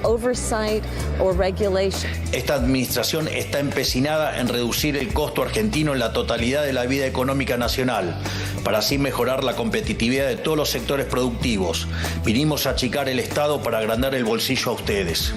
oversight or regulation. Esta administración está empecinada en reducir el costo argentino en la totalidad de la vida económica nacional, para así mejorar la competitividad de todos los sectores productivos. Vinimos a achicar el Estado para agrandar el bolsillo a ustedes.